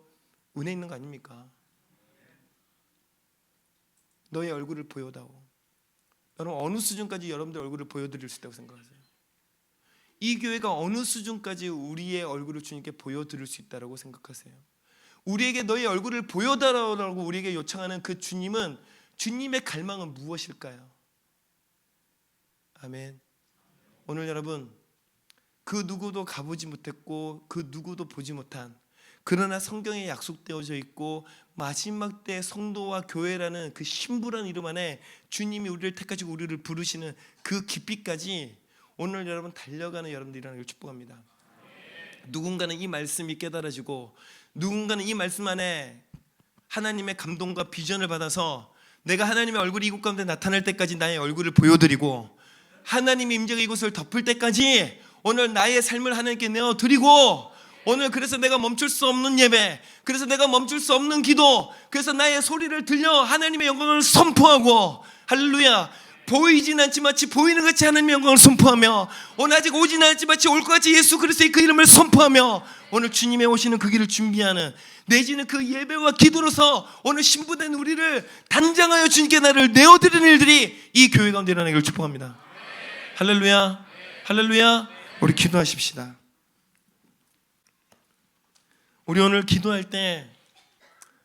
은혜 있는 거 아닙니까? 너의 얼굴을 보여다오. 여러분 어느 수준까지 여러분들 얼굴을 보여드릴 수 있다고 생각하세요? 이 교회가 어느 수준까지 우리의 얼굴을 주님께 보여드릴 수 있다고 생각하세요? 우리에게 너의 얼굴을 보여달라고 우리에게 요청하는 그 주님은 주님의 갈망은 무엇일까요? 아멘. 오늘 여러분 그 누구도 가보지 못했고 그 누구도 보지 못한 그러나 성경에 약속되어져 있고 마지막 때 성도와 교회라는 그 신부라는 이름 안에 주님이 우리를 택하시고 우리를 부르시는 그 깊이까지 오늘 여러분 달려가는 여러분들이라는 걸 축복합니다. 누군가는 이 말씀이 깨달아지고 누군가는 이 말씀 안에 하나님의 감동과 비전을 받아서 내가 하나님의 얼굴이 이곳 가운데 나타날 때까지 나의 얼굴을 보여드리고 하나님의 임재가 이곳을 덮을 때까지 오늘 나의 삶을 하나님께 내어드리고 오늘 그래서 내가 멈출 수 없는 예배, 그래서 내가 멈출 수 없는 기도, 그래서 나의 소리를 들려 하나님의 영광을 선포하고 할렐루야. 보이진 않지 마치 보이는 같이 하나님의 영광을 선포하며 오늘 아직 오진 않지 마치 올 것 같이 예수 그리스도의 그 이름을 선포하며 오늘 주님의 오시는 그 길을 준비하는 내지는 그 예배와 기도로서 오늘 신부된 우리를 단장하여 주님께 나를 내어드리는 일들이 이 교회 가운데 일어나기를 축복합니다. 할렐루야. 할렐루야. 우리 기도하십시다. 우리 오늘 기도할 때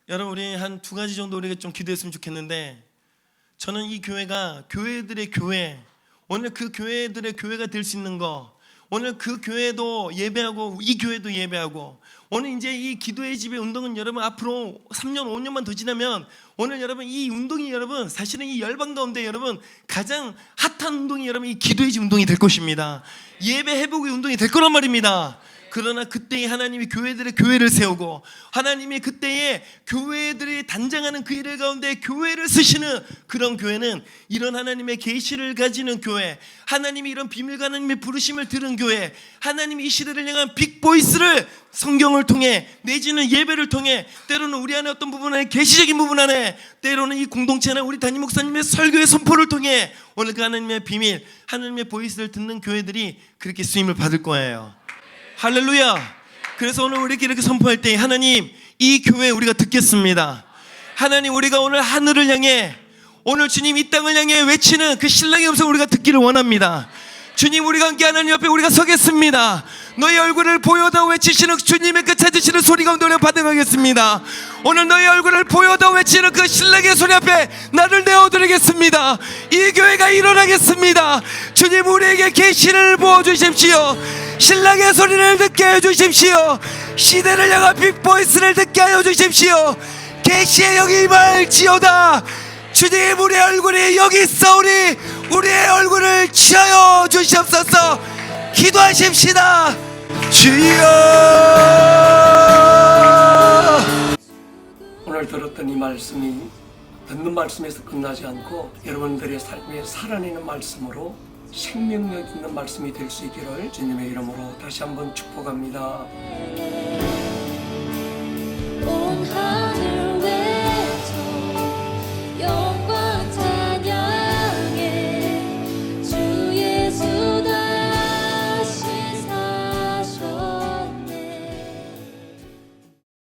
여러분 우리 한 2가지 정도 우리가 좀 기도했으면 좋겠는데 저는 이 교회가 교회들의 교회, 오늘 그 교회들의 교회가 될 수 있는 거, 오늘 그 교회도 예배하고 이 교회도 예배하고 오늘 이제 이 기도의 집의 운동은 여러분 앞으로 3년 5년만 더 지나면 오늘 여러분 이 운동이 여러분 사실은 이 열방 가운데 여러분 가장 핫한 운동이 여러분 이 기도의 집 운동이 될 것입니다. 예배 회복의 운동이 될 거란 말입니다. 그러나 그때에 하나님이 교회들의 교회를 세우고 하나님이 그때에 교회들이 단장하는 그 일 가운데 교회를 쓰시는 그런 교회는 이런 하나님의 계시를 가지는 교회, 하나님이 이런 비밀 하나님의 부르심을 들은 교회, 하나님이 이 시대를 향한 빅보이스를 성경을 통해 내지는 예배를 통해 때로는 우리 안에 어떤 부분 안에 계시적인 부분 안에 때로는 이 공동체 안에 우리 담임 목사님의 설교의 선포를 통해 오늘 그 하나님의 비밀, 하나님의 보이스를 듣는 교회들이 그렇게 쓰임을 받을 거예요. 할렐루야. 그래서 오늘 우리 이렇게 선포할 때 하나님 이 교회 우리가 듣겠습니다. 하나님 우리가 오늘 하늘을 향해 오늘 주님 이 땅을 향해 외치는 그 신랑의 음성을 우리가 듣기를 원합니다. 주님 우리가 함께 하나님 옆에 우리가 서겠습니다. 너희 얼굴을 보여다 외치시는 주님의 그 찾으시는 소리 가운데 우리가 받아가겠습니다. 오늘 너희 얼굴을 보여다 외치는 그 신랑의 소리 앞에 나를 내어드리겠습니다. 이 교회가 일어나겠습니다. 주님 우리에게 계시를 부어주십시오. 신랑의 소리를 듣게 해주십시오. 시대를 향한 빅보이스를 듣게 하여 주십시오. 계시의 영이 임할지어다. 주님 우리의 얼굴이 여기 있사오니 우리의 얼굴을 취하여 주시옵소서. 기도하십시다. 주여. 오늘 들었던 이 말씀이 듣는 말씀에서 끝나지 않고 여러분들의 삶에 살아내는 말씀으로 생명력 있는 말씀이 될 수 있기를 주님의 이름으로 다시 한번 축복합니다. 온 하늘